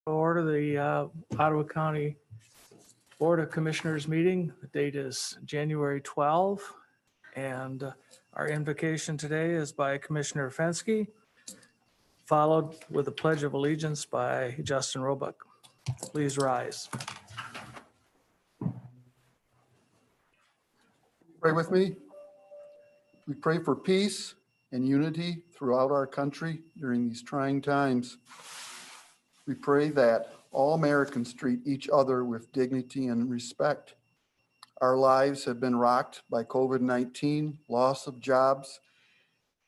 Order the Ottawa County Board of Commissioners meeting. The date is January 12, and our invocation today is by Commissioner Fenske, followed with a Pledge of Allegiance by Justin Roebuck. Please rise. Pray with me. We pray for peace and unity throughout our country during these trying times. We pray that all Americans treat each other with dignity and respect. Our lives have been rocked by COVID-19, loss of jobs,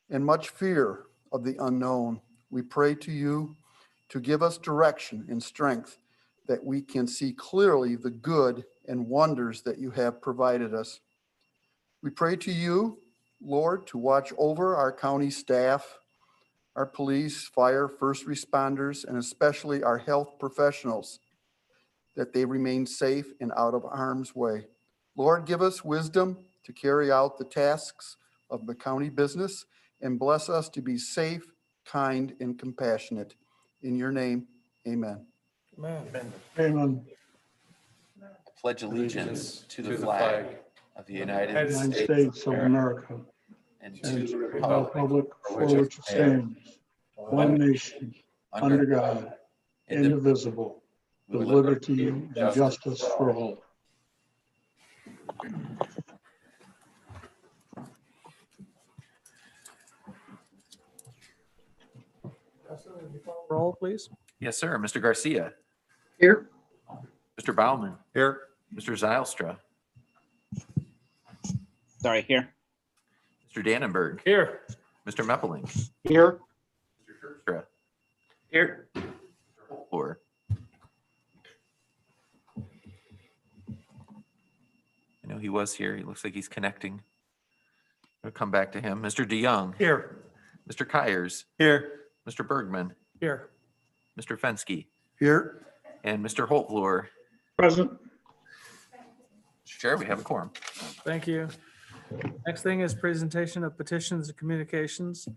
and much fear of the unknown. We pray to you to give us direction and strength that we can see clearly the good and wonders that you have provided us. We pray to you, Lord, to watch over our county staff, our police, fire, first responders, and especially our health professionals, that they remain safe and out of harm's way. Lord, give us wisdom to carry out the tasks of the county business and bless us to be safe, kind, and compassionate. In your name, amen. Amen. Amen. I pledge allegiance to the flag of the United States of America and and to to the the republic republic for which it stands, one nation, under God, indivisible, with liberty and justice for all. Roll, please. Yes, sir. Mr. Garcia. Here. Mr. Baumann. Here. Mr. Zylstra. Sorry, here. Mr. Dannenberg. Here. Mr. Meppeling. Here. Mr. Schurstra. Here. Or I know he was here. He looks like he's connecting. I'll come back to him. Mr. DeYoung. Here. Mr. Kyers. Here. Mr. Bergman. Here. Mr. Fenske. Here. And Mr. Holtvloer. Present. Chair, we have a quorum. Thank you. Next thing is presentation of petitions and communications.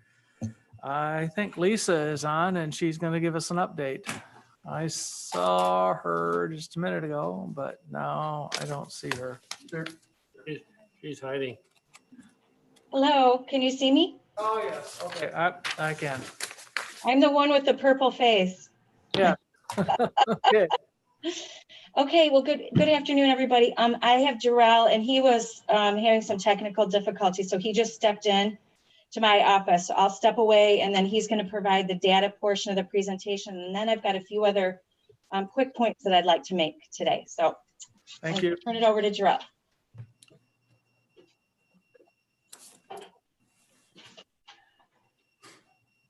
I think Lisa is on and she's going to give us an update. I saw her just a minute ago, but now I don't see her. She's hiding. Hello, can you see me? Oh, yes. Okay, I can. I'm the one with the purple face. Yeah. Okay. Okay, well, good afternoon, everybody. I have Jarrell, and he was having some technical difficulties, so he just stepped in to my office. So I'll step away, and then he's going to provide the data portion of the presentation, and then I've got a few other quick points that I'd like to make today. So Thank you. Turn it over to Jarrell.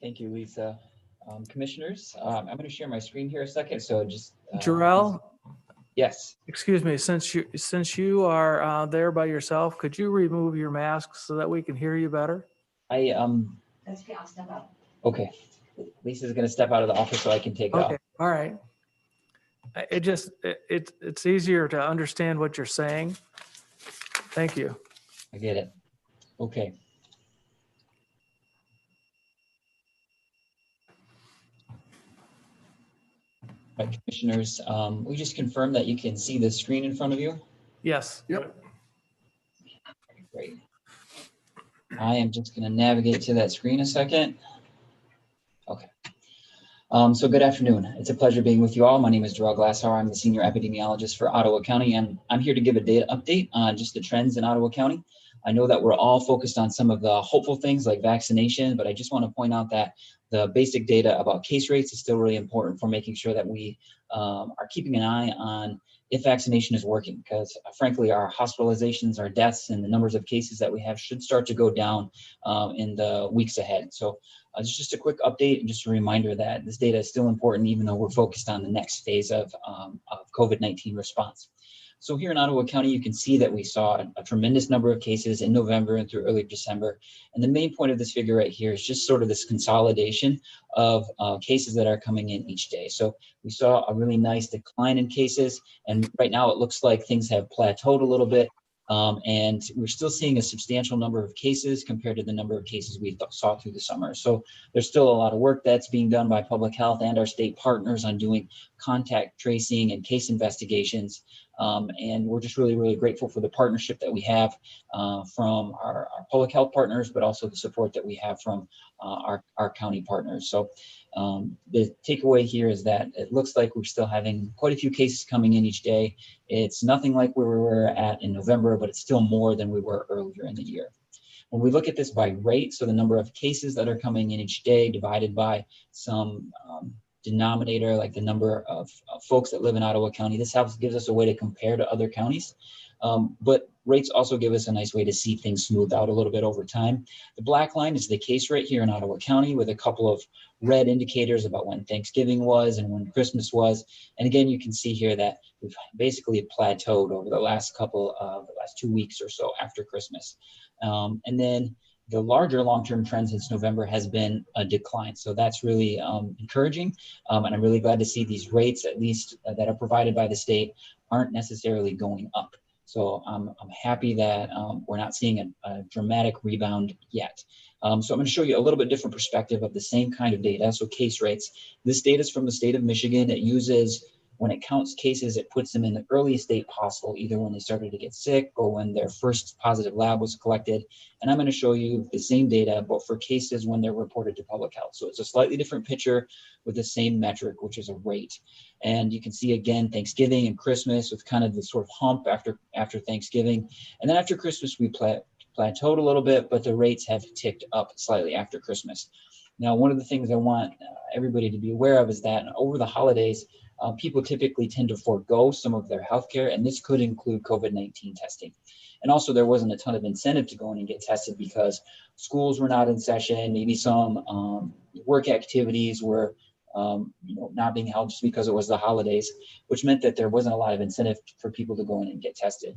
Thank you, Lisa. Commissioners, I'm going to share my screen here a second. So just Jarrell, yes. excuse me, since you are there by yourself, could you remove your mask so that we can hear you better? I That's okay, I'll step out. okay. Lisa's going to step out of the office so I can take off. Okay, all right. It's easier to understand what you're saying. Thank you. I get it. Okay. All right, commissioners, we just confirm that you can see the screen in front of you. Yes. Yep. Great. I am just going to navigate to that screen a second. Okay. So good afternoon. It's a pleasure being with you all. My name is Jarrell Glasshauer. I'm the senior epidemiologist for Ottawa County, and I'm here to give a data update on just the trends in Ottawa County. I know that we're all focused on some of the hopeful things like vaccination, but I just want to point out that the basic data about case rates is still really important for making sure that we are keeping an eye on if vaccination is working, because frankly, our hospitalizations, our deaths, and the numbers of cases that we have should start to go down in the weeks ahead. So it's just a quick update and just a reminder that this data is still important, even though we're focused on the next phase of COVID-19 response. So here in Ottawa County, you can see that we saw a tremendous number of cases in November and through early December. And the main point of this figure right here is just sort of this consolidation of cases that are coming in each day. So we saw a really nice decline in cases. And right now it looks like things have plateaued a little bit. And we're still seeing a substantial number of cases compared to the number of cases we saw through the summer. So there's still a lot of work that's being done by public health and our state partners on doing contact tracing and case investigations. And we're just really, really grateful for the partnership that we have from our public health partners, but also the support that we have from our county partners. So the takeaway here is that it looks like we're still having quite a few cases coming in each day. It's nothing like where we were at in November, but it's still more than we were earlier in the year. When we look at this by rate, so the number of cases that are coming in each day divided by some denominator, like the number of folks that live in Ottawa County, this gives us a way to compare to other counties. But rates also give us a nice way to see things smooth out a little bit over time. The black line is the case rate here in Ottawa County with a couple of red indicators about when Thanksgiving was and when Christmas was. And again, you can see here that we've basically plateaued over the last 2 weeks or so after Christmas. And then the larger long-term trend since November has been a decline. So that's really encouraging. And I'm really glad to see these rates, at least that are provided by the state, aren't necessarily going up. So I'm happy that we're not seeing a dramatic rebound yet. So I'm going to show you a little bit different perspective of the same kind of data. So case rates. This data is from the state of Michigan. It uses, when it counts cases, it puts them in the earliest date possible, either when they started to get sick or when their first positive lab was collected. And I'm going to show you the same data, but for cases when they're reported to public health. So it's a slightly different picture with the same metric, which is a rate. And you can see again, Thanksgiving and Christmas with kind of the sort of hump after Thanksgiving. And then after Christmas, we plateaued a little bit, but the rates have ticked up slightly after Christmas. Now, one of the things I want everybody to be aware of is that over the holidays, people typically tend to forego some of their healthcare, and this could include COVID-19 testing. And also, there wasn't a ton of incentive to go in and get tested because schools were not in session. Maybe some work activities were not being held just because it was the holidays, which meant that there wasn't a lot of incentive for people to go in and get tested.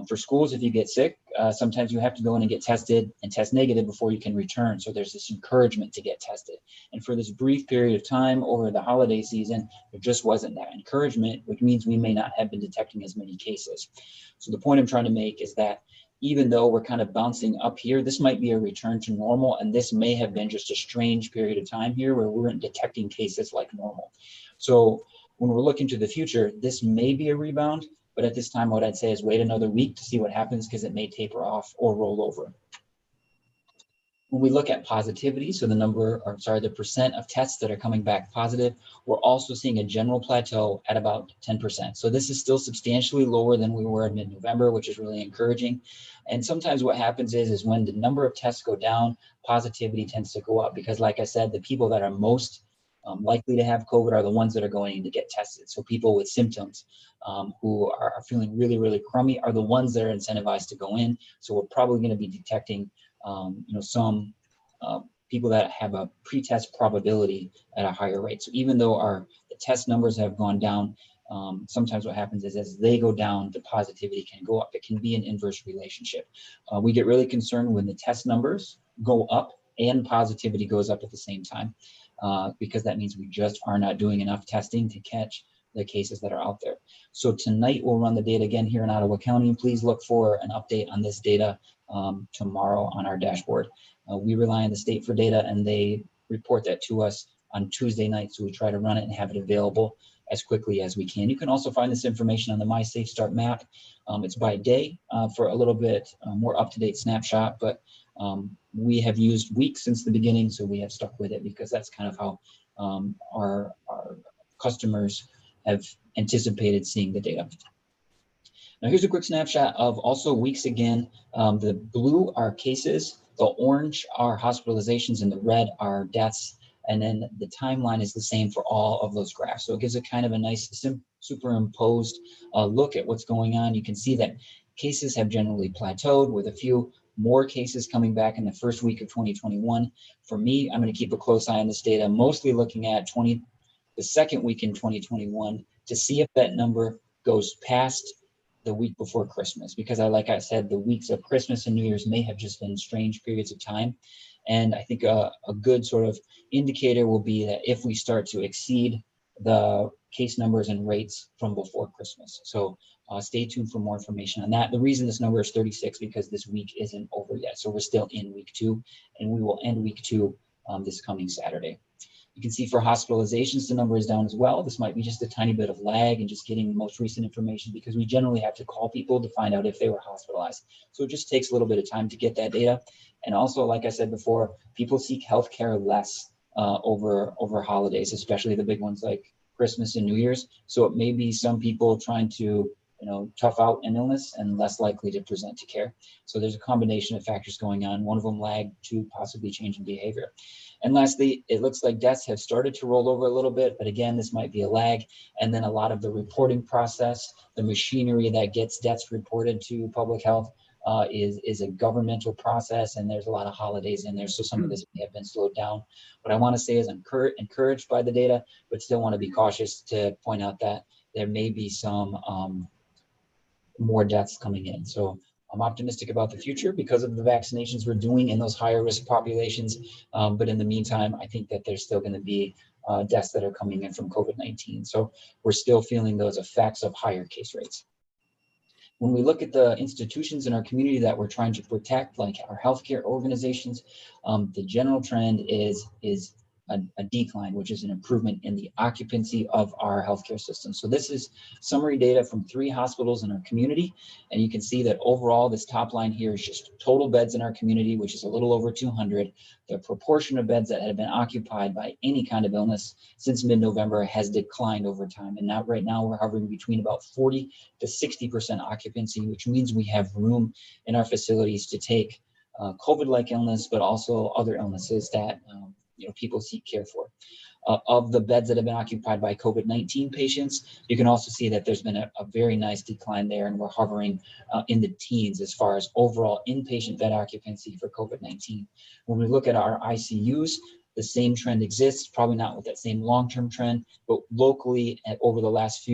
For schools, if you get sick, sometimes you have to go in and get tested and test negative before you can return. So there's this encouragement to get tested. And for this brief period of time over the holiday season, there just wasn't that encouragement, which means we may not have been detecting as many cases. So the point I'm trying to make is that even though we're kind of bouncing up here, this might be a return to normal. And this may have been just a strange period of time here where we weren't detecting cases like normal. So when we're looking to the future, this may be a rebound. But at this time, what I'd say is wait another week to see what happens because it may taper off or roll over. When we look at positivity, so the percent of tests that are coming back positive, we're also seeing a general plateau at about 10%. So this is still substantially lower than we were in mid-November, which is really encouraging. And sometimes what happens is when the number of tests go down, positivity tends to go up because, like I said, the people that are most likely to have COVID are the ones that are going in to get tested. So people with symptoms who are feeling really, really crummy are the ones that are incentivized to go in. So we're probably going to be detecting, some people that have a pre-test probability at a higher rate. So even though the test numbers have gone down, sometimes what happens is as they go down, the positivity can go up. It can be an inverse relationship. We get really concerned when the test numbers go up and positivity goes up at the same time. Because that means we just are not doing enough testing to catch the cases that are out there. So tonight we'll run the data again here in Ottawa County. Please look for an update on this data tomorrow on our dashboard. We rely on the state for data and they report that to us on Tuesday night. So we try to run it and have it available as quickly as we can. You can also find this information on the My Safe Start map. It's by day for a little bit more up-to-date snapshot, but we have used weeks since the beginning, so we have stuck with it because that's kind of how our customers have anticipated seeing the data. Now here's a quick snapshot of also weeks again. The blue are cases, the orange are hospitalizations, and the red are deaths. And then the timeline is the same for all of those graphs. So it gives a kind of a nice superimposed look at what's going on. You can see that cases have generally plateaued with a few more cases coming back in the first week of 2021. For me, I'm going to keep a close eye on this data, mostly looking at the second week in 2021 to see if that number goes past the week before Christmas, because like I said, the weeks of Christmas and New Year's may have just been strange periods of time. And I think a good sort of indicator will be that if we start to exceed the case numbers and rates from before Christmas. So Stay tuned for more information on that. The reason this number is 36 because this week isn't over yet. So we're still in week 2, and we will end week 2 this coming Saturday. You can see for hospitalizations, the number is down as well. This might be just a tiny bit of lag and just getting the most recent information because we generally have to call people to find out if they were hospitalized. So it just takes a little bit of time to get that data. And also, like I said before, people seek healthcare less over holidays, especially the big ones like Christmas and New Year's. So it may be some people trying to tough out an illness and less likely to present to care. So there's a combination of factors going on. One of them lag to possibly change in behavior. And lastly, it looks like deaths have started to roll over a little bit, but again, this might be a lag. And then a lot of the reporting process, the machinery that gets deaths reported to public health is a governmental process, and there's a lot of holidays in there. So some of this may have been slowed down. What I want to say is I'm encouraged by the data, but still want to be cautious to point out that there may be some more deaths coming in. So I'm optimistic about the future because of the vaccinations we're doing in those higher risk populations. But in the meantime, I think that there's still going to be deaths that are coming in from COVID-19. So we're still feeling those effects of higher case rates. When we look at the institutions in our community that we're trying to protect, like our healthcare organizations, the general trend is a decline, which is an improvement in the occupancy of our healthcare system. So this is summary data from 3 hospitals in our community. And you can see that overall, this top line here is just total beds in our community, which is a little over 200. The proportion of beds that have been occupied by any kind of illness since mid-November has declined over time. And now right now we're hovering between about 40 to 60% occupancy, which means we have room in our facilities to take COVID-like illness, but also other illnesses that people seek care for. Of the beds that have been occupied by COVID-19 patients, you can also see that there's been a very nice decline there, and we're hovering in the teens as far as overall inpatient bed occupancy for COVID-19. When we look at our ICUs, the same trend exists, probably not with that same long-term trend, but locally over the last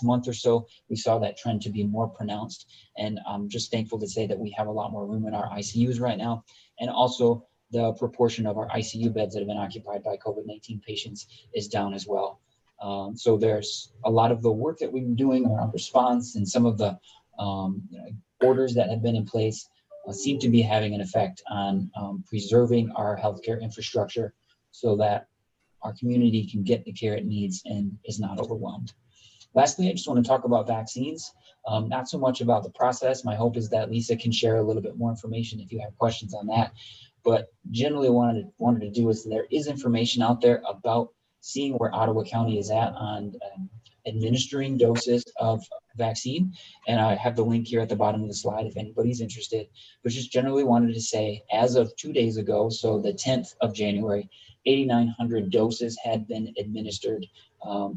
month or so, we saw that trend to be more pronounced. And I'm just thankful to say that we have a lot more room in our ICUs right now. And also, the proportion of our ICU beds that have been occupied by COVID-19 patients is down as well. So there's a lot of the work that we've been doing around response and some of the orders that have been in place seem to be having an effect on preserving our healthcare infrastructure so that our community can get the care it needs and is not overwhelmed. Lastly, I just want to talk about vaccines, not so much about the process. My hope is that Lisa can share a little bit more information if you have questions on that. But generally wanted to do is there is information out there about seeing where Ottawa County is at on administering doses of vaccine. And I have the link here at the bottom of the slide if anybody's interested, but just generally wanted to say as of 2 days ago, so the 10th of January, 8,900 doses had been administered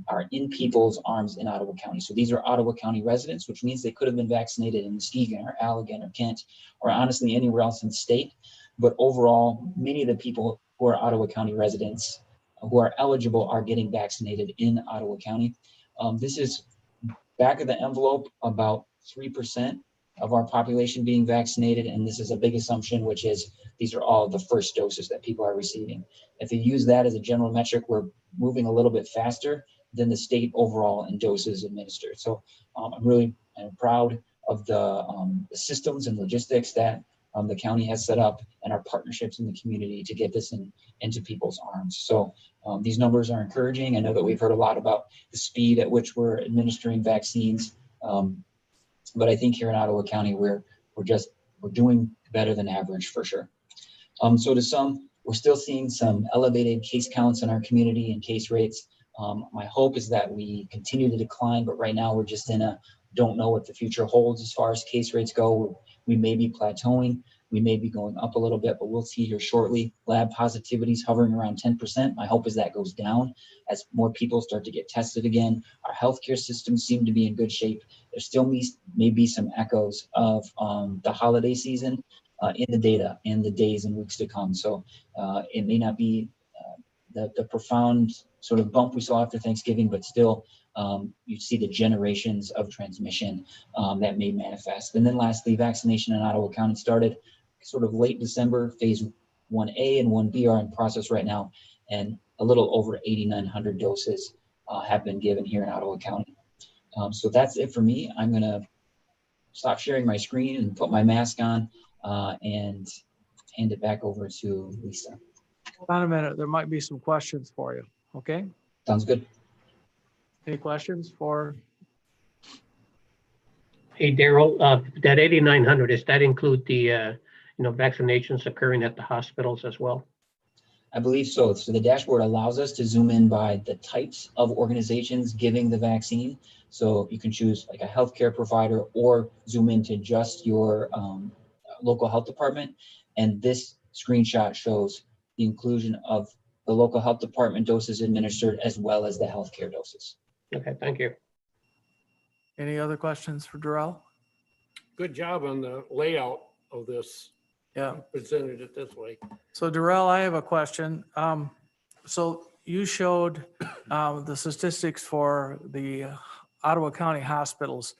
are in people's arms in Ottawa County. So these are Ottawa County residents, which means they could have been vaccinated in Muskegon or Allegan or Kent, or honestly anywhere else in the state. But overall, many of the people who are Ottawa County residents who are eligible are getting vaccinated in Ottawa County. This is back of the envelope, about 3% of our population being vaccinated. And this is a big assumption, which is these are all the first doses that people are receiving. If you use that as a general metric, we're moving a little bit faster than the state overall in doses administered. So I'm really proud of the systems and logistics that the county has set up and our partnerships in the community to get this into people's arms. So these numbers are encouraging. I know that we've heard a lot about the speed at which we're administering vaccines, but I think here in Ottawa County, we're doing better than average for sure. So to some, we're still seeing some elevated case counts in our community and case rates. My hope is that we continue to decline, but right now we're just don't know what the future holds as far as case rates go. We may be plateauing, we may be going up a little bit, but we'll see here shortly. Lab positivities hovering around 10%. My hope is that goes down as more people start to get tested again. Our healthcare systems seem to be in good shape. There still may be some echoes of the holiday season in the data in the days and weeks to come. So it may not be the profound sort of bump we saw after Thanksgiving, but still you see the generations of transmission that may manifest. And then lastly, vaccination in Ottawa County started sort of late December. Phase 1A and 1B are in process right now, and a little over 8,900 doses have been given here in Ottawa County. So that's it for me. I'm gonna stop sharing my screen and put my mask on and hand it back over to Lisa. Hold on a minute. There might be some questions for you. Okay. Sounds good. Any questions for? Hey, Daryl, that 8,900, does that include the, vaccinations occurring at the hospitals as well? I believe so. So the dashboard allows us to zoom in by the types of organizations giving the vaccine. So you can choose like a healthcare provider or zoom into just your local health department. And this screenshot shows the inclusion of the local health department doses administered as well as the healthcare doses. Okay, thank you. Any other questions for Darrell? Good job on the layout of this. Yeah. Presented it this way. So Darrell, I have a question. So you showed the statistics for the Ottawa County hospitals,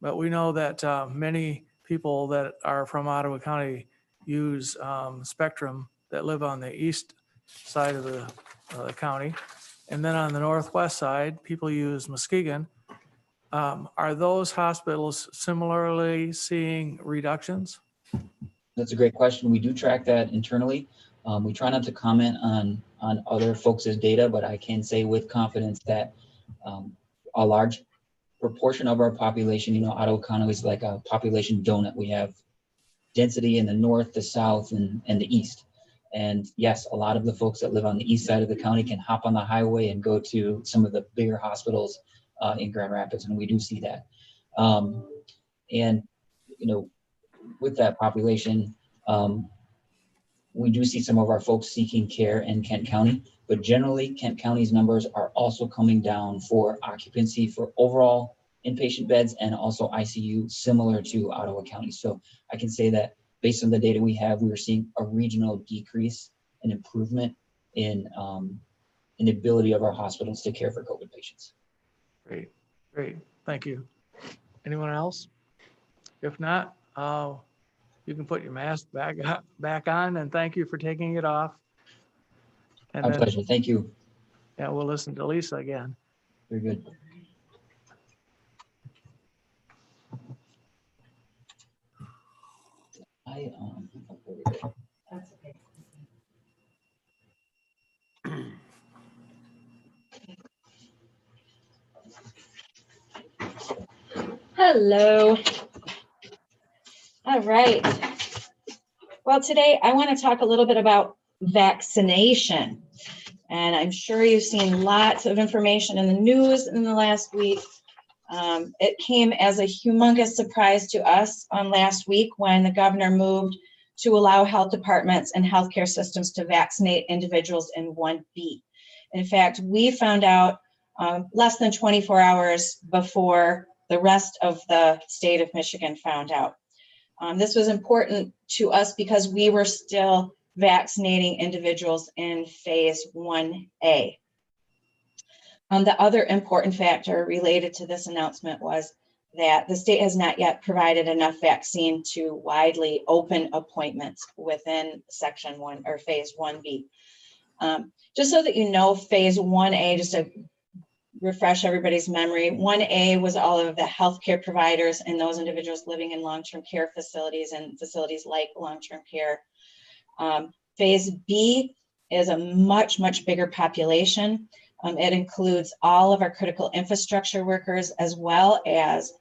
but we know that many people that are from Ottawa County use Spectrum that live on the east side of the county. And then on the northwest side, people use Muskegon. Are those hospitals similarly seeing reductions? That's a great question. We do track that internally. We try not to comment on other folks' data, but I can say with confidence that a large proportion of our population, Ottawa County is like a population donut. We have density in the north, the south, and the east. And yes, a lot of the folks that live on the east side of the county can hop on the highway and go to some of the bigger hospitals in Grand Rapids, and we do see that. With that population, we do see some of our folks seeking care in Kent County, but generally Kent County's numbers are also coming down for occupancy for overall inpatient beds and also ICU, similar to Ottawa County. So I can say that based on the data we have, we are seeing a regional decrease and improvement in the ability of our hospitals to care for COVID patients. Great. Thank you. Anyone else? If not, you can put your mask back on, and thank you for taking it off. And My then, pleasure. Thank you. yeah, we'll listen to Lisa again. Very good. That's okay. Hello. All right. Well, today I want to talk a little bit about vaccination. And I'm sure you've seen lots of information in the news in the last week. It came as a humongous surprise to us on last week when the governor moved to allow health departments and healthcare systems to vaccinate individuals in 1B. In fact, we found out less than 24 hours before the rest of the state of Michigan found out. This was important to us because we were still vaccinating individuals in phase 1A. The other important factor related to this announcement was that the state has not yet provided enough vaccine to widely open appointments within section 1 or phase 1B. Just so that you know, phase 1A, just to refresh everybody's memory, 1A was all of the healthcare providers and those individuals living in long-term care facilities and facilities like long-term care. Phase B is a much, much bigger population. It includes all of our critical infrastructure workers as well as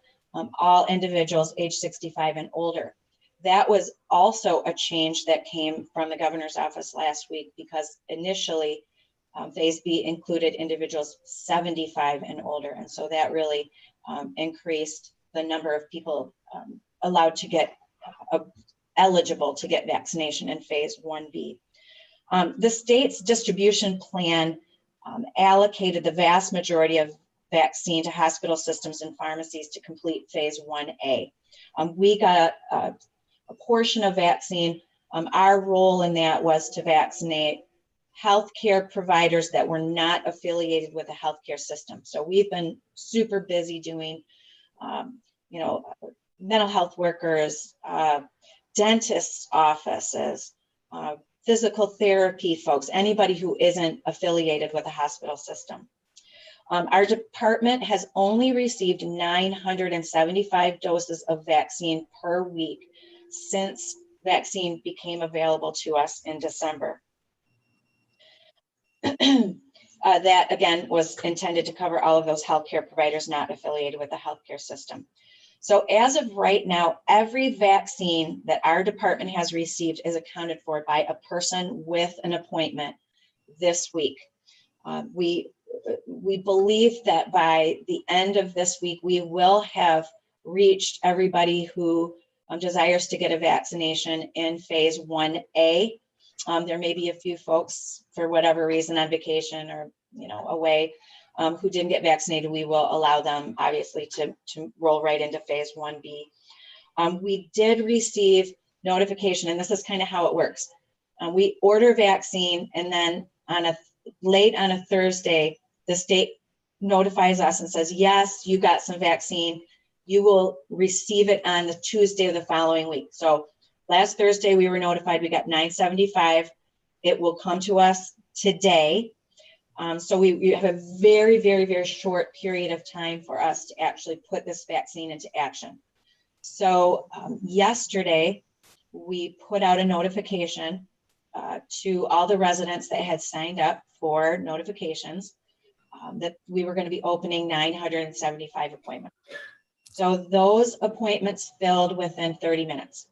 all individuals age 65 and older. That was also a change that came from the governor's office last week because initially phase B included individuals 75 and older. And so that really increased the number of people allowed to get eligible to get vaccination in phase 1B. The state's distribution plan allocated the vast majority of vaccine to hospital systems and pharmacies to complete phase 1A. We got a portion of vaccine. Our role in that was to vaccinate healthcare providers that were not affiliated with a healthcare system. So we've been super busy doing, mental health workers, dentists' offices, physical therapy folks, anybody who isn't affiliated with a hospital system. Our department has only received 975 doses of vaccine per week since vaccine became available to us in December. That again was intended to cover all of those healthcare providers not affiliated with the healthcare system. So as of right now, every vaccine that our department has received is accounted for by a person with an appointment this week. We believe that by the end of this week, we will have reached everybody who desires to get a vaccination in phase 1A. There may be a few folks for whatever reason on vacation or away who didn't get vaccinated. We will allow them obviously to roll right into phase 1B. We did receive notification, and this is kind of how it works. We order vaccine, and then late on a Thursday, the state notifies us and says, yes, you got some vaccine. You will receive it on the Tuesday of the following week. So last Thursday, we were notified we got 975. It will come to us today. So we have a very, very, very short period of time for us to actually put this vaccine into action. So yesterday, we put out a notification to all the residents that had signed up for notifications that we were going to be opening 975 appointments. So those appointments filled within 30 minutes.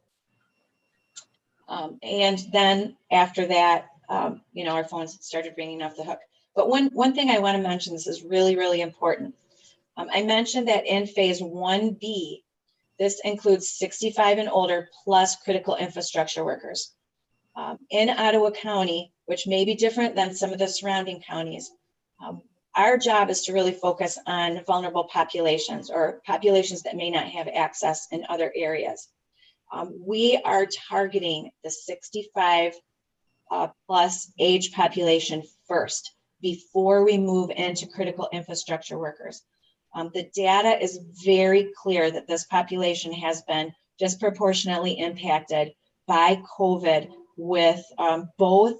And then after that, our phones started ringing off the hook. But one thing I want to mention, this is really, really important. I mentioned that in phase 1B, this includes 65 and older plus critical infrastructure workers. In Ottawa County, which may be different than some of the surrounding counties, our job is to really focus on vulnerable populations or populations that may not have access in other areas. We are targeting the 65 plus age population first before we move into critical infrastructure workers. The data is very clear that this population has been disproportionately impacted by COVID with both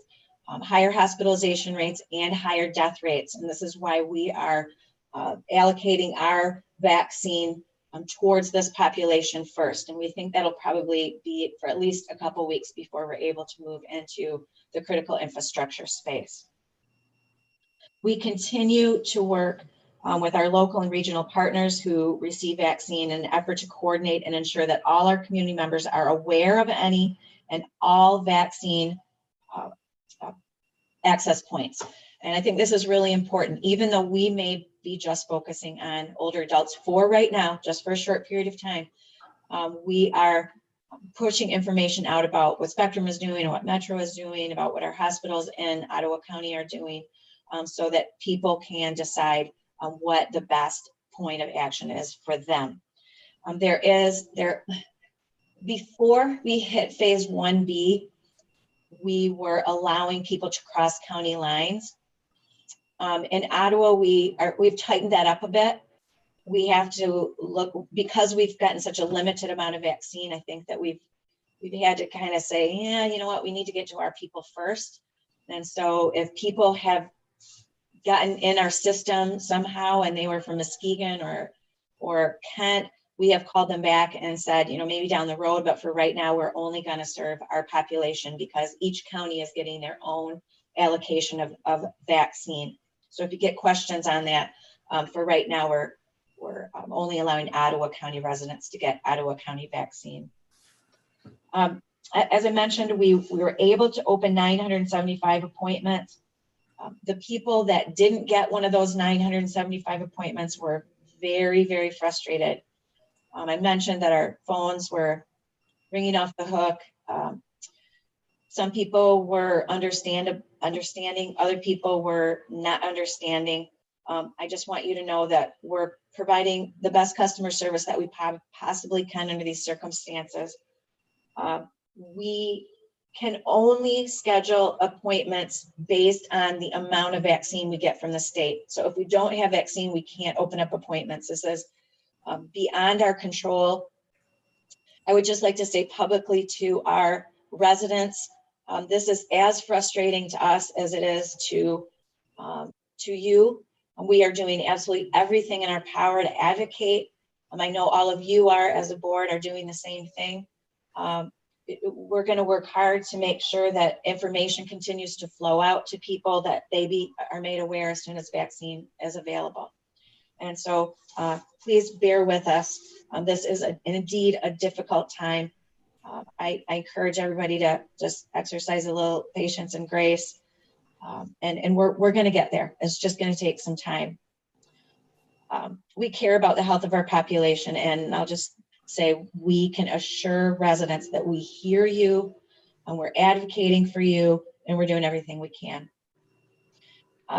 higher hospitalization rates and higher death rates. And this is why we are allocating our vaccine towards this population first. And we think that'll probably be for at least a couple weeks before we're able to move into the critical infrastructure space. We continue to work with our local and regional partners who receive vaccine in an effort to coordinate and ensure that all our community members are aware of any and all vaccine access points. And I think this is really important, even though we may be just focusing on older adults for right now, just for a short period of time. We are pushing information out about what Spectrum is doing and what Metro is doing, about what our hospitals in Ottawa County are doing, so that people can decide what the best point of action is for them. Before we hit phase 1B, we were allowing people to cross county lines. In Ottawa, we've tightened that up a bit. We have to look, because we've gotten such a limited amount of vaccine, I think that we've had to kind of say, yeah, you know what, we need to get to our people first. And so if people have gotten in our system somehow and they were from Muskegon or Kent, we have called them back and said, maybe down the road, but for right now, we're only going to serve our population because each county is getting their own allocation of vaccine. So if you get questions on that, for right now, we're only allowing Ottawa County residents to get Ottawa County vaccine. As I mentioned, we were able to open 975 appointments. The people that didn't get one of those 975 appointments were very, very frustrated. I mentioned that our phones were ringing off the hook. Some people were understanding, other people were not understanding. I just want you to know that we're providing the best customer service that we possibly can under these circumstances. We can only schedule appointments based on the amount of vaccine we get from the state. So if we don't have vaccine, we can't open up appointments. This is beyond our control. I would just like to say publicly to our residents, this is as frustrating to us as it is to you. We are doing absolutely everything in our power to advocate. I know all of you are, as a board, are doing the same thing. We're going to work hard to make sure that information continues to flow out to people, that they are made aware as soon as vaccine is available. And so please bear with us. This is indeed a difficult time. I encourage everybody to just exercise a little patience and grace. And we're going to get there. It's just going to take some time. We care about the health of our population, and I'll just say we can assure residents that we hear you and we're advocating for you and we're doing everything we can.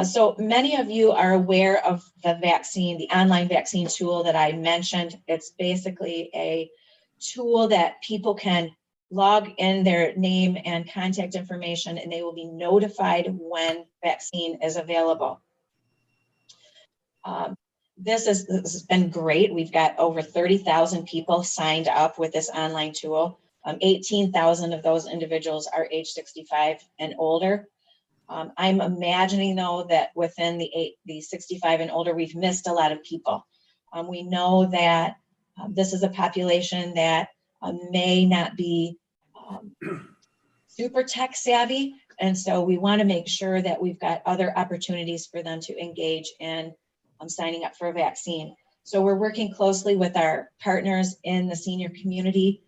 So many of you are aware of the vaccine, the online vaccine tool that I mentioned. It's basically a tool that people can log in their name and contact information, and they will be notified when vaccine is available. This has been great. We've got over 30,000 people signed up with this online tool. 18,000 of those individuals are age 65 and older. I'm imagining, though, that within the 65 and older, we've missed a lot of people. We know that this is a population that may not be super tech savvy. And so we want to make sure that we've got other opportunities for them to engage in signing up for a vaccine. So we're working closely with our partners in the senior community.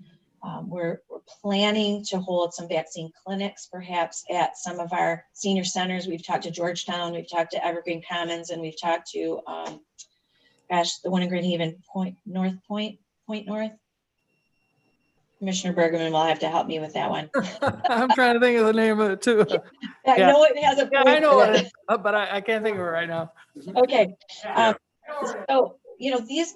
We're planning to hold some vaccine clinics, perhaps at some of our senior centers. We've talked to Georgetown, we've talked to Evergreen Commons, and we've talked to, the one in Grand Haven, Point North. Commissioner Bergman will have to help me with that one. I'm trying to think of the name of it too. I know it has a Yeah, point I know in it is, but I can't think of it right now. Okay. So, you know, these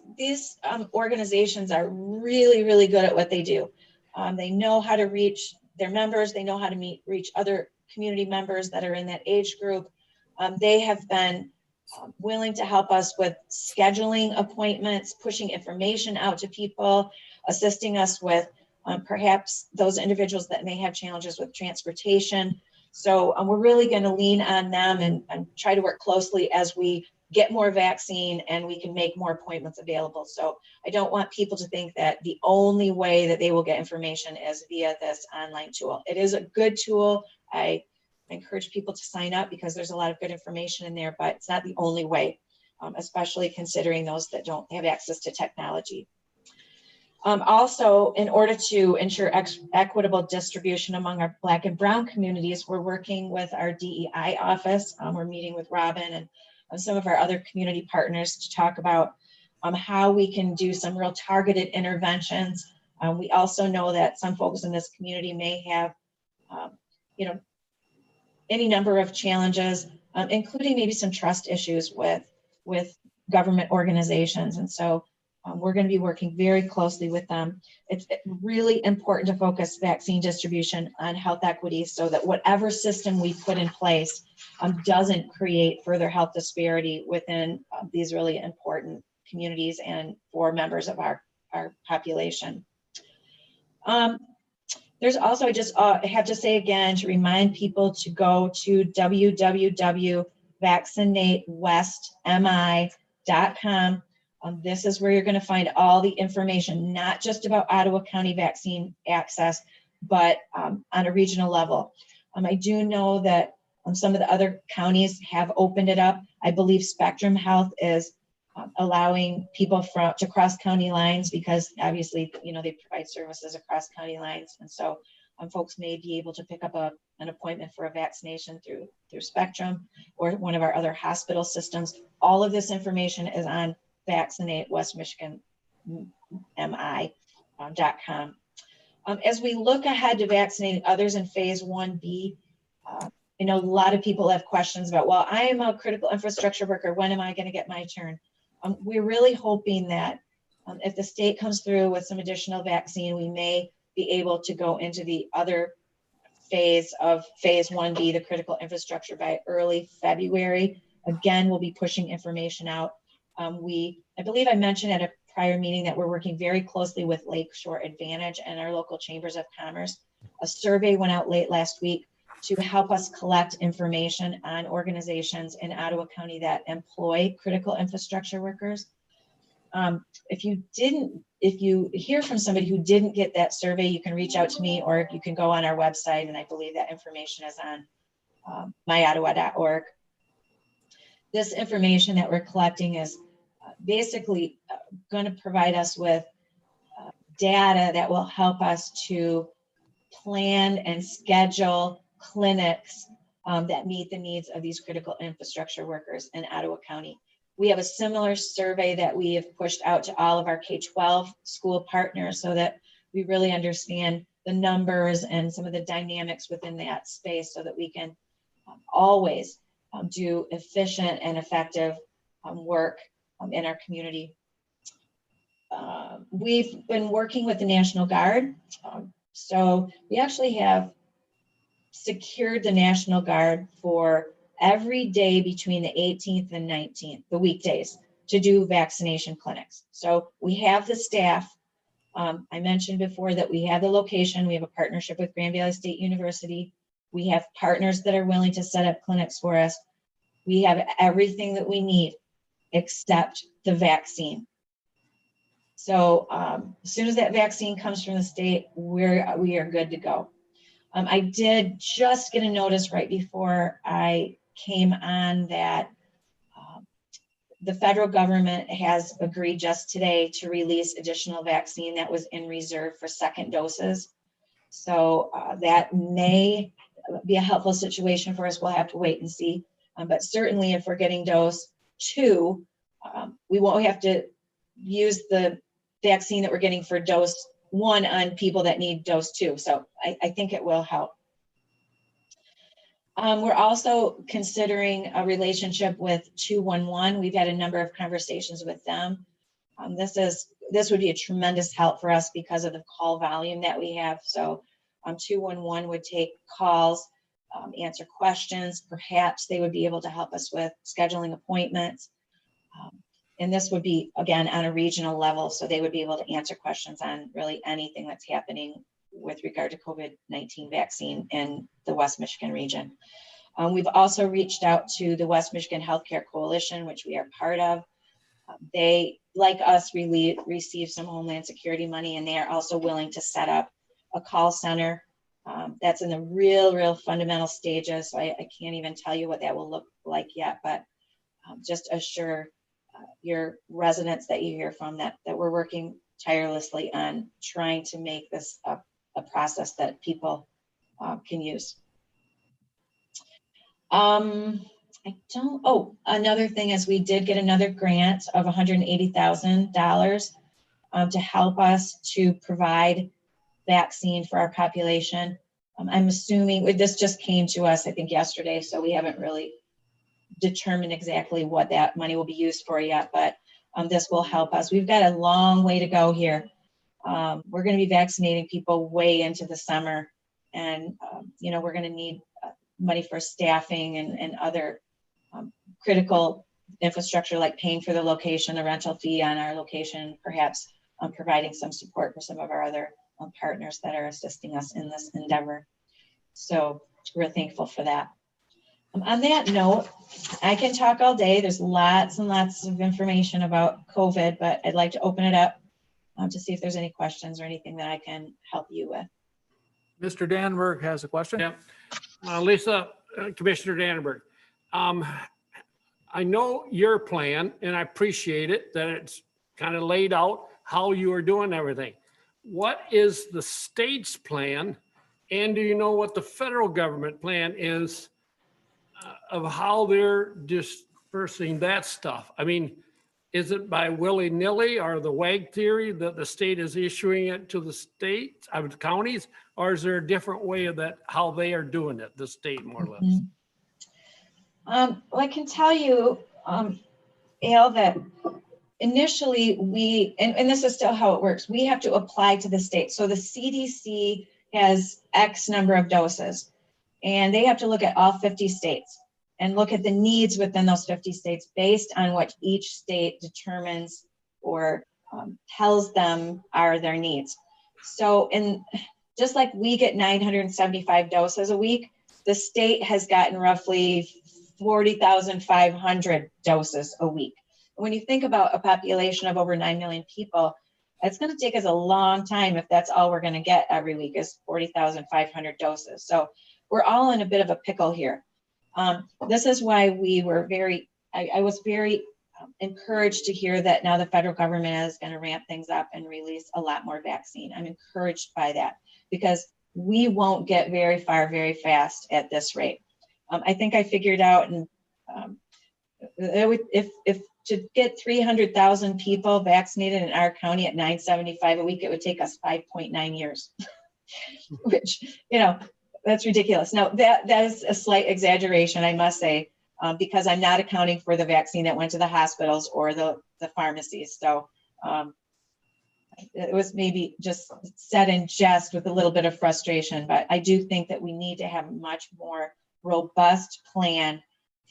organizations are really, really good at what they do. They know how to reach their members. They know how to reach other community members that are in that age group. They have been willing to help us with scheduling appointments, pushing information out to people, assisting us with perhaps those individuals that may have challenges with transportation. So we're really going to lean on them and try to work closely as we get more vaccine and we can make more appointments available. So I don't want people to think that the only way that they will get information is via this online tool. It is a good tool. I encourage people to sign up because there's a lot of good information in there, but it's not the only way, especially considering those that don't have access to technology. Also, in order to ensure equitable distribution among our Black and Brown communities, we're working with our DEI office. We're meeting with Robin and some of our other community partners to talk about how we can do some real targeted interventions. We also know that some folks in this community may have, you know, any number of challenges, including maybe some trust issues with government organizations. And so we're going to be working very closely with them. It's really important to focus vaccine distribution on health equity so that whatever system we put in place doesn't create further health disparity within these really important communities and for members of our population. There's also, I just have to say again, to remind people to go to www.vaccinatewestmi.com. This is where you're going to find all the information, not just about Ottawa County vaccine access, but on a regional level. I do know that some of the other counties have opened it up. I believe Spectrum Health is allowing people to cross county lines because obviously, you know, they provide services across county lines. And so folks may be able to pick up an appointment for a vaccination through Spectrum or one of our other hospital systems. All of this information is on vaccinatewestmichiganmi.com. As we look ahead to vaccinating others in phase 1B, you know, a lot of people have questions about, well, I am a critical infrastructure worker. When am I going to get my turn? We're really hoping that if the state comes through with some additional vaccine, we may be able to go into the other phase of phase 1B, the critical infrastructure, by early February. Again, we'll be pushing information out. I believe I mentioned at a prior meeting that we're working very closely with Lakeshore Advantage and our local chambers of commerce. A survey went out late last week to help us collect information on organizations in Ottawa County that employ critical infrastructure workers. If you hear from somebody who didn't get that survey, you can reach out to me, or you can go on our website, and I believe that information is on myottawa.org. This information that we're collecting is basically going to provide us with data that will help us to plan and schedule clinics that meet the needs of these critical infrastructure workers in Ottawa County. We have a similar survey that we have pushed out to all of our K-12 school partners so that we really understand the numbers and some of the dynamics within that space, so that we can always do efficient and effective work in our community. We've been working with the National Guard. So we actually have secured the National Guard for every day between the 18th and 19th, the weekdays, to do vaccination clinics. So we have the staff. I mentioned before that we have the location. We have a partnership with Grand Valley State University. We have partners that are willing to set up clinics for us. We have everything that we need except the vaccine. So as soon as that vaccine comes from the state, we are good to go. I did just get a notice right before I came on that the federal government has agreed just today to release additional vaccine that was in reserve for second doses. So that may be a helpful situation for us. We'll have to wait and see. But certainly if we're getting dose 2, we won't have to use the vaccine that we're getting for dose 1 on people that need dose 2. So I think it will help. We're also considering a relationship with 211. We've had a number of conversations with them. This would be a tremendous help for us because of the call volume that we have. So 211 would take calls, answer questions. Perhaps they would be able to help us with scheduling appointments. And this would be, again, on a regional level. So they would be able to answer questions on really anything that's happening with regard to COVID-19 vaccine in the West Michigan region. We've also reached out to the West Michigan Healthcare Coalition, which we are part of. They, like us, receive some Homeland Security money, and they are also willing to set up a call center that's in the real fundamental stages. So I can't even tell you what that will look like yet, but just assure your residents that you hear from that we're working tirelessly on trying to make this a process that people can use. Another thing is we did get another grant of $180,000 to help us to provide vaccine for our population. I'm assuming this just came to us, I think, yesterday, so we haven't really determined exactly what that money will be used for yet, but this will help us. We've got a long way to go here. We're going to be vaccinating people way into the summer, and we're going to need money for staffing and other critical infrastructure, like paying for the location, the rental fee on our location, perhaps providing some support for some of our other partners that are assisting us in this endeavor. So we're thankful for that. On that note, I can talk all day. There's lots and lots of information about COVID, but I'd like to open it up to see if there's any questions or anything that I can help you with. Mr. Danberg has a question. Yep. Lisa, Commissioner Danberg, I know your plan, and I appreciate it, that it's kind of laid out how you are doing everything. What is the state's plan? And do you know what the federal government plan is of how they're dispersing that stuff? I mean, is it by willy-nilly or the WAG theory that the state is issuing it to the state, the counties, or is there a different way of that, how they are doing it, the state more or less? Well, I can tell you, Al, that initially and this is still how it works, we have to apply to the state. So the CDC has X number of doses, and they have to look at all 50 states and look at the needs within those 50 states based on what each state determines or tells them are their needs. So just like we get 975 doses a week, The state has gotten roughly 40,500 doses a week. When you think about a population of over 9 million people, it's going to take us a long time if that's all we're going to get every week is 40,500 doses. So we're all in a bit of a pickle here. This is why we were I was very encouraged to hear that now the federal government is going to ramp things up and release a lot more vaccine. I'm encouraged by that because we won't get very far very fast at this rate. I think I figured out, and if to get 300,000 people vaccinated in our county at $9.75 a week, it would take us 5.9 years, which, that's ridiculous. Now, that is a slight exaggeration, I must say, because I'm not accounting for the vaccine that went to the hospitals or the pharmacies. So it was maybe just said in jest with a little bit of frustration, but I do think that we need to have a much more robust plan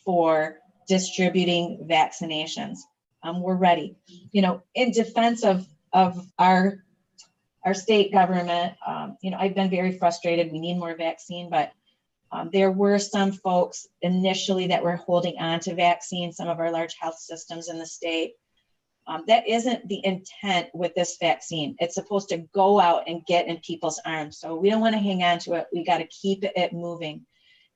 for distributing vaccinations. We're ready. In defense of our state government, I've been very frustrated. We need more vaccine, but there were some folks initially that were holding on to vaccine, some of our large health systems in the state. That isn't the intent with this vaccine. It's supposed to go out and get in people's arms. So we don't want to hang on to it. We got to keep it moving.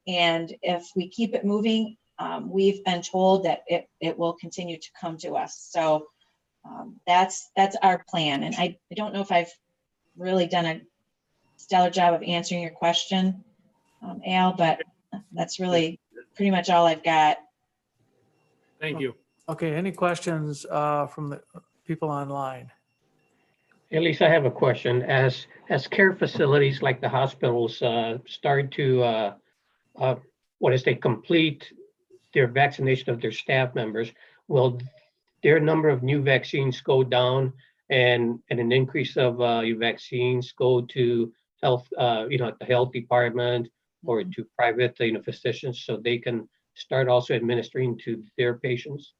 And if we keep it moving, we've been told that it will continue to come to us. So that's our plan. And I don't know if I've really done a stellar job of answering your question, Al, but that's really pretty much all I've got. Thank you. Okay, any questions from the people online? At least I have a question. As care facilities like the hospitals start to, complete their vaccination of their staff members, will their number of new vaccines go down and an increase of vaccines go to health, the health department or to private, physicians so they can start also administering to their patients?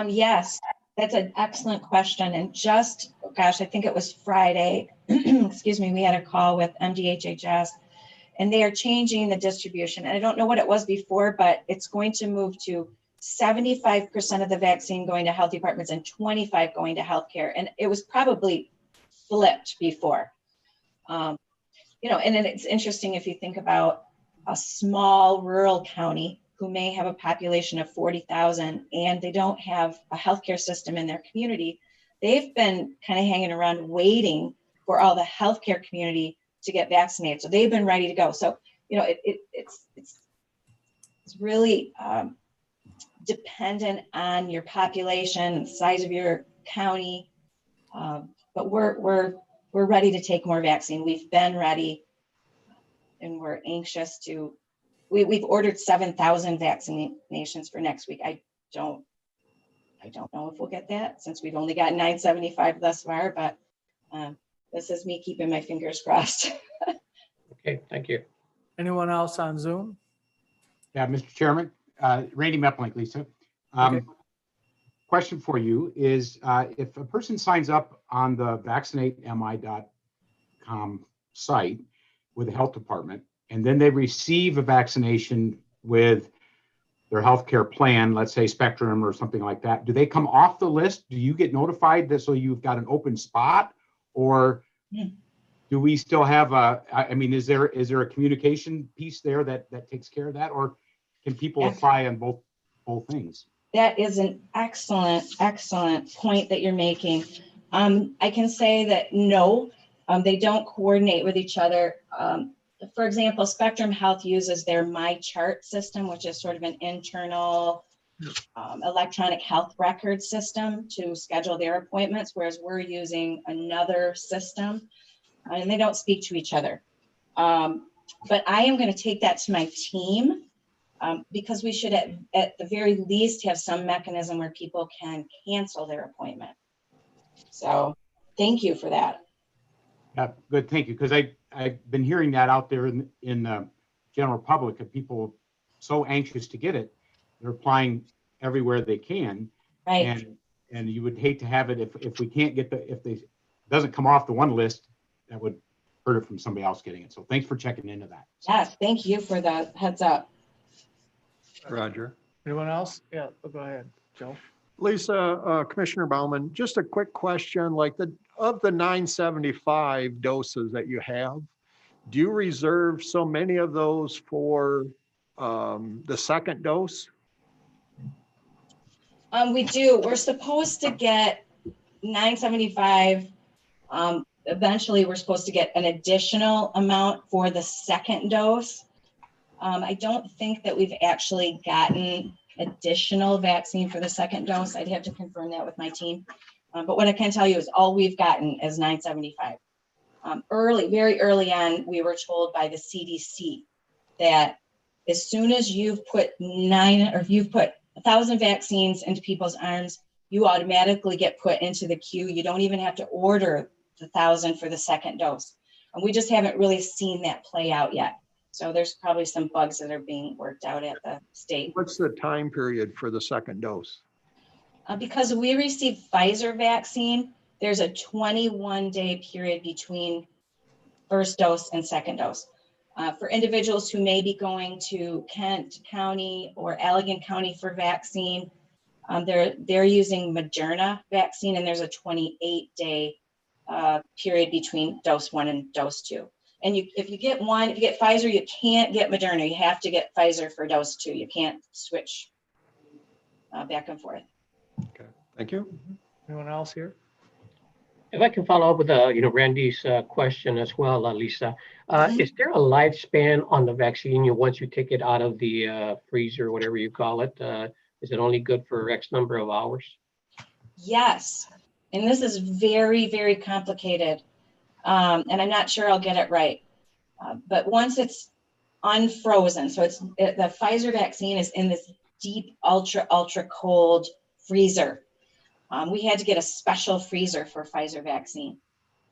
Yes, that's an excellent question. And I think it was Friday, excuse me, we had a call with MDHHS and they are changing the distribution. And I don't know what it was before, but it's going to move to 75% of the vaccine going to health departments and 25 going to healthcare. And it was probably flipped before. And then it's interesting if you think about a small rural county who may have a population of 40,000 and they don't have a healthcare system in their community. They've been kind of hanging around waiting for all the healthcare community to get vaccinated. So they've been ready to go. So, it's really dependent on your population, size of your county. But we're ready to take more vaccine. We've been ready and we're anxious to. We've ordered 7,000 vaccinations for next week. I don't know if we'll get that since we've only got 975 thus far, but this is me keeping my fingers crossed. Okay, thank you. Anyone else on Zoom? Yeah, Mr. Chairman, Randy Meplink, Lisa. Okay. Question for you is if a person signs up on the vaccinatemi.com site with the health department, and then they receive a vaccination with their healthcare plan, let's say Spectrum or something like that, do they come off the list? Do you get notified that so you've got an open spot, or do we still have is there a communication piece there that takes care of that, or can people apply on both things? That is an excellent point that you're making. I can say that no, they don't coordinate with each other. For example, Spectrum Health uses their MyChart system, which is sort of an internal electronic health record system to schedule their appointments, whereas we're using another system, and they don't speak to each other. But I am going to take that to my team because we should at the very least have some mechanism where people can cancel their appointment. So thank you for that. Yeah, good, thank you. Because I've been hearing that out there in the general public of people so anxious to get it, they're applying everywhere they can. Right. And you would hate to have it if we can't get if they doesn't come off the one list, that would heard it from somebody else getting it. So thanks for checking into that. Yes, thank you for the heads up. Roger. Anyone else? Yeah, go ahead, Joe. Lisa, Commissioner Bauman, just a quick question, like of the 975 doses that you have, do you reserve so many of those for the second dose? We do. We're supposed to get 975. Eventually, we're supposed to get an additional amount for the second dose. I don't think that we've actually gotten additional vaccine for the second dose. I'd have to confirm that with my team. But what I can tell you is all we've gotten is 975. Very early on, we were told by the CDC that as soon as you've put 1,000 vaccines into people's arms, you automatically get put into the queue. You don't even have to order the 1,000 for the second dose. And we just haven't really seen that play out yet. So there's probably some bugs that are being worked out at the state. What's the time period for the second dose? Because we received Pfizer vaccine, there's a 21-day period between first dose and second dose. For individuals who may be going to Kent County or Allegan County for vaccine, they're using Moderna vaccine, and there's a 28-day period between dose 1 and dose 2. And if you get Pfizer, you can't get Moderna. You have to get Pfizer for dose 2. You can't switch back and forth. Okay, thank you. Anyone else here? If I can follow up with Randy's question as well, Lisa, is there a lifespan on the vaccine once you take it out of the freezer, whatever you call it? Is it only good for X number of hours? Yes, and this is very, very complicated. And I'm not sure I'll get it right. But once it's unfrozen, so the Pfizer vaccine is in this deep, ultra cold freezer. We had to get a special freezer for Pfizer vaccine.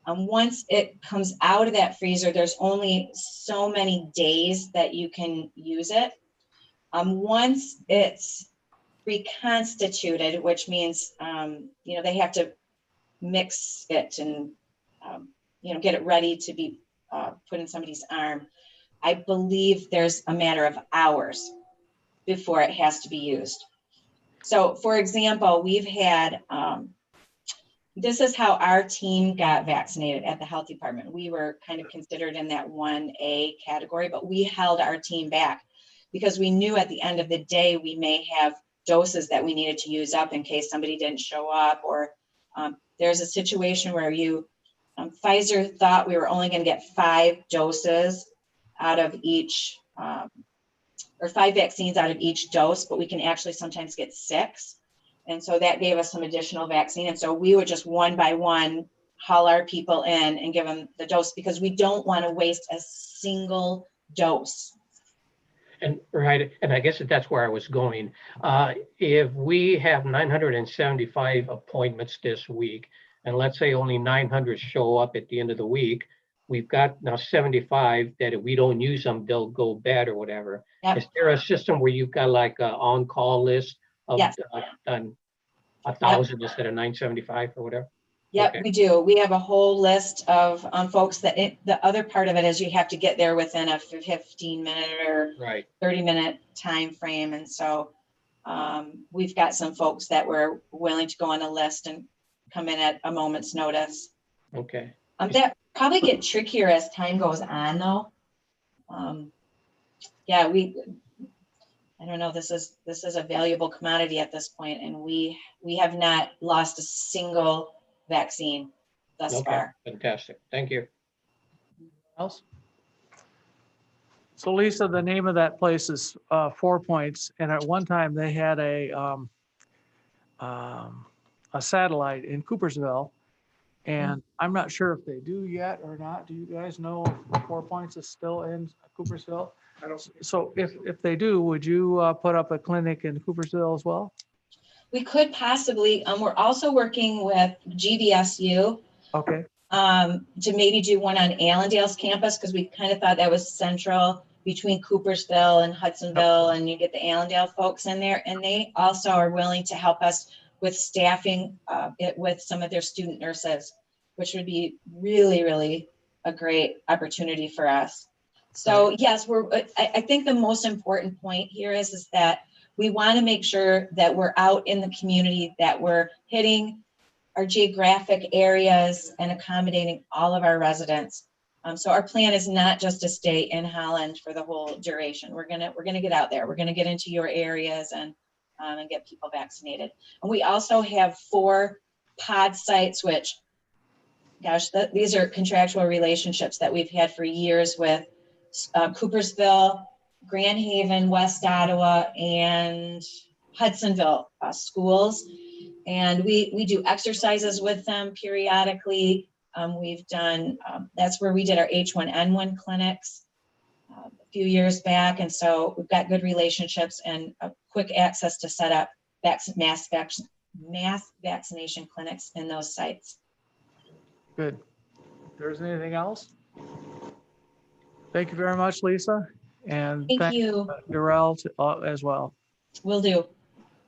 Once it comes out of that freezer, there's only so many days that you can use it. Once it's reconstituted, which means, they have to mix it and, get it ready to be put in somebody's arm. I believe there's a matter of hours before it has to be used. So for example, we've had, this is how our team got vaccinated at the health department. We were kind of considered in that 1A category, but we held our team back because we knew at the end of the day, we may have doses that we needed to use up in case somebody didn't show up, or there's a situation where Pfizer thought we were only going to get 5 doses out of each, or 5 vaccines out of each dose, but we can actually sometimes get 6. And so that gave us some additional vaccine. And so we would just one by one haul our people in and give them the dose because we don't want to waste a single dose. And right, and I guess that's where I was going. If we have 975 appointments this week, and let's say only 900 show up at the end of the week, we've got now 75 that if we don't use them, they'll go bad or whatever. Yep. Is there a system where you've got like an on-call list of Yes. 1,000 instead of 975 or whatever? Yep, Okay. we do. We have a whole list of folks that the other part of it is you have to get there within a 15-minute or Right. 30-minute time frame. And so we've got some folks that were willing to go on a list and come in at a moment's notice. Okay. That probably get trickier as time goes on though. I don't know, this is a valuable commodity at this point, and we have not lost a single vaccine thus Okay. far. Fantastic. Thank you. Else? So Lisa, the name of that place is 4 Points, and at one time they had a satellite in Coopersville, and I'm not sure if they do yet or not. Do you guys know if 4 Points is still in Coopersville? I don't. So if they do, would you put up a clinic in Coopersville as well? We could possibly, we're also working with GVSU Okay, to maybe do one on Allendale's campus, because we kind of thought that was central between Coopersville and Hudsonville, and you get the Allendale folks in there, and they also are willing to help us with staffing it with some of their student nurses, which would be really, really a great opportunity for us. So yes, I think the most important point here is that we want to make sure that we're out in the community, that we're hitting our geographic areas and accommodating all of our residents. So our plan is not just to stay in Holland for the whole duration. We're gonna get out there. We're gonna get into your areas and get people vaccinated. And we also have 4 pod sites, which, gosh, these are contractual relationships that we've had for years with Coopersville, Grand Haven, West Ottawa, and Hudsonville schools. And we do exercises with them periodically. We've done, that's where we did our H1N1 clinics a few years back. And so we've got good relationships and quick access to set up mass vaccination clinics in those sites. Good. If there's anything else? Thank you very much, Lisa. And Thank you. Darrell as well. Will do.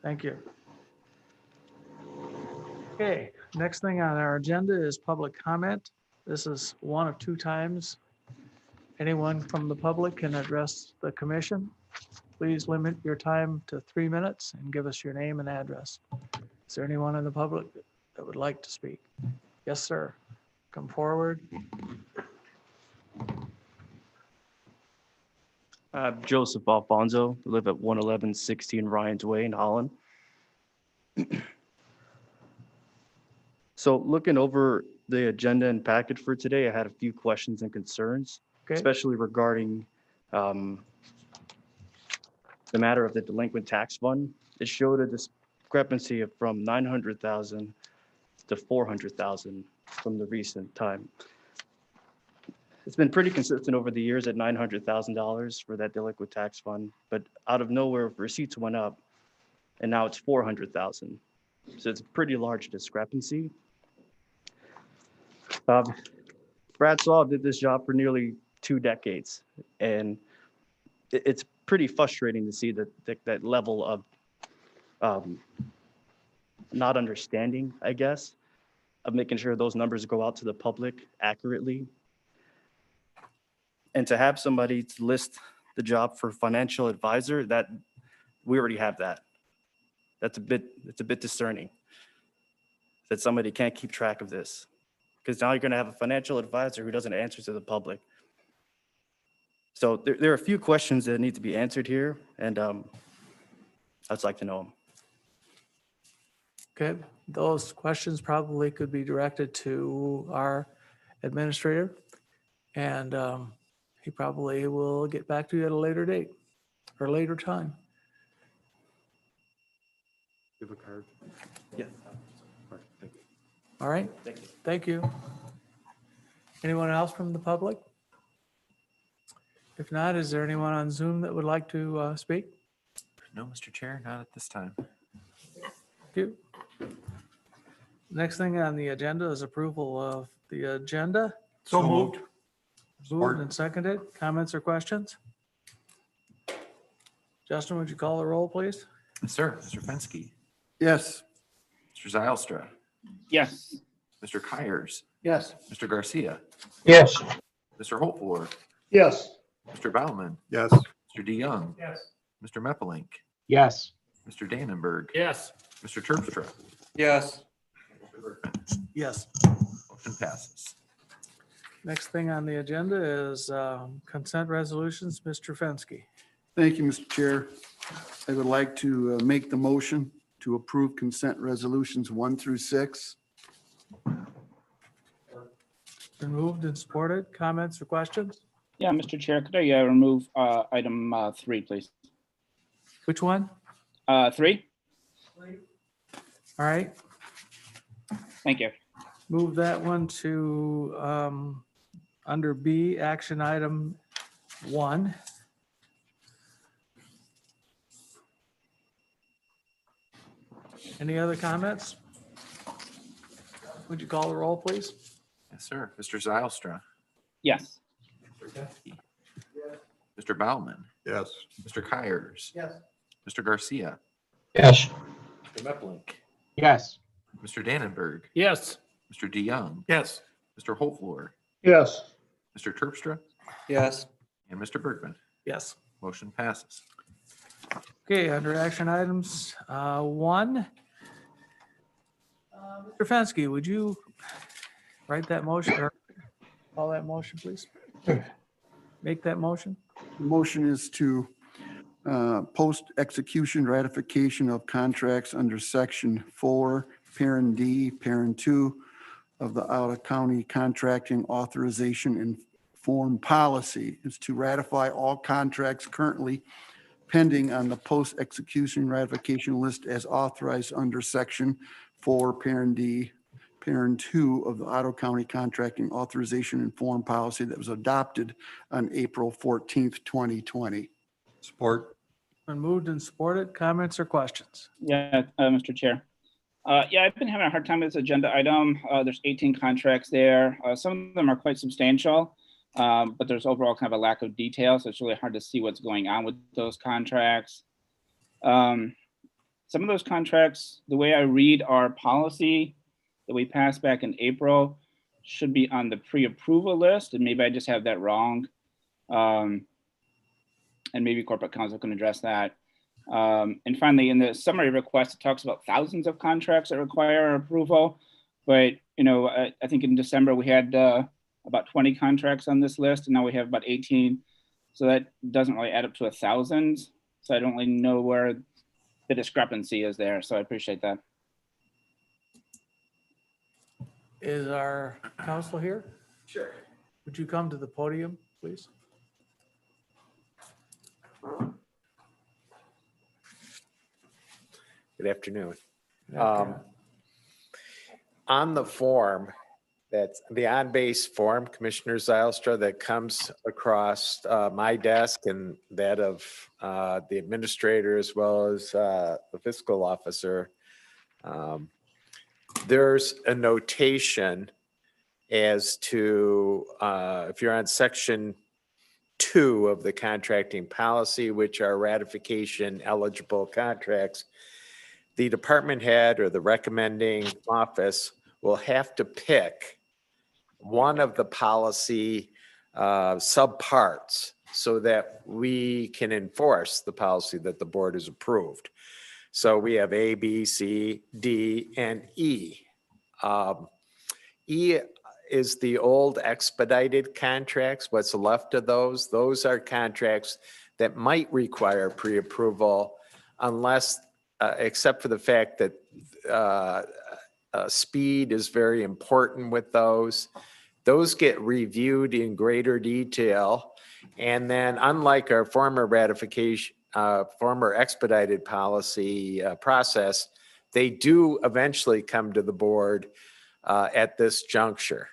Thank you. Okay, next thing on our agenda is public comment. This is one of 2 times anyone from the public can address the commission. Please limit your time to 3 minutes and give us your name and address. Is there anyone in the public that would like to speak? Yes, sir. Come forward. Joseph Alfonso, live at 11116 Ryan's Way in Holland. So looking over the agenda and packet for today, I had a few questions and concerns, Okay. especially regarding the matter of the delinquent tax fund. It showed a discrepancy of from 900,000 to 400,000 from the recent time. It's been pretty consistent over the years at $900,000 for that delinquent tax fund, but out of nowhere, receipts went up, and now it's 400,000. So it's a pretty large discrepancy. Brad Saul did this job for nearly 2 decades, and it's pretty frustrating to see that level of not understanding, I guess, of making sure those numbers go out to the public accurately. And to have somebody to list the job for financial advisor, that we already have that. It's a bit discerning that somebody can't keep track of this, because now you're going to have a financial advisor who doesn't answer to the public. So there are a few questions that need to be answered here, and I'd like to know them. Okay, those questions probably could be directed to our administrator, and he probably will get back to you at a later date or later time. You have a card? Yeah. Thank you. All right, Thank you. thank you. Anyone else from the public? If not, is there anyone on Zoom that would like to speak? No, Mr. Chair, not at this time. Thank you. Next thing on the agenda is approval of the agenda. So moved. Moved and seconded. Comments or questions? Justin, would you call the roll, please? Yes, sir. Mr. Fenske, Yes. Mr. Zylstra, Yes. Mr. Kyers, Yes. Mr. Garcia, Yes. Mr. Holtvor, Yes. Mr. Baumann, Yes. Mr. DeYoung, Yes. Mr. Meppelink, Yes. Mr. Dannenberg, Yes. Mr. Terpstra. Yes. Yes. Motion passes. Next thing on the agenda is consent resolutions. Mr. Fenske. Thank you, Mr. Chair. I would like to make the motion to approve consent resolutions 1 through 6. Been moved and supported. Comments or questions? Yeah, Mr. Chair, could I remove item 3, please? Which one? 3? All right, Thank you. move that one to under B, action item 1. Any other comments? Would you call the roll, please? Yes, sir. Mr. Zylstra, Yes. Mr. Fenske, Mr. Baumann, Yes. Mr. Kyers, Yes. Mr. Garcia, Yes. Mr. Meppelink, Yes. Mr. Dannenberg, Yes. Mr. DeYoung, Yes. Mr. Holtvor, Yes. Mr. Terpstra, Yes. and Mr. Bergman. Yes. Motion passes. Okay, under action items, one. Mr. Fensky, would you write that motion or call that motion, please? Make that motion. The motion is to post-execution ratification of contracts under Section 4, Parent D, Parent 2 of the Ottawa County Contracting Authorization and Form Policy is to ratify all contracts currently pending on the post-execution ratification list as authorized under Section 4, Parent D, Parent 2 of the Ottawa County Contracting Authorization and Form Policy that was adopted on April 14th, 2020. Support. Been moved and supported. Comments or questions? Yeah, Mr. Chair. Yeah, I've been having a hard time with this agenda item. There's 18 contracts there. Some of them are quite substantial, but there's overall kind of a lack of detail. So it's really hard to see what's going on with those contracts. Some of those contracts, the way I read our policy that we passed back in April, should be on the pre-approval list, and maybe I just have that wrong. And maybe corporate counsel can address that. And finally, in the summary request, it talks about thousands of contracts that require approval. But, you know, I think in December we had about 20 contracts on this list, and now we have about 18. So that doesn't really add up to 1,000. So I don't really know where the discrepancy is there. So I appreciate that. Is our counsel here? Sure. Would you come to the podium, please? Good afternoon. On the form, that's the on-base form, Commissioner Zylstra, that comes across my desk and that of the administrator as well as the fiscal officer. There's a notation as to if you're on section 2 of the contracting policy, which are ratification eligible contracts, the department head or the recommending office will have to pick one of the policy subparts so that we can enforce the policy that the board has approved. So we have A, B, C, D, and E. E is the old expedited contracts. What's left of those? Those are contracts that might require pre-approval unless except for the fact that speed is very important with those. Those get reviewed in greater detail. And then unlike our former ratification, former expedited policy process, they do eventually come to the board at this juncture.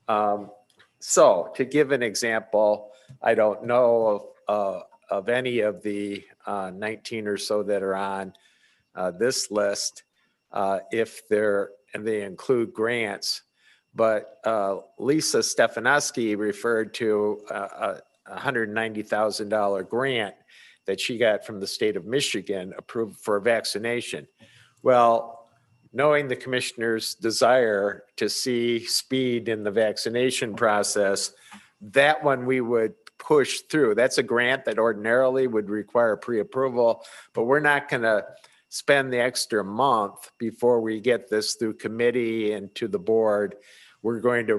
So to give an example, I don't know of any of the 19 or so that are on this list, if they include grants, but Lisa Stefanowski referred to a $190,000 grant that she got from the state of Michigan approved for vaccination. Well, knowing the commissioner's desire to see speed in the vaccination process, that one we would push through. That's a grant that ordinarily would require pre-approval, but we're not going to spend the extra month before we get this through committee and to the board. We're going to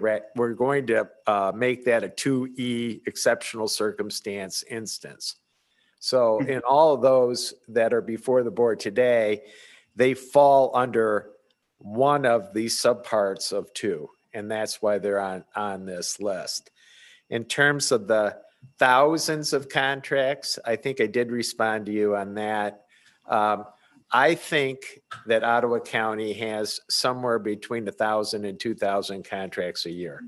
make that a 2E exceptional circumstance instance. So in all of those that are before the board today, they fall under one of these subparts of 2, and that's why they're on this list. In terms of the thousands of contracts, I think I did respond to you on that. I think that Ottawa County has somewhere between 1,000 and 2,000 contracts a year.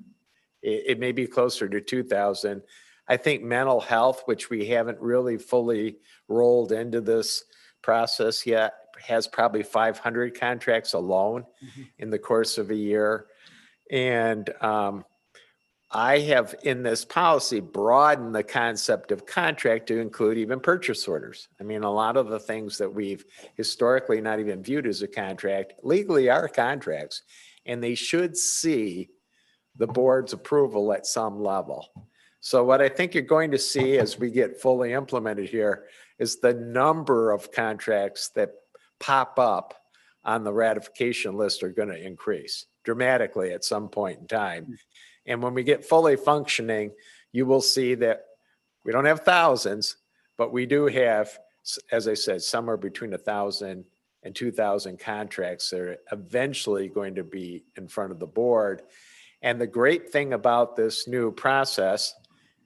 It may be closer to 2,000. I think mental health, which we haven't really fully rolled into this process yet, has probably 500 contracts alone in the course of a year. And I have in this policy broadened the concept of contract to include even purchase orders. I mean, a lot of the things that we've historically not even viewed as a contract legally are contracts, and they should see the board's approval at some level. So what I think you're going to see as we get fully implemented here is the number of contracts that pop up on the ratification list are going to increase dramatically at some point in time. And when we get fully functioning, you will see that we don't have thousands, but we do have, as I said, somewhere between 1,000 and 2,000 contracts that are eventually going to be in front of the board. And the great thing about this new process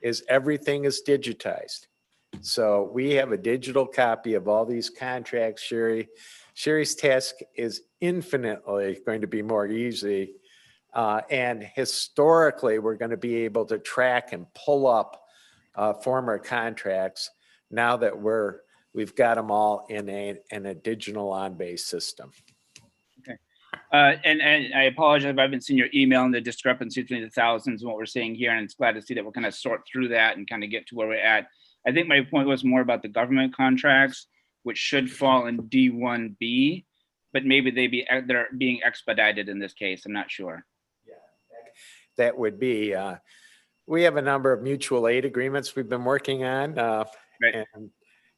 is everything is digitized. So we have a digital copy of all these contracts, Sherry. Sherry's task is infinitely going to be more easy. And historically, we're going to be able to track and pull up former contracts now that we've got them all in a digital on-base system. Okay. And I apologize if I haven't seen your email and the discrepancy between the thousands and what we're seeing here. And it's glad to see that we're kind of sort through that and kind of get to where we're at. I think my point was more about the government contracts, which should fall in D1B, but maybe they're being expedited in this case. I'm not sure. Yeah, that would be. We have a number of mutual aid agreements we've been working on. Right.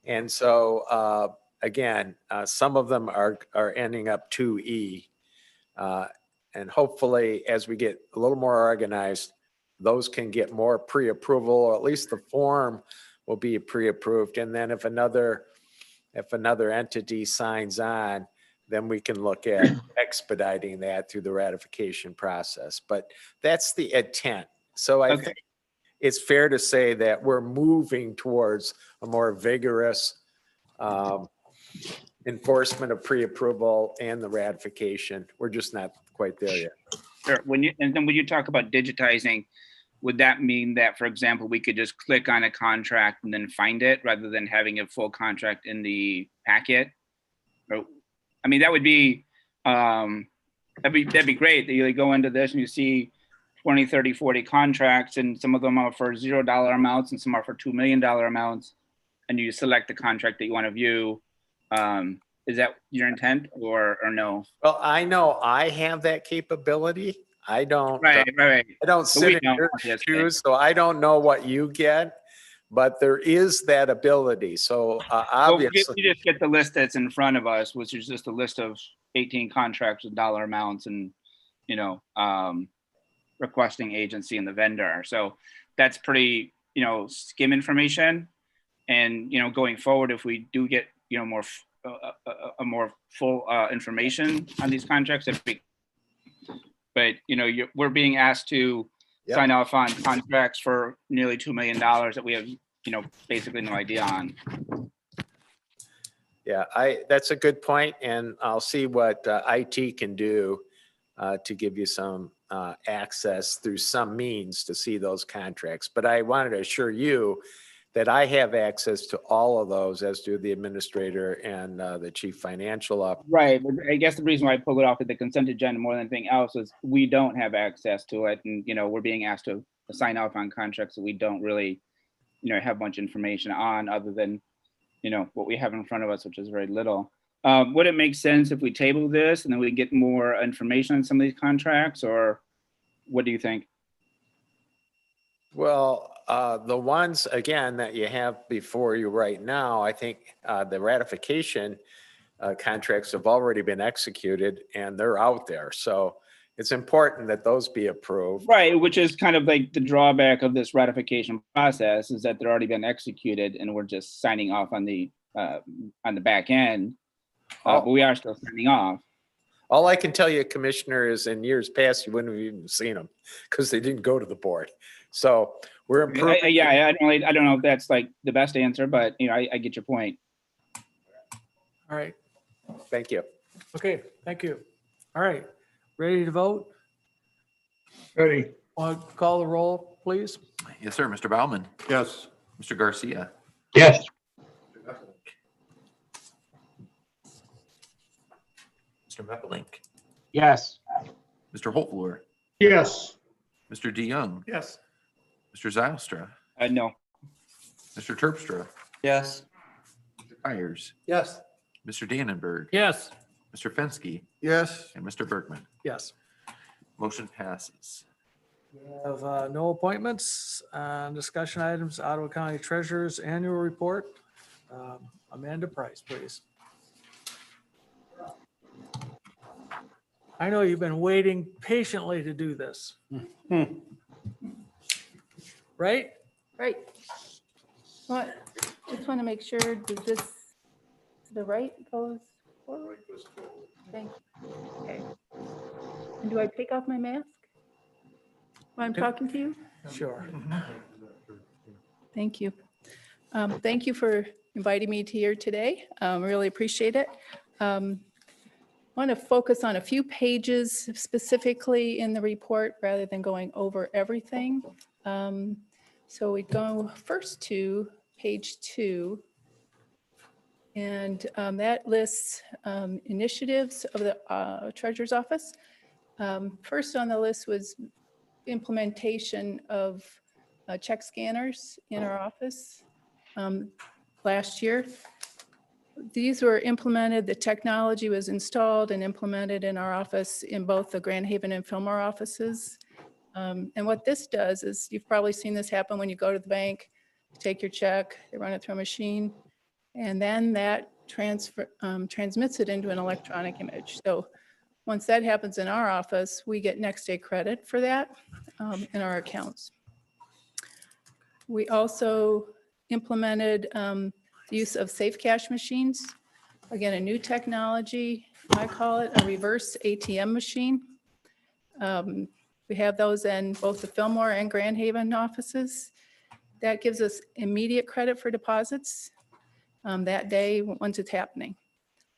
And so, again, some of them are ending up 2E. And hopefully, as we get a little more organized, those can get more pre-approval, or at least the form will be pre-approved. And then if another entity signs on, then we can look at expediting that through the ratification process. But that's the intent. So I think it's fair to say that we're moving towards a more vigorous enforcement of pre-approval and the ratification. We're just not quite there yet. Sure. When you talk about digitizing, would that mean that, for example, we could just click on a contract and then find it rather than having a full contract in the packet? Or, I mean, that would be that'd be great. That you go into this and you see 20, 30, 40 contracts, and some of them are for $0 amounts and some are for $2 million amounts, and you select the contract that you want to view. Is that your intent or no? Well, I know I have that capability. I don't. Right. I don't sit in your shoes, so I don't know what you get, but there is that ability. So obviously, we just get the list that's in front of us, which is just a list of 18 contracts with dollar amounts and, requesting agency and the vendor. So that's pretty, skim information. And, going forward, if we do get, more more full information on these contracts, but we're being asked to sign off on contracts for nearly $2 million that we have, basically no idea on. Yeah, that's a good point, and I'll see what IT can do to give you some access through some means to see those contracts. But I wanted to assure you that I have access to all of those, as do the administrator and the chief financial officer. Right, but I guess the reason why I pulled it off of the consent agenda more than anything else is we don't have access to it, and we're being asked to sign off on contracts that we don't really, have much information on, other than, what we have in front of us, which is very little. Would it make sense if we table this and then we get more information on some of these contracts, or what do you think? Well, the ones, again, that you have before you right now, I think the ratification contracts have already been executed and they're out there. So it's important that those be approved. Right, which is kind of like the drawback of this ratification process, is that they're already been executed and we're just signing off on the back end. But we are still signing off. All I can tell you, Commissioner, is in years past, you wouldn't have even seen them because they didn't go to the board. So we're improving. I don't know if that's like the best answer, but I get your point. All right. Thank you. Okay, thank you. All right, ready to vote? Ready. Want to call the roll, please? Yes, sir. Mr. Baumann. Yes. Mr. Garcia. Yes. Mr. Meppelink. Yes. Mr. Holtvluer. Yes. Mr. DeYoung. Yes. Mr. Zylstra. No. Mr. Terpstra. Yes. Mr. Byers. Yes. Mr. Dannenberg. Yes. Mr. Fensky. Yes. And Mr. Bergman. Yes. Motion passes. We have no appointments. Discussion items, Ottawa County Treasurer's Annual Report. Amanda Price, please. I know you've been waiting patiently to do this. Right? Right. What, just want to make sure, does this, the right goes forward? Thank you. Okay. And do I take off my mask while I'm talking to you? Sure. Thank you. Thank you for inviting me to here today. Really appreciate it. Want to focus on a few pages specifically in the report rather than going over everything. So we go first to page 2. And that lists initiatives of the Treasurer's Office. First on the list was implementation of check scanners in our office last year. These were implemented, the technology was installed and implemented in our office in both the Grand Haven and Fillmore offices. And what this does is, you've probably seen this happen when you go to the bank, take your check, they run it through a machine, and then that transmits it into an electronic image. So once that happens in our office, we get next day credit for that in our accounts. We also implemented the use of safe cash machines. Again, a new technology, I call it a reverse ATM machine. We have those in both the Fillmore and Grand Haven offices. That gives us immediate credit for deposits that day once it's happening.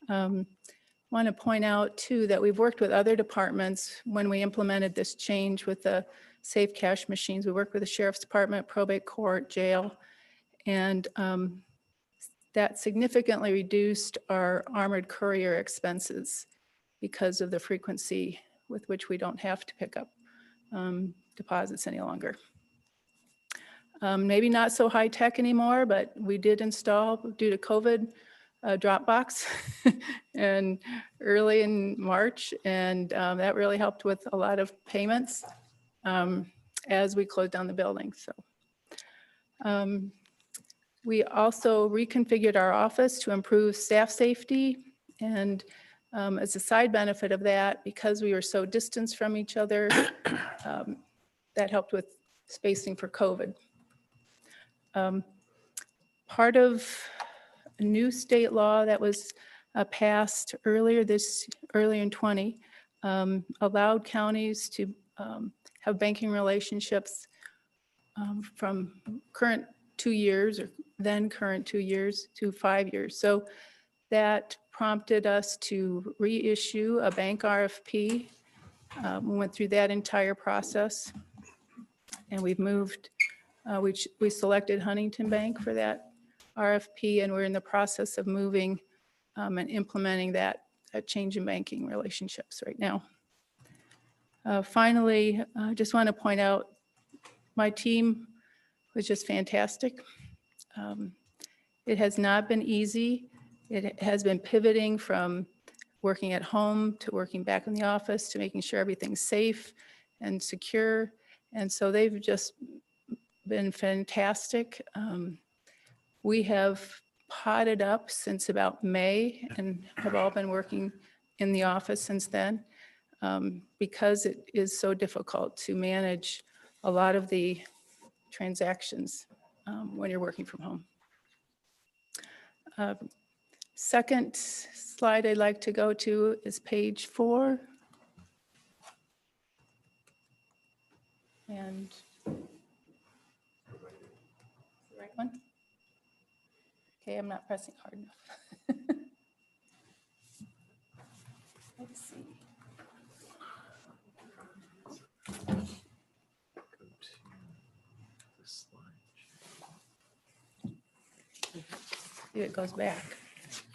Want to point out too that we've worked with other departments when we implemented this change with the safe cash machines. We worked with the Sheriff's Department, probate court, jail, and that significantly reduced our armored courier expenses because of the frequency with which we don't have to pick up deposits any longer. Maybe not so high tech anymore, but we did install, due to COVID, Dropbox and early in March, and that really helped with a lot of payments as we closed down the building. So we also reconfigured our office to improve staff safety, and as a side benefit of that, because we were so distanced from each other, that helped with spacing for COVID. Part of a new state law that was passed earlier in 20 allowed counties to have banking relationships from current 2 years or then current 2 years to 5 years. So that prompted us to reissue a bank RFP. We went through that entire process, and we've moved. We selected Huntington Bank for that RFP, and we're in the process of moving and implementing that change in banking relationships right now. Finally, I just want to point out my team was just fantastic. It has not been easy. It has been pivoting from working at home to working back in the office to making sure everything's safe and secure. And so they've just been fantastic. We have potted up since about May and have all been working in the office since then because it is so difficult to manage a lot of the transactions when you're working from home. Second slide I'd like to go to is page 4. And the right one? Okay, I'm not pressing hard enough. Let's see. See, it goes back.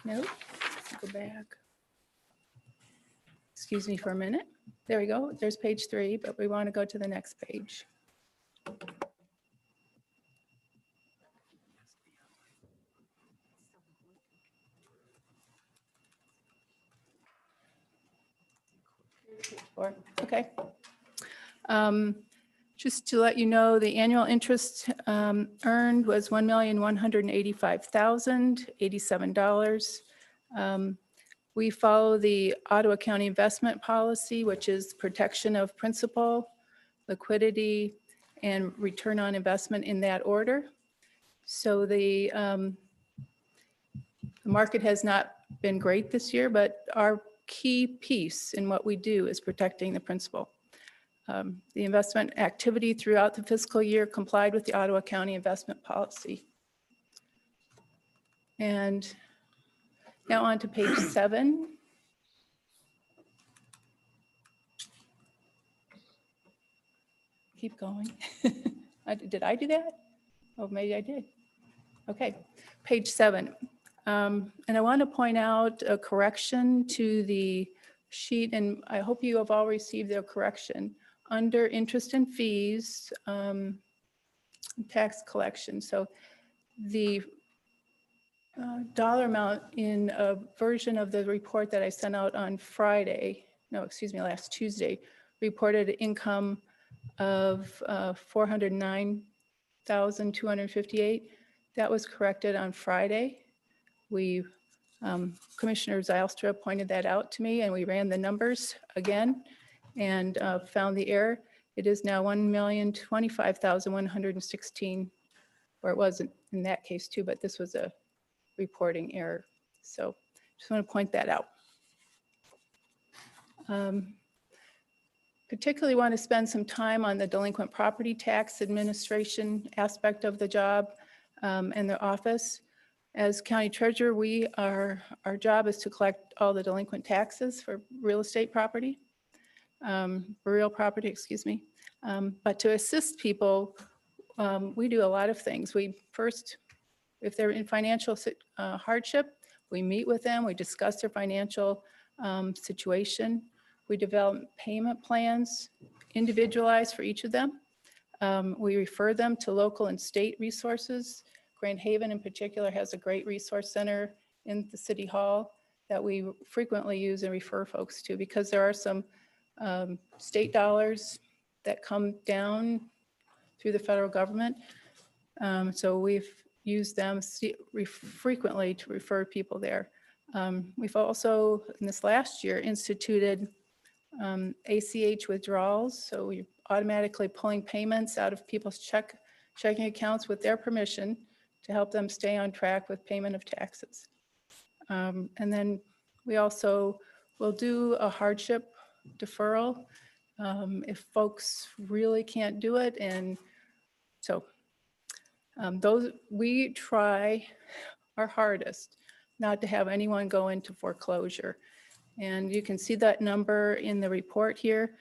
Nope, go back. Excuse me for a minute. There we go. There's page 3, but we want to go to the next page. Page 4. Okay. Just to let you know, the annual interest earned was $1,185,087. We follow the Ottawa County Investment Policy, which is protection of principal, liquidity, and return on investment in that order. So the market has not been great this year, but our key piece in what we do is protecting the principal. The investment activity throughout the fiscal year complied with the Ottawa County Investment Policy. And now on to page 7. Keep going. Did I do that? Oh, maybe I did. Okay, page 7. And I want to point out a correction to the sheet, and I hope you have all received their correction. Under interest and fees, tax collection. So the dollar amount in a version of the report that I sent out on Friday, no, excuse me, last Tuesday, reported income of $409,258. That was corrected on Friday. We, Commissioner Zylstra pointed that out to me, and we ran the numbers again and found the error. It is now $1,025,116, or it wasn't in that case too, but this was a reporting error. So just want to point that out. Particularly want to spend some time on the delinquent property tax administration aspect of the job and the office. As county treasurer, our job is to collect all the delinquent taxes for real estate property, real property, excuse me. But to assist people, we do a lot of things. We first, if they're in financial hardship, we meet with them, we discuss their financial situation. We develop payment plans, individualized for each of them. We refer them to local and state resources. Grand Haven in particular has a great resource center in the City Hall that we frequently use and refer folks to, because there are some state dollars that come down through the federal government. So we've used them frequently to refer people there. We've also, in this last year, instituted ACH withdrawals. So we're automatically pulling payments out of people's checking accounts with their permission to help them stay on track with payment of taxes. And then we also will do a hardship deferral if folks really can't do it. And so we try our hardest not to have anyone go into foreclosure. And you can see that number in the report here.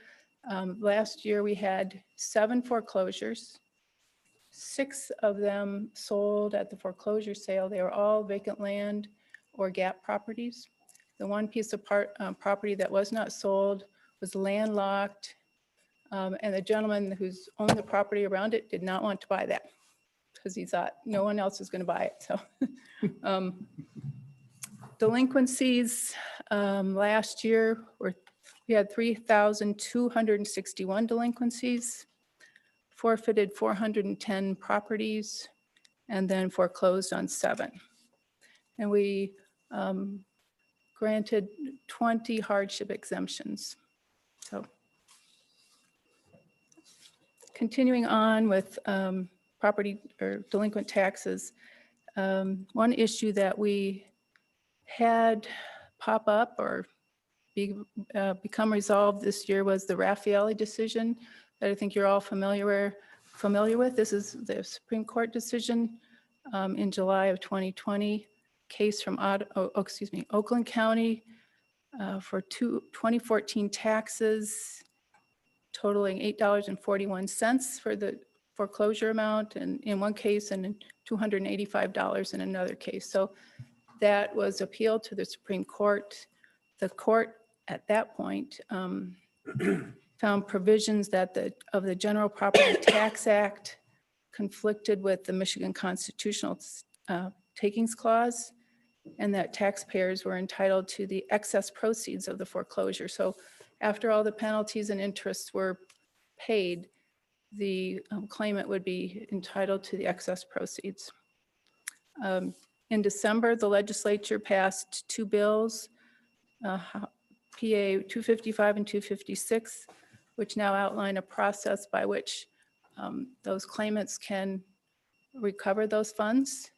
Last year we had 7 foreclosures. 6 of them sold at the foreclosure sale. They were all vacant land or gap properties. The one piece of property that was not sold was landlocked, and the gentleman who's owned the property around it did not want to buy that because he thought no one else was going to buy it. So delinquencies last year we had 3,261 delinquencies, forfeited 410 properties, and then foreclosed on 7. And we granted 20 hardship exemptions. So continuing on with property or delinquent taxes, one issue that we had pop up or become resolved this year was the Raffaelli decision that I think you're all familiar with. This is the Supreme Court decision in July of 2020, case from Oakland County for 2014 taxes totaling $8.41 for the foreclosure amount, and in one case, and $285 in another case. So that was appealed to the Supreme Court. The court at that point found provisions of the General Property Tax Act conflicted with the Michigan Constitutional Takings Clause, and that taxpayers were entitled to the excess proceeds of the foreclosure. So after all the penalties and interests were paid, the claimant would be entitled to the excess proceeds. In December, the legislature passed two bills, PA 255 and 256, which now outline a process by which those claimants can recover those funds.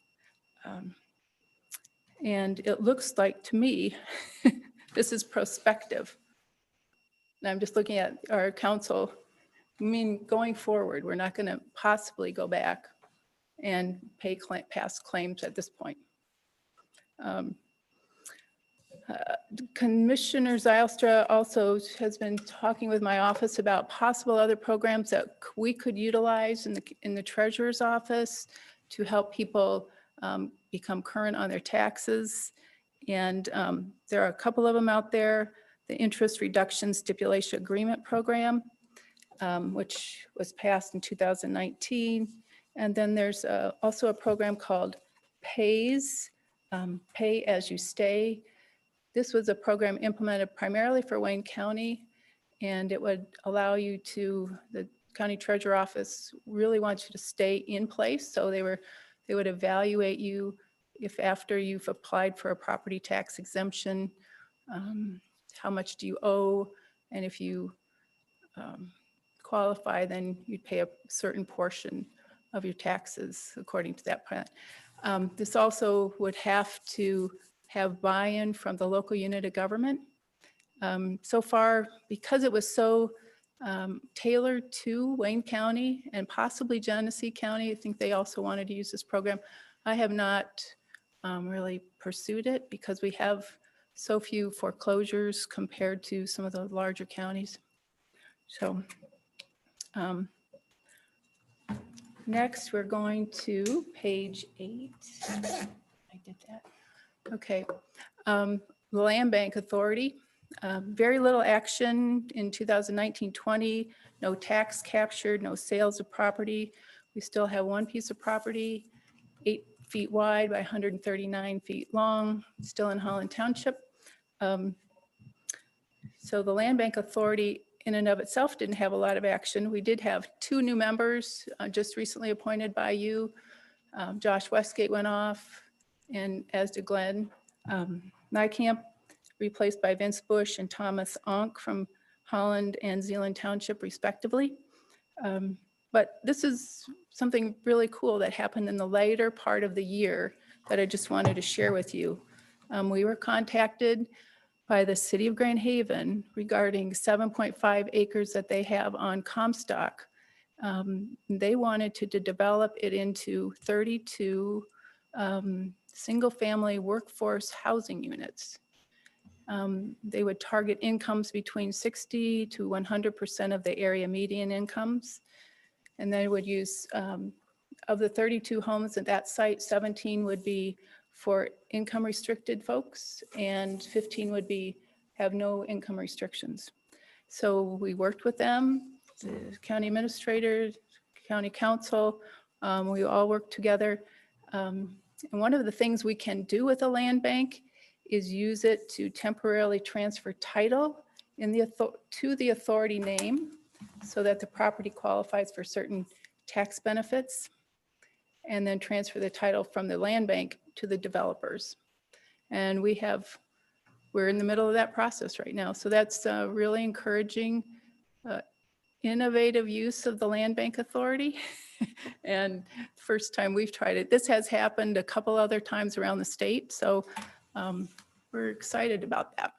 And it looks like to me, this is prospective. And I'm just looking at our council. I mean, going forward, we're not going to possibly go back and pay past claims at this point. Commissioner Zylstra also has been talking with my office about possible other programs that we could utilize in the treasurer's office to help people become current on their taxes. And there are a couple of them out there. The Interest Reduction Stipulation Agreement Program, which was passed in 2019. And then there's also a program called PAYS, Pay As You Stay. This was a program implemented primarily for Wayne County, and it would allow you to, the county treasurer office really wants you to stay in place. So they would evaluate you if after you've applied for a property tax exemption, how much do you owe? And if you qualify, then you'd pay a certain portion of your taxes according to that plan. This also would have to have buy-in from the local unit of government. So far, because it was so tailored to Wayne County and possibly Genesee County, I think they also wanted to use this program. I have not really pursued it because we have so few foreclosures compared to some of the larger counties. So next, we're going to page 8. I did that. Okay. The Land Bank Authority. Very little action in 2019-20, no tax captured, no sales of property. We still have one piece of property, 8 feet wide by 139 feet long, still in Holland Township. So the Land Bank Authority in and of itself didn't have a lot of action. We did have 2 new members just recently appointed by you. Josh Westgate went off, and as did Glenn Nykamp, replaced by Vince Bush and Thomas Onk from Holland and Zealand Township, respectively. But this is something really cool that happened in the later part of the year that I just wanted to share with you. We were contacted by the city of Grand Haven regarding 7.5 acres that they have on Comstock. They wanted to develop it into 32 single-family workforce housing units. They would target incomes between 60 to 100% of the area median incomes. And they would use, of the 32 homes at that site, 17 would be for income restricted folks and 15 would be have no income restrictions. So we worked with them, the county administrator, county council, we all worked together. And one of the things we can do with a land bank is use it to temporarily transfer title in to the authority name so that the property qualifies for certain tax benefits, and then transfer the title from the land bank to the developers. And we're in the middle of that process right now. So that's really encouraging, innovative use of the Land Bank Authority. And first time we've tried it. This has happened a couple other times around the state. So we're excited about that.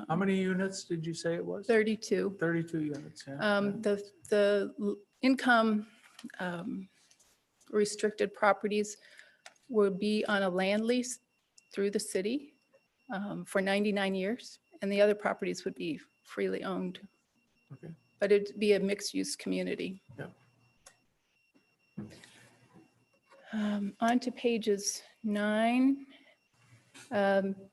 How many units did you say it was? 32. 32 units, yeah. The income restricted properties would be on a land lease through the city for 99 years, and the other properties would be freely owned. Okay. But it'd be a mixed use community. Yeah. On to pages 9.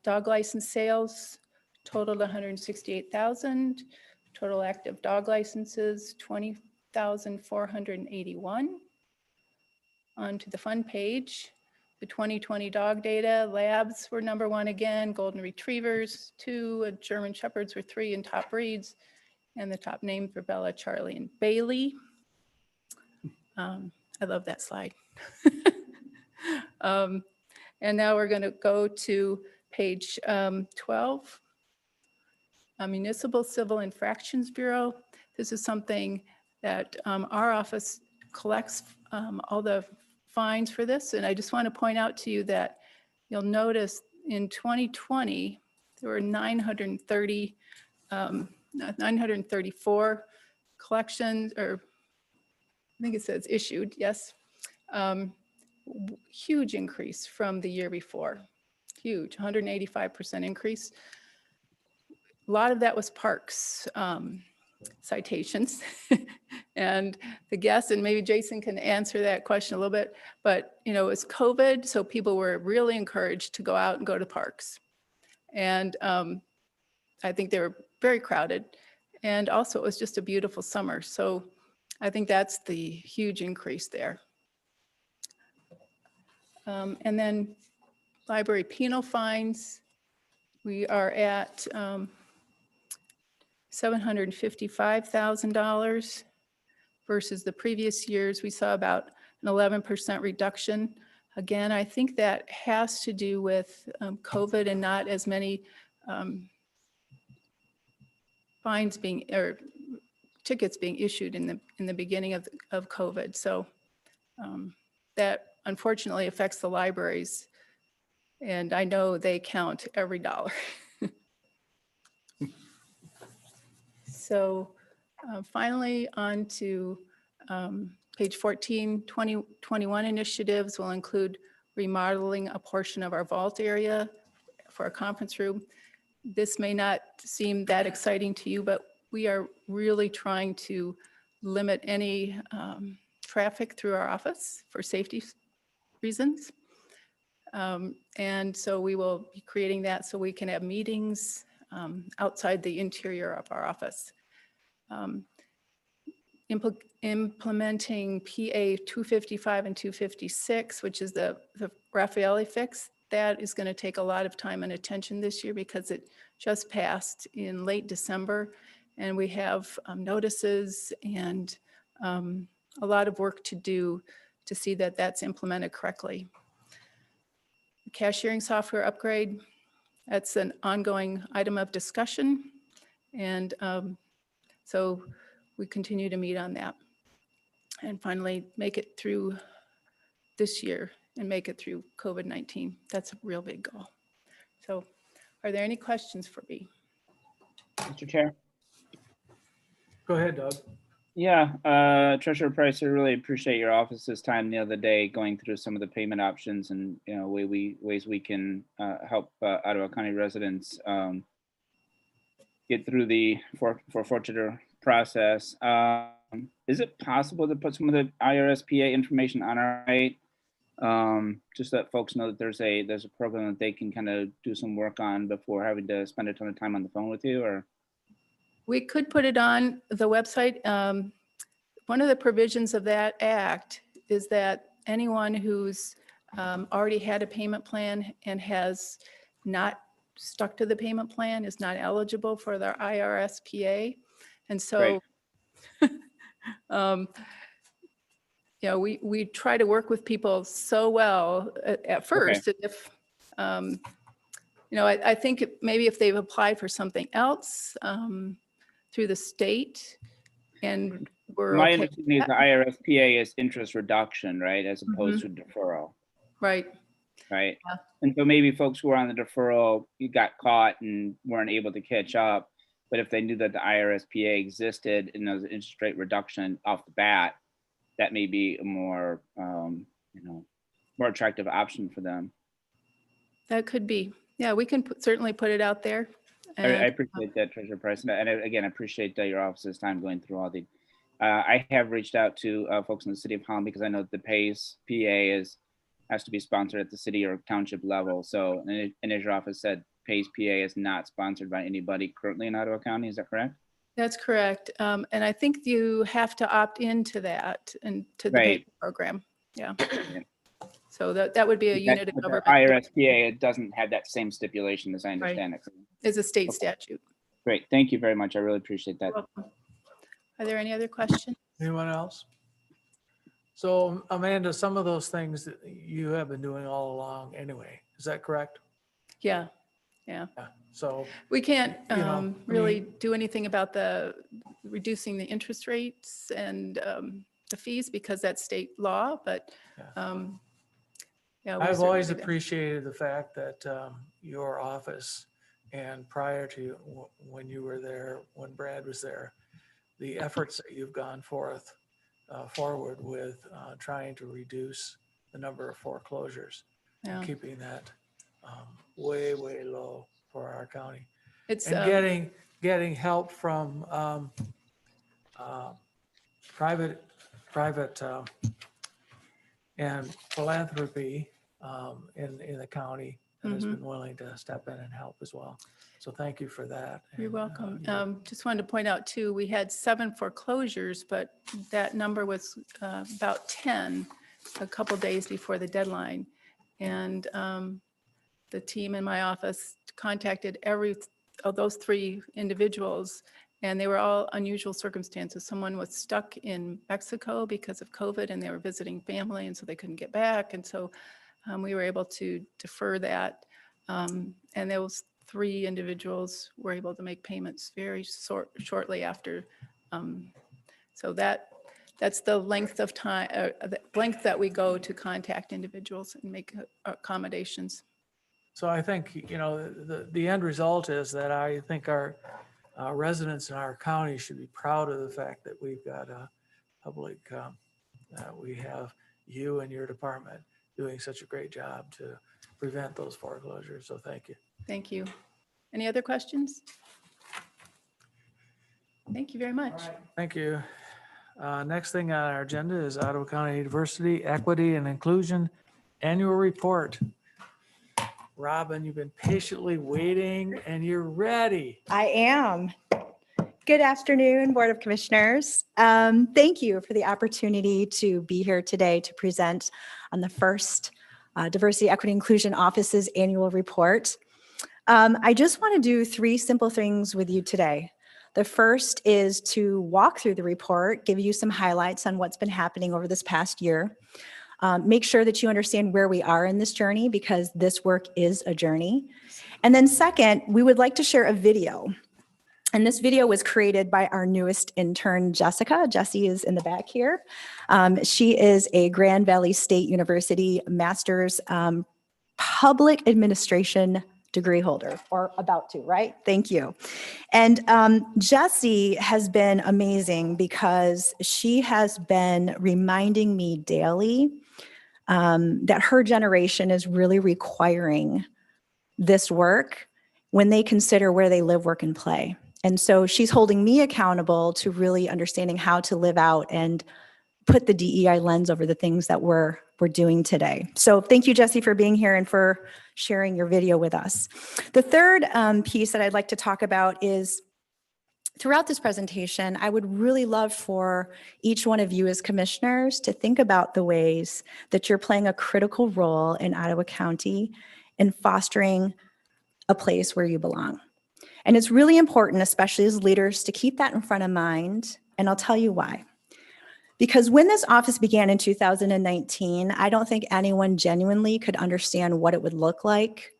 Dog license sales totaled 168,000. Total active dog licenses, 20,481. On to the fun page. The 2020 dog data, labs were number 1 again, golden retrievers 2, German shepherds were 3 in top breeds, And the top names were Bella, Charlie, and Bailey. I love that slide. And now we're going to go to page 12. Municipal Civil Infractions Bureau. This is something that our office collects all the fines for this. And I just want to point out to you that you'll notice in 2020, there were 934 collections, or I think it says issued, yes. Huge increase from the year before. Huge, 185% increase. A lot of that was parks citations. And the guess, and maybe Jason can answer that question a little bit, but you know, it's COVID, so people were really encouraged to go out and go to parks. And I think they were very crowded. And also it was just a beautiful summer. So I think that's the huge increase there. And then library penal fines, we are at $755,000 versus the previous years. We saw about an 11% reduction. Again, I think that has to do with COVID and not as many fines being, or tickets being issued in the beginning of COVID. So that unfortunately affects the libraries. And I know they count every dollar. So finally, on to page 14, 2021 initiatives will include remodeling a portion of our vault area for a conference room. This may not seem that exciting to you, but we are really trying to limit any traffic through our office for safety reasons. And so we will be creating that so we can have meetings outside the interior of our office. Implementing PA 255 and 256, which is the Raffaele fix, that is going to take a lot of time and attention this year because it just passed in late December, and we have notices and a lot of work to do to see that that's implemented correctly. Cashiering software upgrade, that's an ongoing item of discussion, and so we continue to meet on that. And finally, make it through this year and make it through COVID-19. That's a real big goal. So are there any questions for me? Mr. Chair. Go ahead, Doug. Yeah, Treasurer Price, I really appreciate your office's time the other day going through some of the payment options and ways we can help Ottawa County residents get through the forfeiture process. Is it possible to put some of the IRSPA information on our site? Just so that folks know that there's a program that they can kind of do some work on before having to spend a ton of time on the phone with you, or? We could put it on the website. One of the provisions of that act is that anyone who's already had a payment plan and has not stuck to the payment plan is not eligible for their IRSPA. And so, we try to work with people so well at first. Okay. If, I think maybe if they've applied for something else through the state and we're My understanding is the IRSPA is interest reduction, right? As opposed to deferral. Right. Right. Yeah. And so maybe folks who are on the deferral, you got caught and weren't able to catch up. But if they knew that the IRSPA existed and there was an interest rate reduction off the bat, that may be a more, more attractive option for them. That could be. Yeah, we can certainly put it out there. And, I appreciate that, Treasurer Price. And again, I appreciate your office's time going through all the. I have reached out to folks in the city of Holland because I know that the PACE PA has to be sponsored at the city or township level. So, and as your office said, PACE PA is not sponsored by anybody currently in Ottawa County. Is that correct? That's correct. And I think you have to opt into that and to the PACE program. Yeah. So that would be a unit of government. IRSPA, it doesn't have that same stipulation as I understand it. It's a state statute. Great. Thank you very much. I really appreciate that. Are there any other questions? Anyone else? So Amanda, some of those things that you have been doing all along anyway, is that correct? Yeah, yeah. Yeah. So, We can't You know, really do anything about the reducing the interest rates and the fees because that's state law, but yeah. we're I've always certainly there. appreciated the fact that your office and prior to when you were there, when Brad was there, the efforts that you've gone forward with trying to reduce the number of foreclosures, Yeah. and keeping that way, way low for our county. It's And getting help from private and philanthropy in the county that has been willing to step in and help as well. So thank you for that. You're And, welcome. Just wanted to point out too, we had 7 foreclosures, but that number was about 10 a couple days before the deadline. And the team in my office contacted every of those 3 individuals, and they were all unusual circumstances. Someone was stuck in Mexico because of COVID and they were visiting family, and so they couldn't get back. And so we were able to defer that. And those 3 individuals were able to make payments very shortly after. So that's the length of time, the length that we go to contact individuals and make accommodations. So I think, you know, the end result is that I think our residents in our county should be proud of the fact that we've got a public, we have you and your department doing such a great job to prevent those foreclosures. So thank you. Thank you. Any other questions? Thank you very much. Thank you. Next thing on our agenda is Ottawa County Diversity, Equity, and Inclusion Annual Report. Robin, you've been patiently waiting and you're ready. I am. Good afternoon, Board of Commissioners. Thank you for the opportunity to be here today to present on the first Diversity, Equity, Inclusion Office's annual report. I just want to do 3 simple things with you today. The first is to walk through the report, give you some highlights on what's been happening over this past year. Make sure that you understand where we are in this journey because this work is a journey. And then second, we would like to share a video. And this video was created by our newest intern, Jessica. Jessie is in the back here. She is a Grand Valley State University Master's Public Administration degree holder, or about to, right? Thank you. And Jessie has been amazing because she has been reminding me daily that her generation is really requiring this work when they consider where they live, work, and play. And so she's holding me accountable to really understanding how to live out and put the DEI lens over the things that we're doing today. So thank you, Jessie, for being here and for sharing your video with us. The third piece that I'd like to talk about is throughout this presentation, I would really love for each one of you as commissioners to think about the ways that you're playing a critical role in Ottawa County in fostering a place where you belong. And it's really important, especially as leaders, to keep that in front of mind. And I'll tell you why. Because when this office began in 2019, I don't think anyone genuinely could understand what it would look like,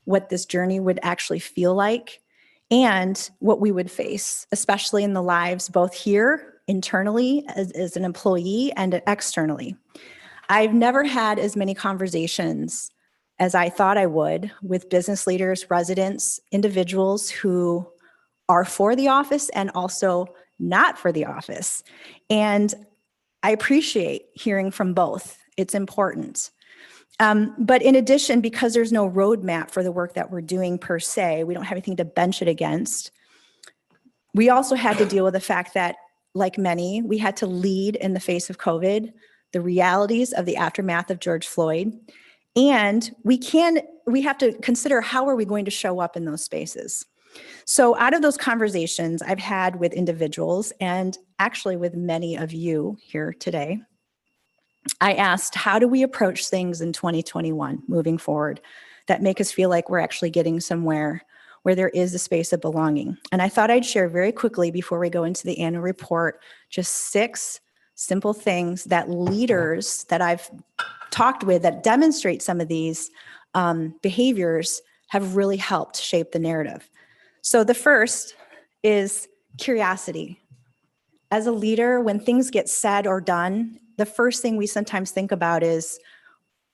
what this journey would actually feel like, and what we would face, especially in the lives both here internally as an employee and externally. I've never had as many conversations as I thought I would with business leaders, residents, individuals who are for the office and also not for the office. And I appreciate hearing from both. It's important. But in addition, because there's no roadmap for the work that we're doing per se, we don't have anything to bench it against. We also had to deal with the fact that, like many, we had to lead in the face of COVID, the realities of the aftermath of George Floyd. And we have to consider how are we going to show up in those spaces. So out of those conversations I've had with individuals and actually with many of you here today, I asked, how do we approach things in 2021 moving forward that make us feel like we're actually getting somewhere where there is a space of belonging. And I thought I'd share very quickly before we go into the annual report, just 6 simple things that leaders that I've talked with that demonstrate some of these behaviors have really helped shape the narrative. So the first is curiosity. As a leader, when things get said or done, the first thing we sometimes think about is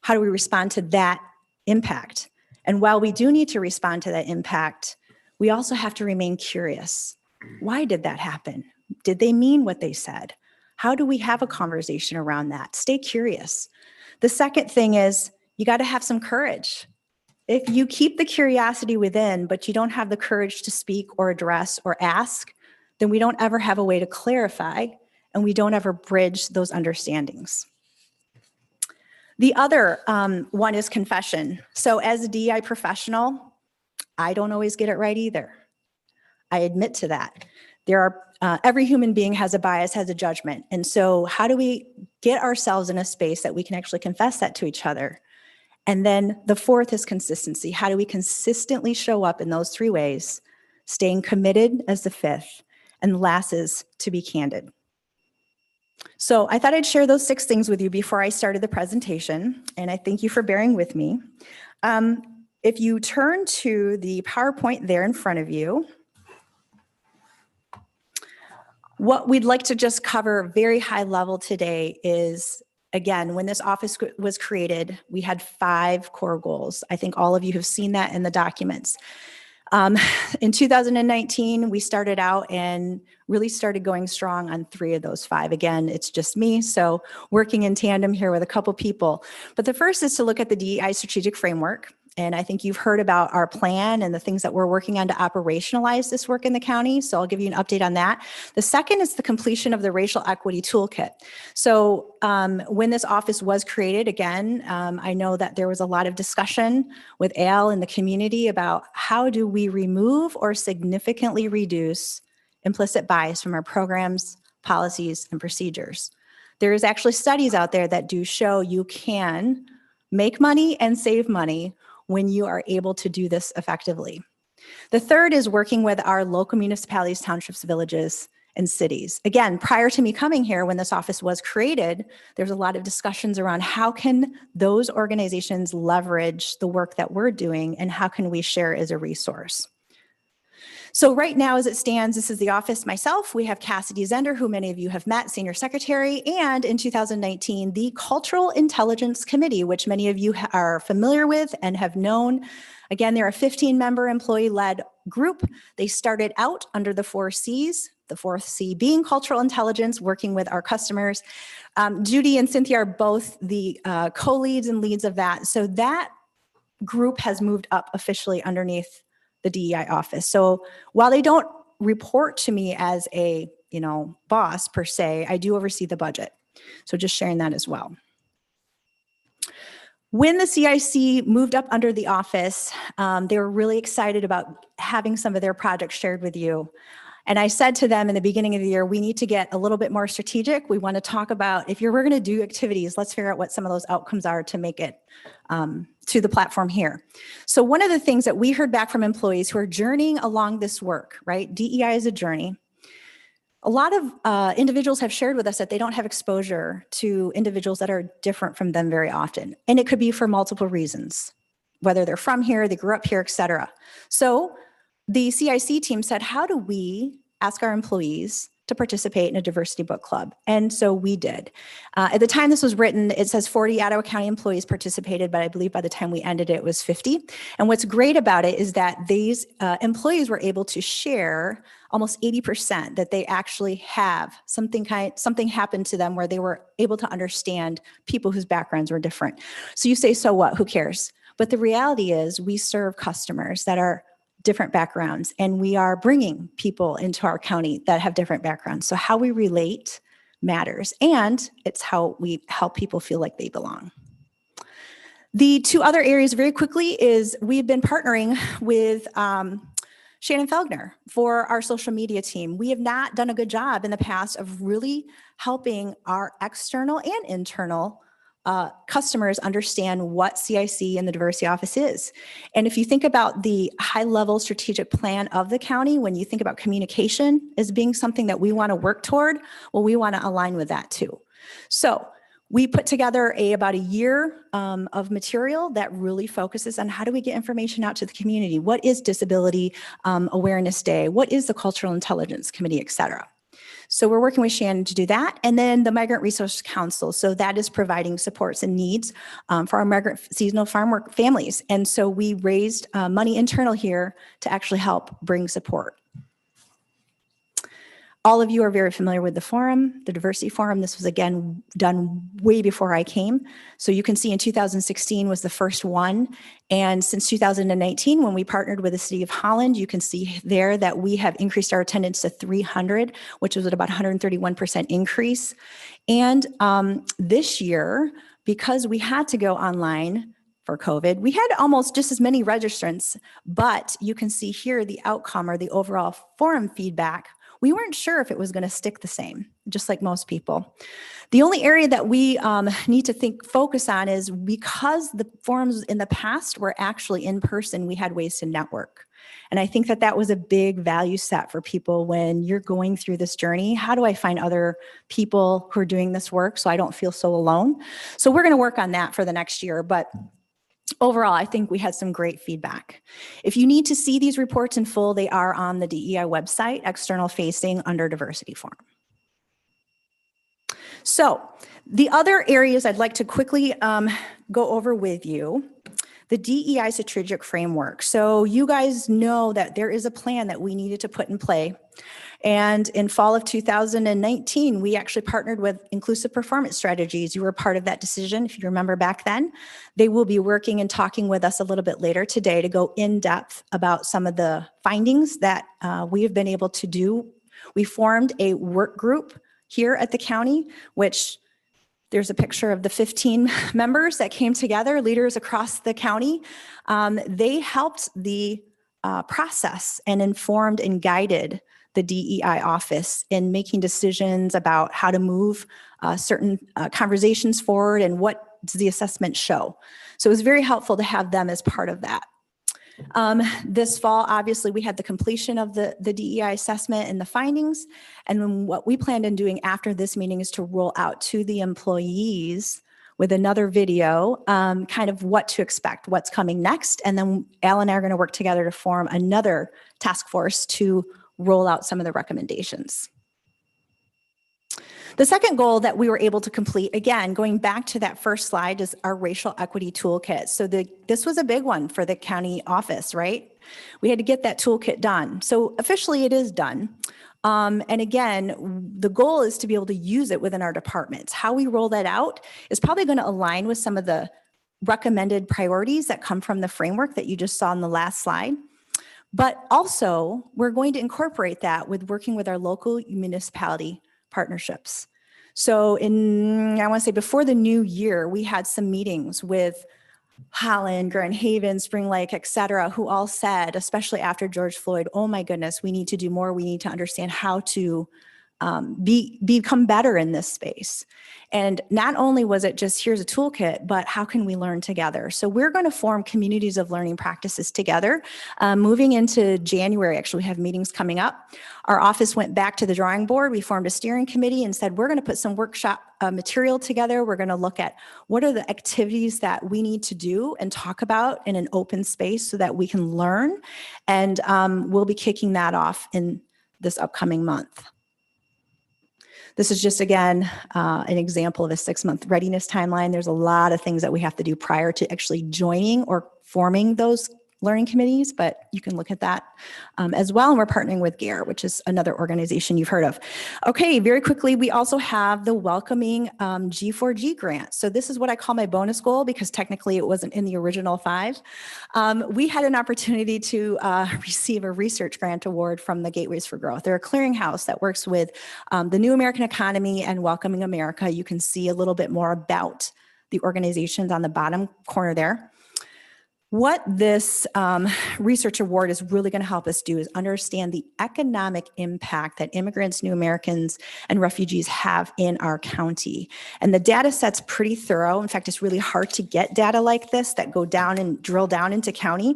how do we respond to that impact? And while we do need to respond to that impact, we also have to remain curious. Why did that happen? Did they mean what they said? How do we have a conversation around that? Stay curious. The second thing is you got to have some courage. If you keep the curiosity within, but you don't have the courage to speak or address or ask, then we don't ever have a way to clarify and we don't ever bridge those understandings. The other one is confession. So as a DEI professional, I don't always get it right either. I admit to that. Every human being has a bias, has a judgment. And so how do we get ourselves in a space that we can actually confess that to each other? And then the fourth is consistency. How do we consistently show up in those 3 ways? Staying committed as the 5th, and the last is to be candid. So I thought I'd share those 6 things with you before I started the presentation, and I thank you for bearing with me. If you turn to the PowerPoint there in front of you, what we'd like to just cover very high level today is, again, when this office was created, we had 5 core goals. I think all of you have seen that in the documents. In 2019, we started out and really started going strong on 3 of those 5. Again, it's just me, so working in tandem here with a couple people. But the first is to look at the DEI strategic framework. And I think you've heard about our plan and the things that we're working on to operationalize this work in the county. So I'll give you an update on that. The second is the completion of the racial equity toolkit. So when this office was created, again, I know that there was a lot of discussion with Al and the community about how do we remove or significantly reduce implicit bias from our programs, policies, and procedures. There is actually studies out there that do show you can make money and save money when you are able to do this effectively. The third is working with our local municipalities, townships, villages, and cities. Again, prior to me coming here, when this office was created, there's a lot of discussions around how can those organizations leverage the work that we're doing and how can we share as a resource. So right now, as it stands, this is the office myself. We have Cassidy Zender, who many of you have met, Senior Secretary, and in 2019, the Cultural Intelligence Committee, which many of you are familiar with and have known. Again, they're a 15-member employee-led group. They started out under the 4 C's, the 4th C being cultural intelligence, working with our customers. Judy and Cynthia are both the co-leads and leads of that. So that group has moved up officially underneath the DEI office. So while they don't report to me as a boss per se, I do oversee the budget. So just sharing that as well. When the CIC moved up under the office, they were really excited about having some of their projects shared with you. And I said to them in the beginning of the year, we need to get a little bit more strategic. We want to talk about, if we're going to do activities, let's figure out what some of those outcomes are to make it to the platform here. So one of the things that we heard back from employees who are journeying along this work, right? DEI is a journey. A lot of individuals have shared with us that they don't have exposure to individuals that are different from them very often. And it could be for multiple reasons, whether they're from here, they grew up here, et cetera. So the CIC team said, how do we ask our employees to participate in a diversity book club? And so we did. At the time this was written, it says 40 Ottawa County employees participated, but I believe by the time we ended it was 50. And what's great about it is that these employees were able to share almost 80% that they actually have something happened to them where they were able to understand people whose backgrounds were different. So you say, so what, who cares? But the reality is we serve customers that are different backgrounds, and we are bringing people into our county that have different backgrounds. So how we relate matters, and it's how we help people feel like they belong. The 2 other areas very quickly is we've been partnering with Shannon Felgner for our social media team. We have not done a good job in the past of really helping our external and internal customers understand what CIC and the diversity office is. And if you think about the high level strategic plan of the county, when you think about communication as being something that we want to work toward, well, we want to align with that too. So we put together about a year of material that really focuses on how do we get information out to the community? What is Disability Awareness Day? What is the Cultural Intelligence Committee, et cetera? So we're working with Shannon to do that. And then the Migrant Resource Council. So that is providing supports and needs for our migrant seasonal farm work families. And so we raised money internal here to actually help bring support. All of you are very familiar with the forum, the diversity forum. This was again done way before I came. So you can see in 2016 was the first one. And since 2019, when we partnered with the City of Holland, you can see there that we have increased our attendance to 300, which was at about 131% increase. And this year, because we had to go online for COVID, we had almost just as many registrants, but you can see here the outcome or the overall forum feedback. We weren't sure if it was going to stick the same, just like most people. The only area that we need to focus on is because the forums in the past were actually in person, we had ways to network. And I think that that was a big value set for people when you're going through this journey. How do I find other people who are doing this work so I don't feel so alone? So we're going to work on that for the next year. But overall, I think we had some great feedback. If you need to see these reports in full, they are on the DEI website, external facing under Diversity Forum. So the other areas I'd like to quickly go over with you, the DEI strategic framework. So you guys know that there is a plan that we needed to put in play. And in fall of 2019, we actually partnered with Inclusive Performance Strategies. You were part of that decision, if you remember back then. They will be working and talking with us a little bit later today to go in depth about some of the findings that we have been able to do. We formed a work group here at the county, which there's a picture of the 15 members that came together, leaders across the county. They helped the process and informed and guided the DEI office in making decisions about how to move certain conversations forward and what does the assessment show. So it was very helpful to have them as part of that. This fall, obviously, we had the completion of the DEI assessment and the findings. And then what we planned on doing after this meeting is to roll out to the employees with another video, kind of what to expect, what's coming next. And then Al and I are going to work together to form another task force to roll out some of the recommendations. The second goal that we were able to complete, again, going back to that first slide, is our racial equity toolkit. So this was a big one for the county office, right? We had to get that toolkit done. So officially it is done. And again, the goal is to be able to use it within our departments. How we roll that out is probably going to align with some of the recommended priorities that come from the framework that you just saw in the last slide. But also, we're going to incorporate that with working with our local municipality partnerships. So I want to say before the new year, we had some meetings with Holland, Grand Haven, Spring Lake, et cetera, who all said, especially after George Floyd, oh my goodness, we need to do more. We need to understand how to become better in this space. And not only was it just here's a toolkit, but how can we learn together? So we're going to form communities of learning practices together. Moving into January, actually we have meetings coming up. Our office went back to the drawing board. We formed a steering committee and said, we're going to put some workshop material together. We're going to look at what are the activities that we need to do and talk about in an open space so that we can learn. And we'll be kicking that off in this upcoming month. This is just, again, an example of a 6-month readiness timeline. There's a lot of things that we have to do prior to actually joining or forming those learning committees, but you can look at that as well. And we're partnering with GARE, which is another organization you've heard of. Okay, very quickly, we also have the Welcoming G4G grant. So this is what I call my bonus goal because technically it wasn't in the original 5. We had an opportunity to receive a research grant award from the Gateways for Growth. They're a clearinghouse that works with the New American Economy and Welcoming America. You can see a little bit more about the organizations on the bottom corner there. What this research award is really going to help us do is understand the economic impact that immigrants, new Americans, and refugees have in our county. And the data set's pretty thorough. In fact, it's really hard to get data like this that go down and drill down into county.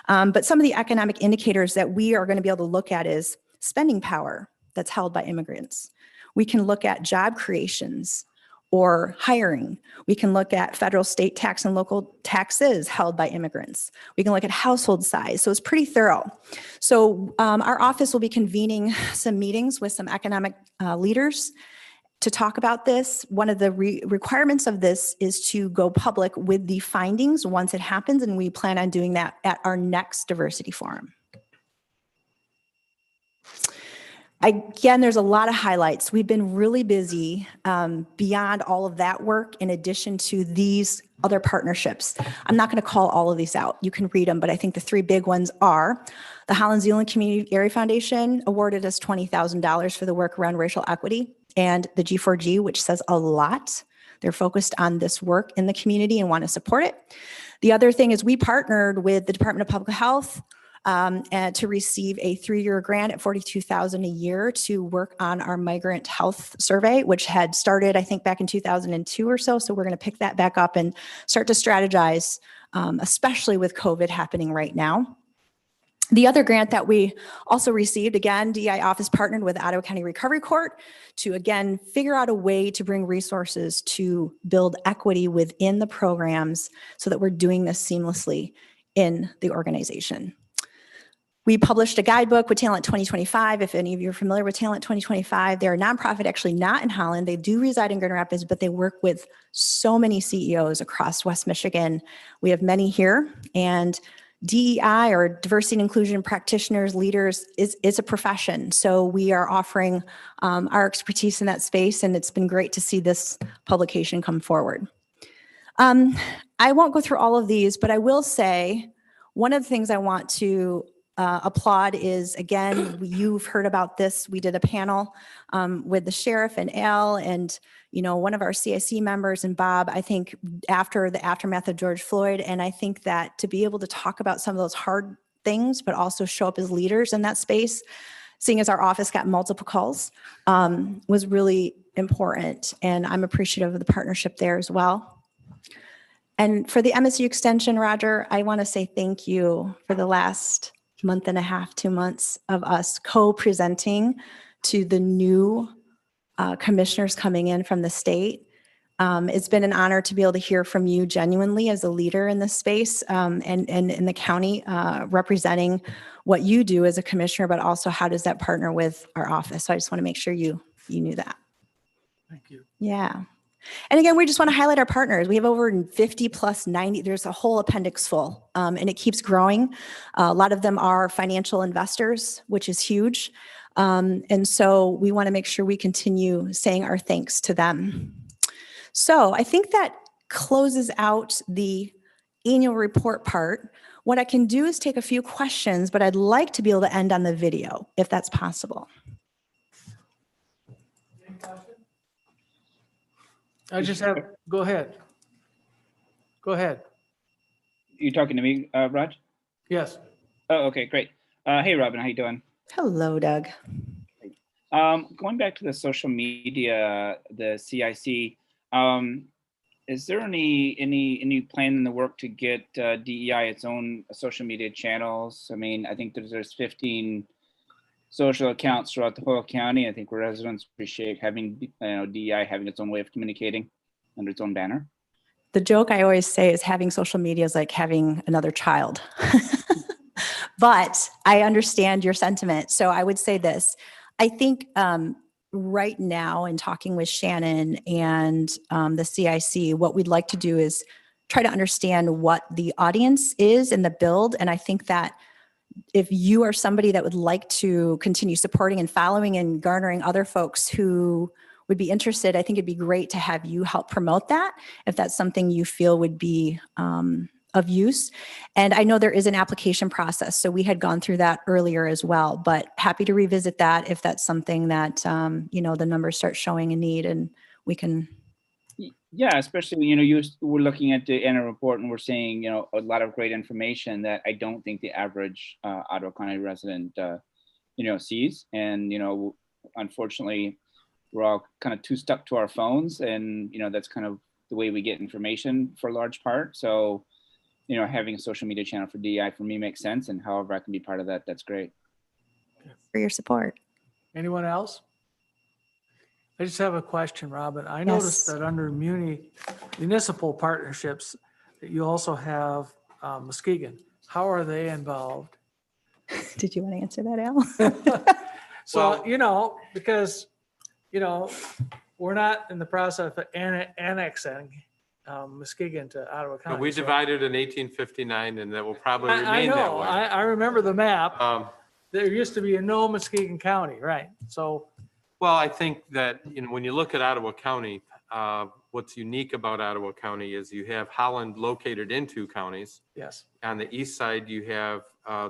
But some of the economic indicators that we are going to be able to look at is spending power that's held by immigrants. We can look at job creations or hiring. We can look at federal, state tax, and local taxes held by immigrants. We can look at household size. So it's pretty thorough. So our office will be convening some meetings with some economic leaders to talk about this. One of the requirements of this is to go public with the findings once it happens, and we plan on doing that at our next diversity forum. Again, there's a lot of highlights. We've been really busy beyond all of that work in addition to these other partnerships. I'm not going to call all of these out. You can read them, but I think the three big ones are the Holland Zealand Community Area Foundation awarded us $20,000 for the work around racial equity, and the G4G, which says a lot. They're focused on this work in the community and want to support it. The other thing is we partnered with the Department of Public Health and to receive a 3-year grant at $42,000 a year to work on our migrant health survey, which had started, I think, back in 2002 or so. So we're going to pick that back up and start to strategize, especially with COVID happening right now. The other grant that we also received, again, DEI office partnered with Ottawa County Recovery Court to, again, figure out a way to bring resources to build equity within the programs so that we're doing this seamlessly in the organization. We published a guidebook with Talent 2025. If any of you are familiar with Talent 2025, they're a nonprofit, actually not in Holland. They do reside in Grand Rapids, but they work with so many CEOs across West Michigan. We have many here, and DEI, or diversity and inclusion practitioners, leaders, is a profession. So we are offering our expertise in that space, and it's been great to see this publication come forward. I won't go through all of these, but I will say one of the things I want to applaud is, again, you've heard about this. We did a panel with the sheriff and Al and, you know, one of our CIC members and Bob, I think, after the aftermath of George Floyd. And I think that to be able to talk about some of those hard things, but also show up as leaders in that space, seeing as our office got multiple calls, was really important. And I'm appreciative of the partnership there as well. And for the MSU extension, Roger, I want to say thank you for the last month and a half, 2 months of us co-presenting to the new commissioners coming in from the state. It's been an honor to be able to hear from you genuinely as a leader in this space and in the county, representing what you do as a commissioner, but also how does that partner with our office. So I just want to make sure you knew that. Thank you. Yeah. And again, we just want to highlight our partners. We have over 50 plus 90, there's a whole appendix full, and it keeps growing. A lot of them are financial investors, which is huge. And so we want to make sure we continue saying our thanks to them. So I think that closes out the annual report part. What I can do is take a few questions, but I'd like to be able to end on the video, if that's possible. I just have, go ahead. Go ahead. You talking to me, Raj? Yes. Oh, okay, great. Hey, Robin, how you doing? Hello, Doug. Going back to the social media, the CIC, is there any plan in the work to get DEI its own social media channels? I mean, I think there's 15 social accounts throughout the whole county. I think residents appreciate having DEI having its own way of communicating under its own banner. The joke I always say is having social media is like having another child. But I understand your sentiment. So I would say this. I think right now, in talking with Shannon and the CIC, what we'd like to do is try to understand what the audience is in the build. And I think that if you are somebody that would like to continue supporting and following and garnering other folks who would be interested, I think it'd be great to have you help promote that if that's something you feel would be of use. And I know there is an application process, so we had gone through that earlier as well, but happy to revisit that if that's something that, the numbers start showing a need and we can Yeah, especially when, we're looking at the annual report and we're seeing, a lot of great information that I don't think the average Ottawa County resident, sees. And, unfortunately, we're all kind of too stuck to our phones, and, that's kind of the way we get information for a large part. So, having a social media channel for DEI for me makes sense. And however I can be part of that, that's great. For your support. Anyone else? I just have a question, Robin. I noticed that under municipal partnerships, that you also have Muskegon. How are they involved? Did you want to answer that, Al? So, because, we're not in the process of annexing Muskegon to Ottawa County. We divided in 1859, and that will probably remain that way. I remember the map. There used to be no Muskegon County, right? So. Well, I think that, when you look at Ottawa County, what's unique about Ottawa County is you have Holland located in 2 counties. Yes. On the east side, you have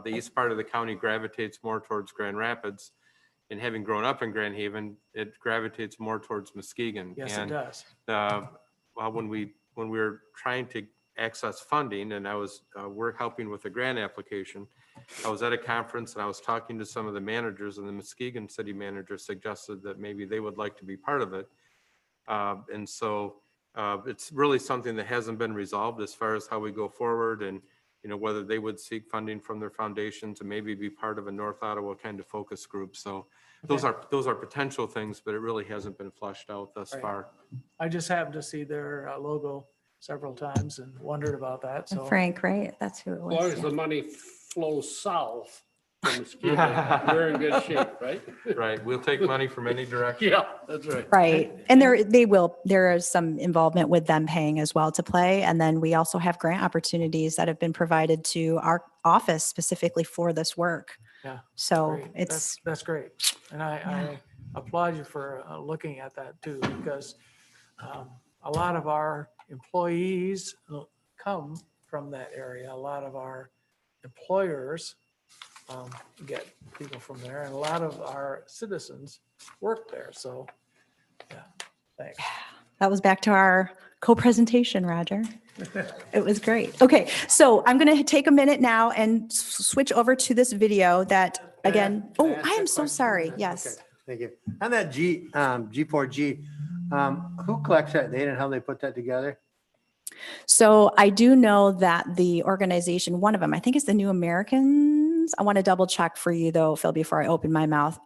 the east part of the county gravitates more towards Grand Rapids. And having grown up in Grand Haven, it gravitates more towards Muskegon. Yes, and it does. Well, when we were trying to access funding, and I was helping with a grant application, I was at a conference and I was talking to some of the managers, and the Muskegon city manager suggested that maybe they would like to be part of it. And so it's really something that hasn't been resolved as far as how we go forward, and whether they would seek funding from their foundation to maybe be part of a North Ottawa kind of focus group. So those are potential things, but it really hasn't been fleshed out thus far. I just happened to see their logo several times and wondered about that. So Frank, right? That's who it As was. long as the money flows south from Muskegon, we're in good shape, right? Right. We'll take money from any direction. Yeah, that's right. Right. And there is some involvement with them paying as well to play. And then we also have grant opportunities that have been provided to our office specifically for this work. Yeah. So great. That's great. And I applaud you for looking at that too, because a lot of our employees come from that area. A lot of our employers get people from there, and a lot of our citizens work there. So, yeah, thanks. That was back to our co-presentation, Roger. It was great. Okay, so I'm going to take a minute now and switch over to this video that, again, I am so sorry. Yes. Okay, thank you. On that G4G, who collects that data and how they put that together? So I do know that the organization, one of them, I think is the New Americans. I want to double check for you though, Phil, before I open my mouth.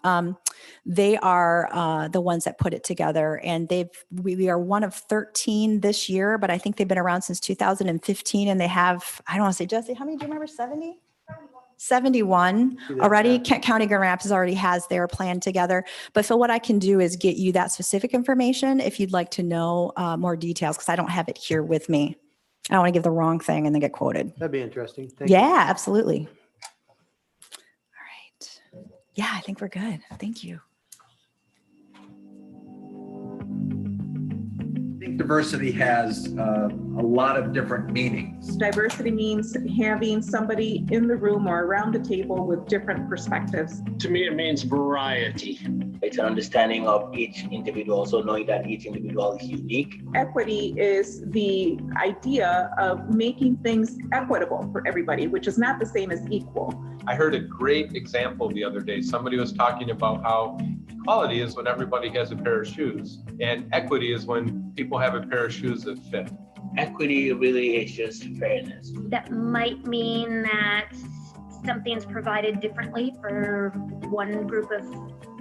They are the ones that put it together, and we are one of 13 this year, but I think they've been around since 2015, and they have, I don't want to say, Jesse, how many do you remember? 70? 71 already. Kent County Grand Rapids already has their plan together. But Phil, what I can do is get you that specific information if you'd like to know more details, because I don't have it here with me. I don't want to give the wrong thing and then get quoted. That'd be interesting. Thank you. Yeah, absolutely. All right. Yeah, I think we're good. Thank you. I think diversity has a lot of different meanings. Diversity means having somebody in the room or around the table with different perspectives. To me, it means variety. It's an understanding of each individual, so knowing that each individual is unique. Equity is the idea of making things equitable for everybody, which is not the same as equal. I heard a great example the other day. Somebody was talking about how equality is when everybody has a pair of shoes, and equity is when people have a pair of shoes that fit. Equity really is just fairness. That might mean that something's provided differently for one group of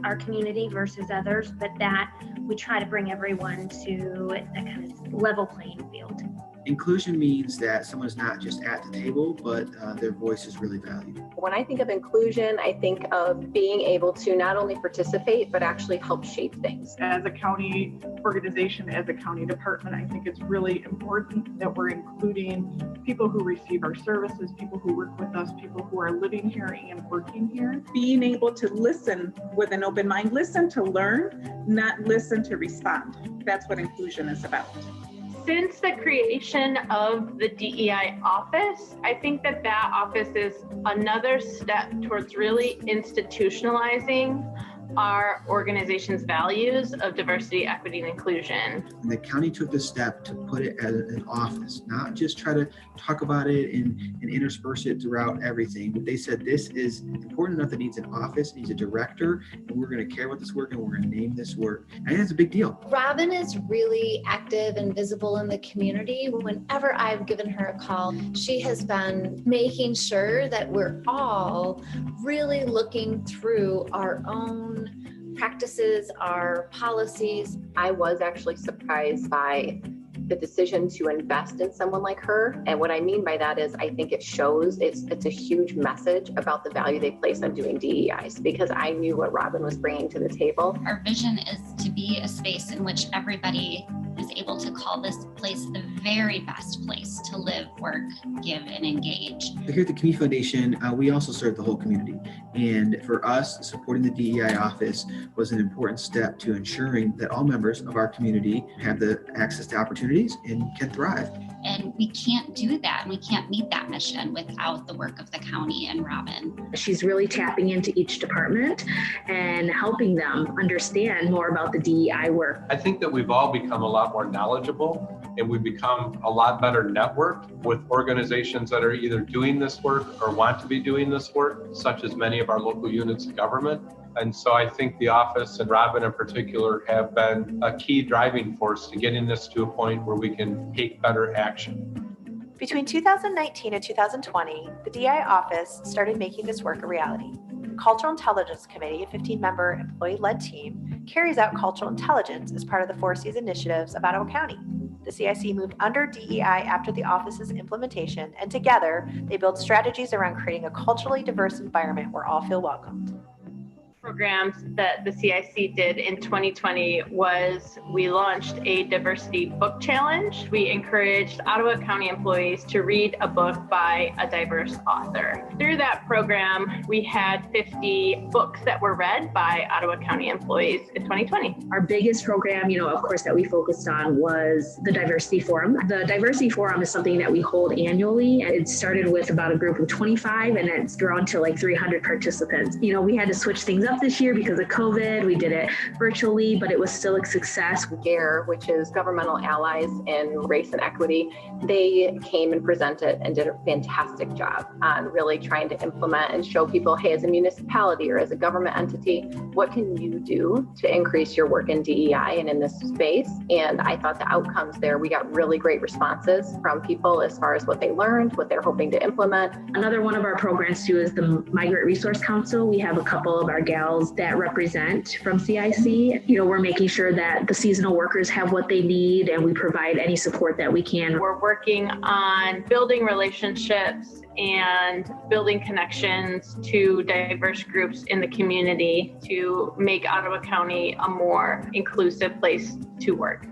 our community versus others, but that we try to bring everyone to a kind of level playing field. Inclusion means that someone's not just at the table, but their voice is really valued. When I think of inclusion, I think of being able to not only participate, but actually help shape things. As a county organization, as a county department, I think it's really important that we're including people who receive our services, people who work with us, people who are living here and working here. Being able to listen with an open mind, listen to learn, not listen to respond. That's what inclusion is about. Since the creation of the DEI office, I think that office is another step towards really institutionalizing our organization's values of diversity, equity, and inclusion. And the county took the step to put it as an office, not just try to talk about it and intersperse it throughout everything, but they said this is important enough that it needs an office, needs a director, and we're going to care about this work and we're going to name this work. I think that's a big deal. Robin is really active and visible in the community. Whenever I've given her a call, she has been making sure that we're all really looking through our own practices, our policies. I was actually surprised by the decision to invest in someone like her. And what I mean by that is I think it shows it's a huge message about the value they place on doing DEIs, because I knew what Robin was bringing to the table. Our vision is to be a space in which everybody is able to call this place the very best place to live, work, give, and engage. Here at the Community Foundation, we also serve the whole community. And for us, supporting the DEI office was an important step to ensuring that all members of our community have the access to opportunities and can thrive. And we can't do that, and we can't meet that mission without the work of the county and Robin. She's really tapping into each department and helping them understand more about the DEI work. I think that we've all become a lot more knowledgeable, and we've become a lot better networked with organizations that are either doing this work or want to be doing this work, such as many of our local units of government. And so I think the office and Robin in particular have been a key driving force to getting this to a point where we can take better action. Between 2019 and 2020, the DEI office started making this work a reality. The Cultural Intelligence Committee, a 15-member employee-led team, carries out cultural intelligence as part of the 4 Cs initiatives of Ottawa County. The CIC moved under DEI after the office's implementation, and together they build strategies around creating a culturally diverse environment where all feel welcomed. Programs that the CIC did in 2020 was we launched a diversity book challenge. We encouraged Ottawa County employees to read a book by a diverse author. Through that program, we had 50 books that were read by Ottawa County employees in 2020. Our biggest program, of course, that we focused on was the Diversity Forum. The Diversity Forum is something that we hold annually. It started with about a group of 25 and it's grown to like 300 participants. We had to switch things up this year because of COVID. We did it virtually, but it was still a success. GARE, which is Governmental Allies in Race and Equity, they came and presented and did a fantastic job on really trying to implement and show people, hey, as a municipality or as a government entity, what can you do to increase your work in DEI and in this space? And I thought the outcomes there, we got really great responses from people as far as what they learned, what they're hoping to implement. Another one of our programs too is the Migrant Resource Council. We have a couple of our gals that represent from CIC. We're making sure that the seasonal workers have what they need and we provide any support that we can. We're working on building relationships and building connections to diverse groups in the community to make Ottawa County a more inclusive place to work.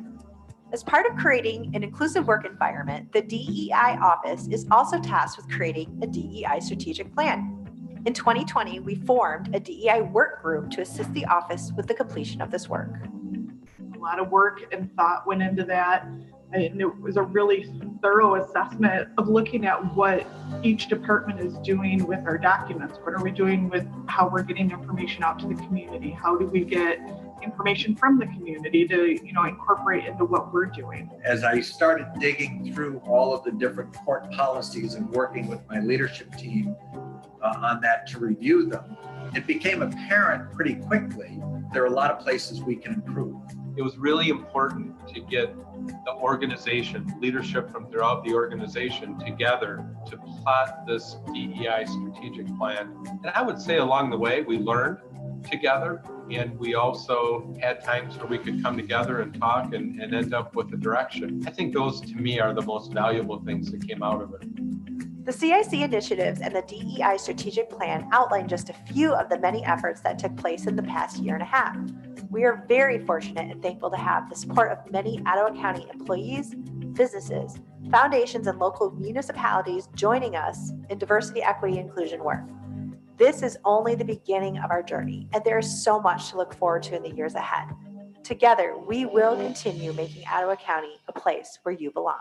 As part of creating an inclusive work environment, the DEI office is also tasked with creating a DEI strategic plan. In 2020, we formed a DEI work group to assist the office with the completion of this work. A lot of work and thought went into that. And it was a really thorough assessment of looking at what each department is doing with our documents. What are we doing with how we're getting information out to the community? How do we get information from the community to, incorporate into what we're doing? As I started digging through all of the different court policies and working with my leadership team on that to review them, it became apparent pretty quickly there are a lot of places we can improve. It was really important to get the organization, leadership from throughout the organization together to plot this DEI strategic plan. And I would say along the way, we learned together, and we also had times where we could come together and talk and end up with a direction. I think those to me are the most valuable things that came out of it. The CIC initiatives and the DEI strategic plan outline just a few of the many efforts that took place in the past year and a half. We are very fortunate and thankful to have the support of many Ottawa County employees, businesses, foundations, and local municipalities joining us in diversity, equity, and inclusion work. This is only the beginning of our journey, and there is so much to look forward to in the years ahead. Together, we will continue making Ottawa County a place where you belong.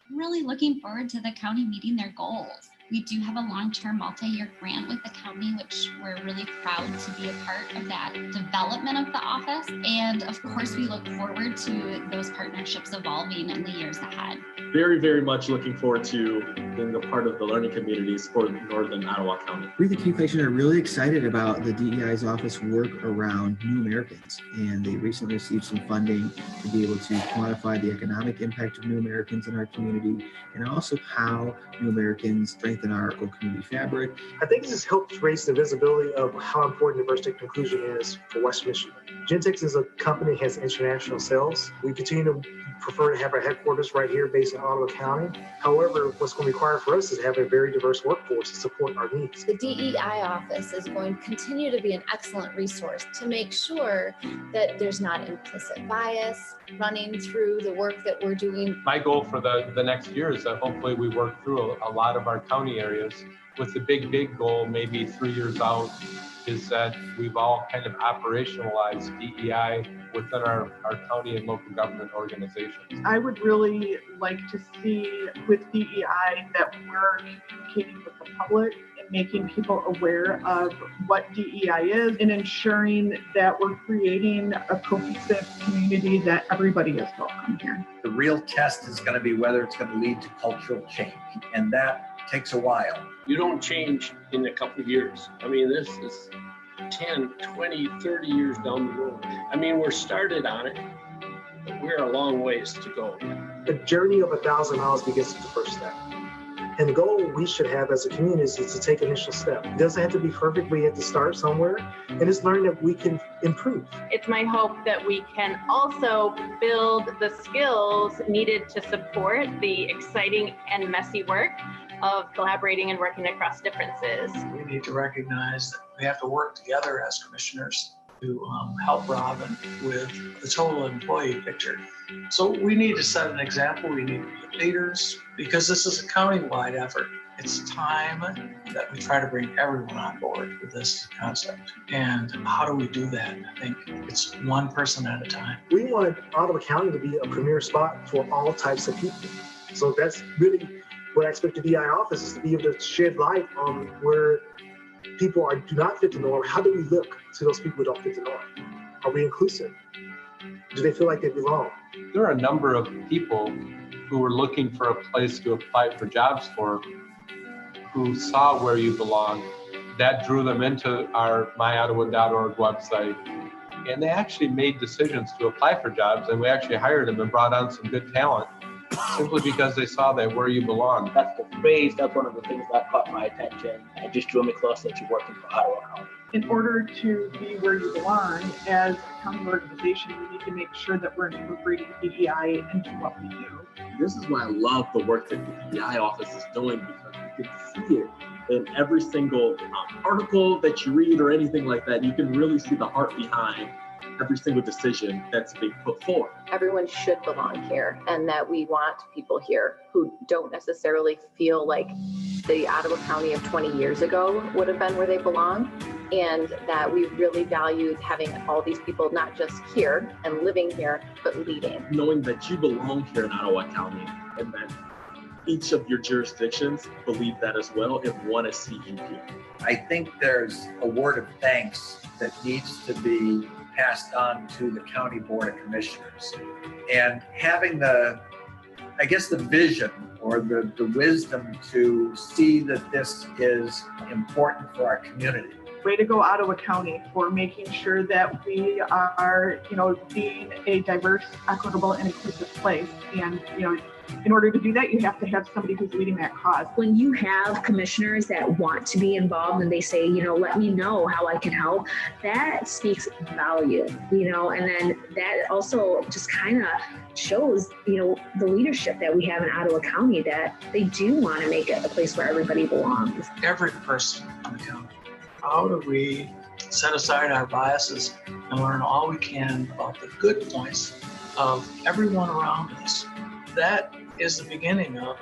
I'm really looking forward to the county meeting their goals. We do have a long-term multi-year grant with the county, which we're really proud to be a part of that development of the office. And of course, we look forward to those partnerships evolving in the years ahead. Very, very much looking forward to being a part of the learning communities for Northern Ottawa County. We, the Communication, are really excited about the DEI's office work around new Americans, and they recently received some funding to be able to quantify the economic impact of new Americans in our community, and also how new Americans strengthen our local community fabric. I think this has helped raise the visibility of how important diversity and inclusion is for West Michigan. Gentex is a company that has international sales. We continue to prefer to have our headquarters right here based in Ottawa County. However, what's going to be required for us is to have a very diverse workforce to support our needs. The DEI office is going to continue to be an excellent resource to make sure that there's not implicit bias running through the work that we're doing. My goal for the next year is that hopefully we work through a lot of our county areas with the big goal, maybe 3 years out, is that we've all kind of operationalized DEI within our county and local government organizations. I would really like to see with DEI that we're communicating with the public and making people aware of what DEI is and ensuring that we're creating a cohesive community that everybody is welcome here. The real test is going to be whether it's going to lead to cultural change, and that takes a while. You don't change in a couple of years. I mean, this is 10, 20, 30 years down the road. I mean, we're started on it, but we're a long ways to go. The journey of 1,000 miles begins with the first step. And the goal we should have as a community is to take initial step. It doesn't have to be perfect, but you have to start somewhere and just learn that we can improve. It's my hope that we can also build the skills needed to support the exciting and messy work of collaborating and working across differences. We need to recognize that we have to work together as commissioners to help Robin with the total employee picture. So we need to set an example. We need to be leaders because this is a county-wide effort. It's time that we try to bring everyone on board with this concept. And how do we do that? I think it's one person at a time. We want Ottawa County to be a premier spot for all types of people. So that's really what I expect the DI office is to be able to shed light on where people do not fit the norm. How do we look to those people who don't fit the norm? Are we inclusive? Do they feel like they belong? There are a number of people who were looking for a place to apply for jobs for, who saw Where You Belong. That drew them into our myottawa.org website. And they actually made decisions to apply for jobs, and we actually hired them and brought on some good talent simply because they saw that Where You Belong. That's the phrase, that's one of the things that caught my attention and just drew me closer to working for Ottawa County. In order to be where you belong as a county organization, we need to make sure that we're incorporating DEI into what we do. This is why I love the work that the DEI office is doing, because you get to see it in every single article that you read or anything like that. You can really see the heart behind every single decision that's being put forward. Everyone should belong here, and that we want people here who don't necessarily feel like the Ottawa County of 20 years ago would have been where they belong, and that we really valued having all these people not just here and living here, but leading. Knowing that you belong here in Ottawa County and that each of your jurisdictions believe that as well and want to see you here. I think there's a word of thanks that needs to be passed on to the County Board of Commissioners. And having the vision or the wisdom to see that this is important for our community. Way to go, Ottawa County, for making sure that we are, being a diverse, equitable, and inclusive place. And, in order to do that, you have to have somebody who's leading that cause. When you have commissioners that want to be involved and they say, let me know how I can help, that speaks value, and then that also just kind of shows, the leadership that we have in Ottawa County, that they do want to make it a place where everybody belongs. Every person in the county. How do we set aside our biases and learn all we can about the good points of everyone around us? That is the beginning of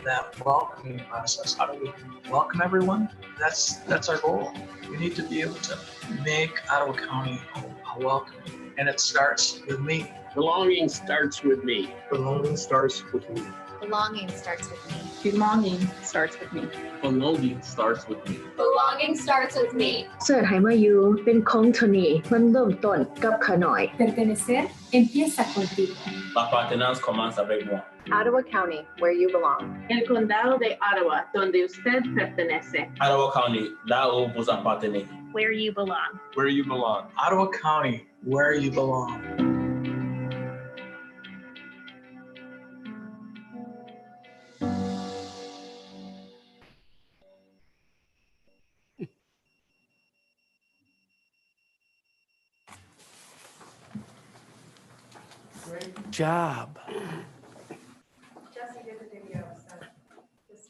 that welcoming process. How do we welcome everyone? That's our goal. We need to be able to make Ottawa County a welcoming, and it starts with me. Belonging starts with me. Belonging starts with me. Belonging starts with me. Belonging starts with me. Belonging starts with me. Belonging starts with me. เสิร์ชให้มาอยู่เป็นของเท่านี้มันเริ่มต้นกับขาหน่อย Pertenecer empieza contigo. La appartenance commence avec moi. Ottawa County, where you belong. El condado de Ottawa, donde usted pertenece. Ottawa County, là où vous appartenez. Where you belong. Where you belong. Ottawa County, where you belong. Great job. Jesse did the video, so just.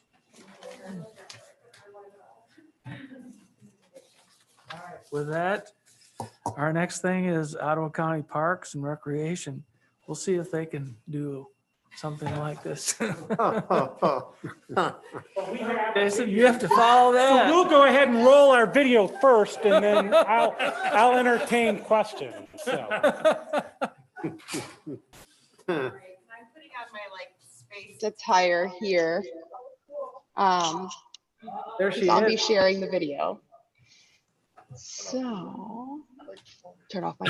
All right, with that, our next thing is Ottawa County Parks and Recreation. We'll see if they can do something like this. Jason, you have to follow that. So we'll go ahead and roll our video first, and then I'll entertain questions. So. Attire here. There she I'll be is. sharing the video. So, turn off my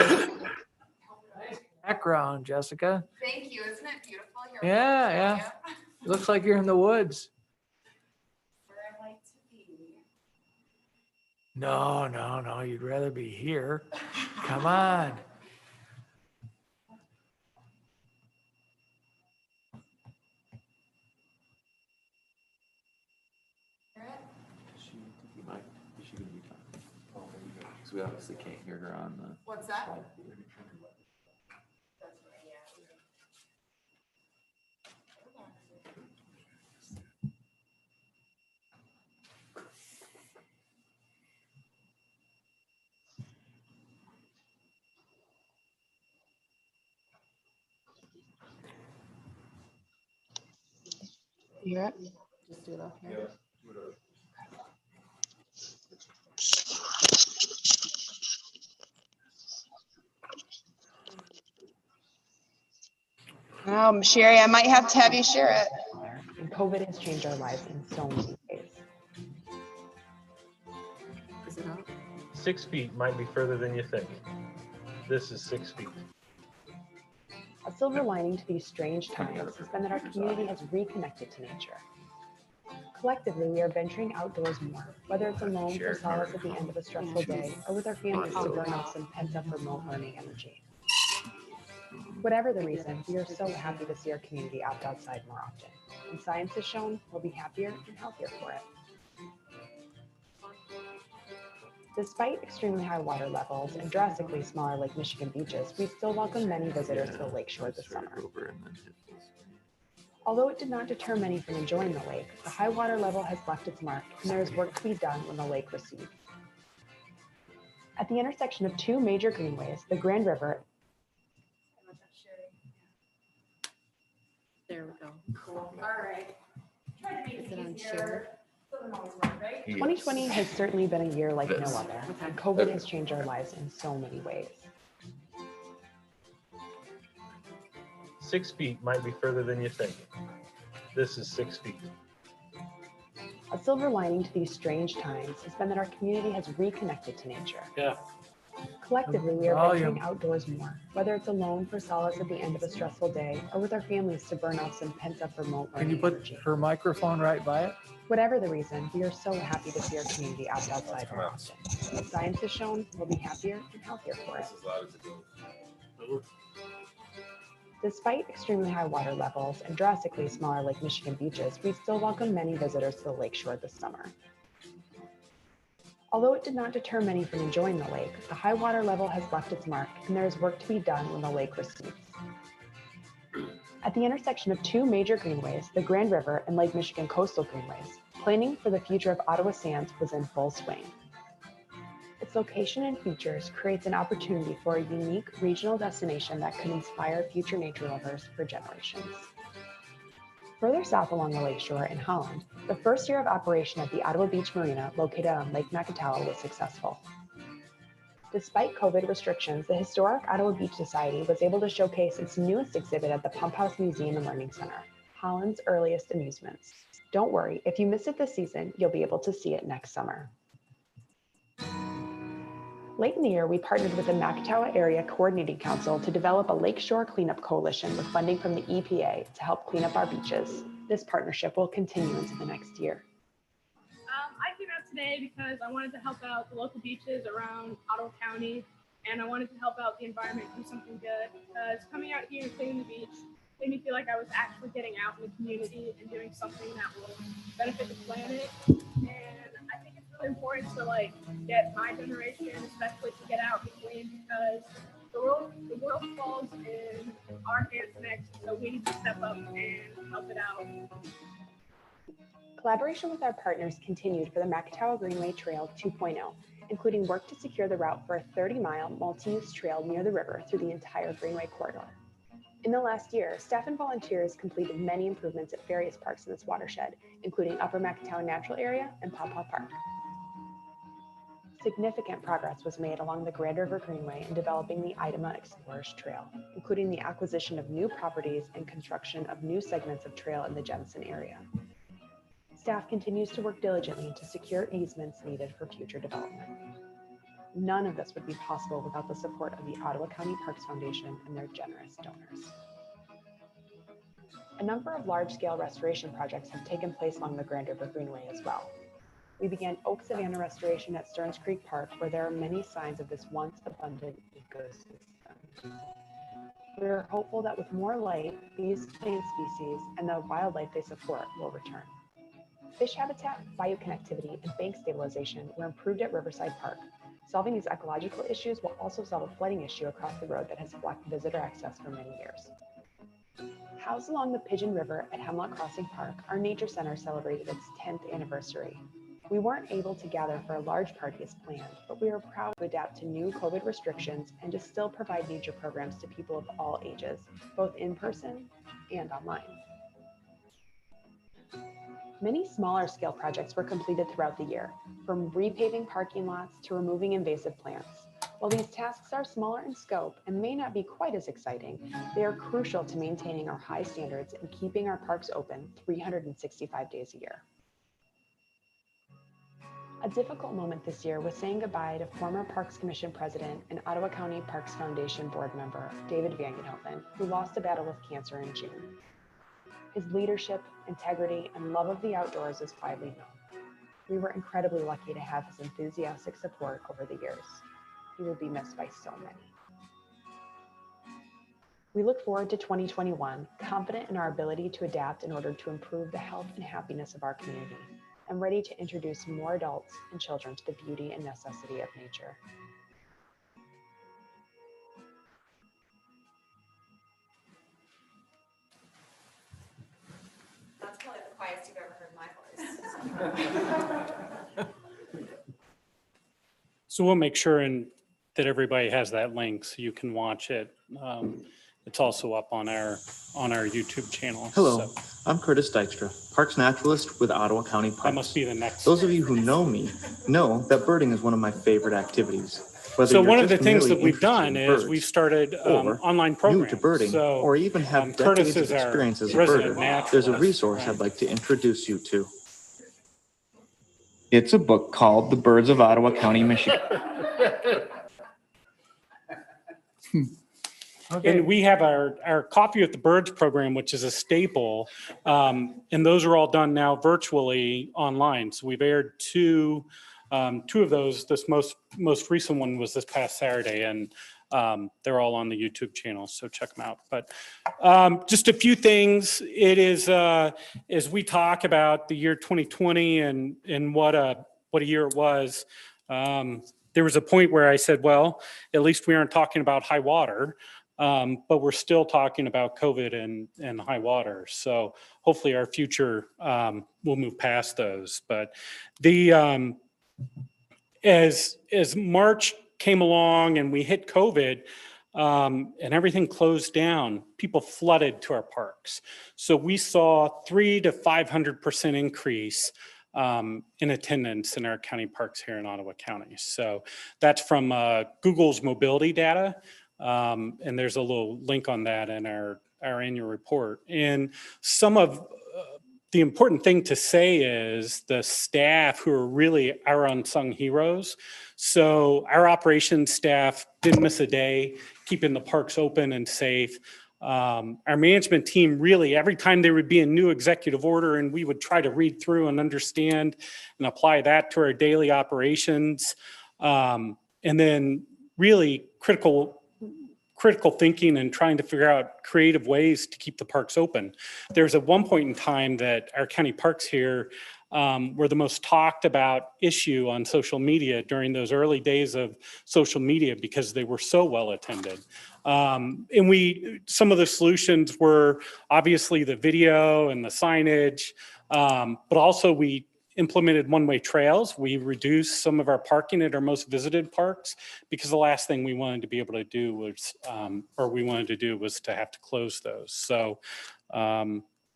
Background, Jessica. Thank you. Isn't it beautiful here? Yeah, yeah. Looks like you're in the woods. Where I like to be. No, no, no. You'd rather be here. Come on. Because we obviously can't hear her on the. What's that? You hear it? Just do that. Sherry, I might have to have you share it. And COVID has changed our lives in so many ways. Is it up? 6 feet might be further than you think. This is 6 feet. A silver lining to these strange times has been that our community has reconnected to nature. Collectively, we are venturing outdoors more, whether it's alone for solace at the end of a stressful day or with our families to burn off some pent-up remote learning energy. Whatever the reason, we are so happy to see our community opt outside more often. And science has shown we'll be happier and healthier for it. Despite extremely high water levels and drastically smaller Lake Michigan beaches, we still welcome many visitors to the lakeshore this summer. Although it did not deter many from enjoying the lake, the high water level has left its mark and there is work to be done when the lake recedes. At the intersection of two major greenways, the Grand River. There we go. Cool. All right. Try to make Is it on easier. share? Doesn't always work, right? 2020 has certainly been a year like no other, and COVID has changed our lives in so many ways. 6 feet might be further than you think. This is 6 feet. A silver lining to these strange times has been that our community has reconnected to nature. Yeah. Collectively, we are Volume. venturing outdoors more, whether it's alone for solace at the end of a stressful day or with our families to burn off some pent-up remote Can you learning put energy. her microphone right by it? Whatever the reason, we are so happy to see our community opt outside more often. As science has shown, we'll be happier and healthier for it. Despite extremely high water levels and drastically smaller Lake Michigan beaches, we still welcome many visitors to the lakeshore this summer. Although it did not deter many from enjoying the lake, the high water level has left its mark and there is work to be done when the lake recedes. At the intersection of two major greenways, the Grand River and Lake Michigan coastal greenways, planning for the future of Ottawa Sands was in full swing. Its location and features creates an opportunity for a unique regional destination that could inspire future nature lovers for generations. Further south along the lakeshore in Holland, the first year of operation at the Ottawa Beach Marina located on Lake Macatawa was successful. Despite COVID restrictions, the historic Ottawa Beach Society was able to showcase its newest exhibit at the Pump House Museum and Learning Center, Holland's earliest amusements. Don't worry, if you miss it this season, you'll be able to see it next summer. Late in the year, we partnered with the Macatawa Area Coordinating Council to develop a lakeshore cleanup coalition with funding from the EPA to help clean up our beaches. This partnership will continue into the next year. I came out today because I wanted to help out the local beaches around Ottawa County, and I wanted to help out the environment do something good, because coming out here and cleaning the beach made me feel like I was actually getting out in the community and doing something that will benefit the planet. And I think it's really important to get my generation, especially, to get out and clean, because the world falls in our hands next, so we need to step up and help it out. Collaboration with our partners continued for the Macatawa Greenway Trail 2.0, including work to secure the route for a 30-mile multi-use trail near the river through the entire Greenway corridor. In the last year, staff and volunteers completed many improvements at various parks in this watershed, including Upper Macatawa Natural Area and Pawpaw Park. Significant progress was made along the Grand River Greenway in developing the Idema Explorers Trail, including the acquisition of new properties and construction of new segments of trail in the Jensen area. Staff continues to work diligently to secure easements needed for future development. None of this would be possible without the support of the Ottawa County Parks Foundation and their generous donors. A number of large-scale restoration projects have taken place along the Grand River Greenway as well. We began oak savanna restoration at Stearns Creek Park, where there are many signs of this once abundant ecosystem. We are hopeful that with more light, these plant species and the wildlife they support will return. Fish habitat, bioconnectivity, and bank stabilization were improved at Riverside Park. Solving these ecological issues will also solve a flooding issue across the road that has blocked visitor access for many years. Housed along the Pigeon River at Hemlock Crossing Park, our nature center celebrated its 10th anniversary. We weren't able to gather for a large party as planned, but we are proud to adapt to new COVID restrictions and to still provide nature programs to people of all ages, both in person and online. Many smaller scale projects were completed throughout the year, from repaving parking lots to removing invasive plants. While these tasks are smaller in scope and may not be quite as exciting, they are crucial to maintaining our high standards and keeping our parks open 365 days a year. A difficult moment this year was saying goodbye to former Parks Commission President and Ottawa County Parks Foundation board member, David Vangenhoven, who lost a battle with cancer in June. His leadership, integrity, and love of the outdoors is widely known. We were incredibly lucky to have his enthusiastic support over the years. He will be missed by so many. We look forward to 2021, confident in our ability to adapt in order to improve the health and happiness of our community, and ready to introduce more adults and children to the beauty and necessity of nature. That's probably the quietest you've ever heard my voice. So we'll make sure that everybody has that link so you can watch it. It's also up on our YouTube channel. Hello, So I'm Curtis Dykstra, Parks Naturalist with Ottawa County Parks. that must be the next. Those of you who know me know that birding is one of my favorite activities. Whether So you're one of the just things merely that we've interested done in is birds, we've started or online programs. new to birding, So, or even have Curtis decades is of our experience as a resident birder, there's a naturalist, resource right? I'd like to introduce you to. It's a book called The Birds of Ottawa County, Michigan. And we have our Coffee with the Birds program, which is a staple. And those are all done now virtually online. So we've aired two of those. This most recent one was this past Saturday, and they're all on the YouTube channel. So check them out. But just a few things. It is as we talk about the year 2020 and what a year it was. There was a point where I said, well, at least we aren't talking about high water. But we're still talking about COVID and high water. So hopefully our future will move past those. But the as March came along and we hit COVID and everything closed down, people flooded to our parks. So we saw 300 to 500% increase in attendance in our county parks here in Ottawa County. So that's from Google's mobility data. And there's a little link on that in our our annual report. And some of the important thing to say is the staff who are really our unsung heroes. So our operations staff didn't miss a day, keeping the parks open and safe. Our management team really, every time there would be a new executive order and we would try to read through and understand and apply that to our daily operations. And then really critical thinking and trying to figure out creative ways to keep the parks open. There's at one point in time that our county parks here were the most talked about issue on social media during those early days of social media because they were so well attended. And some of the solutions were obviously the video and the signage, but also we implemented one-way trails. We reduced some of our parking at our most visited parks because the last thing we wanted to be able to do was, was to have to close those. So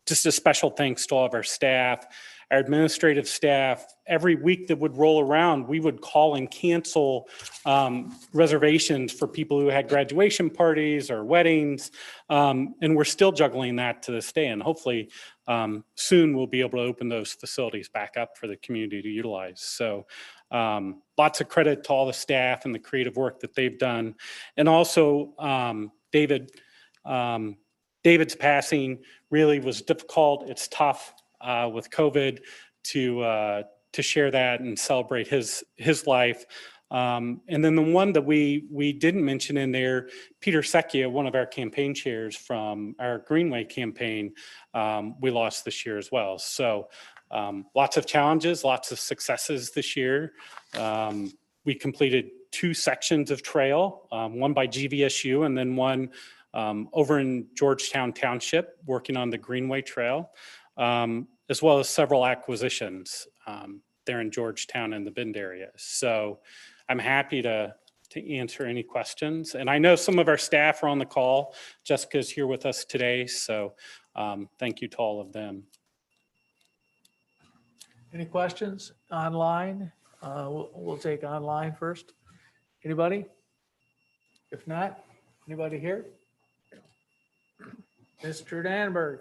just a special thanks to all of our staff, our administrative staff. Every week that would roll around, we would call and cancel reservations for people who had graduation parties or weddings. And we're still juggling that to this day. And hopefully soon we'll be able to open those facilities back up for the community to utilize. So lots of credit to all the staff and the creative work that they've done. And also David's passing really was difficult. It's tough with COVID to share that and celebrate his life. And then the one that we didn't mention in there, Peter Secchia, one of our campaign chairs from our Greenway campaign, we lost this year as well. So lots of challenges, lots of successes this year. We completed 2 sections of trail, one by GVSU and then one over in Georgetown Township, working on the Greenway Trail, as well as several acquisitions there in Georgetown and the Bend area. So I'm happy to answer any questions. And I know some of our staff are on the call. Jessica's here with us today. So thank you to all of them. Any questions online? We'll take online first. Anybody? If not, anybody here? Mr. Danberg.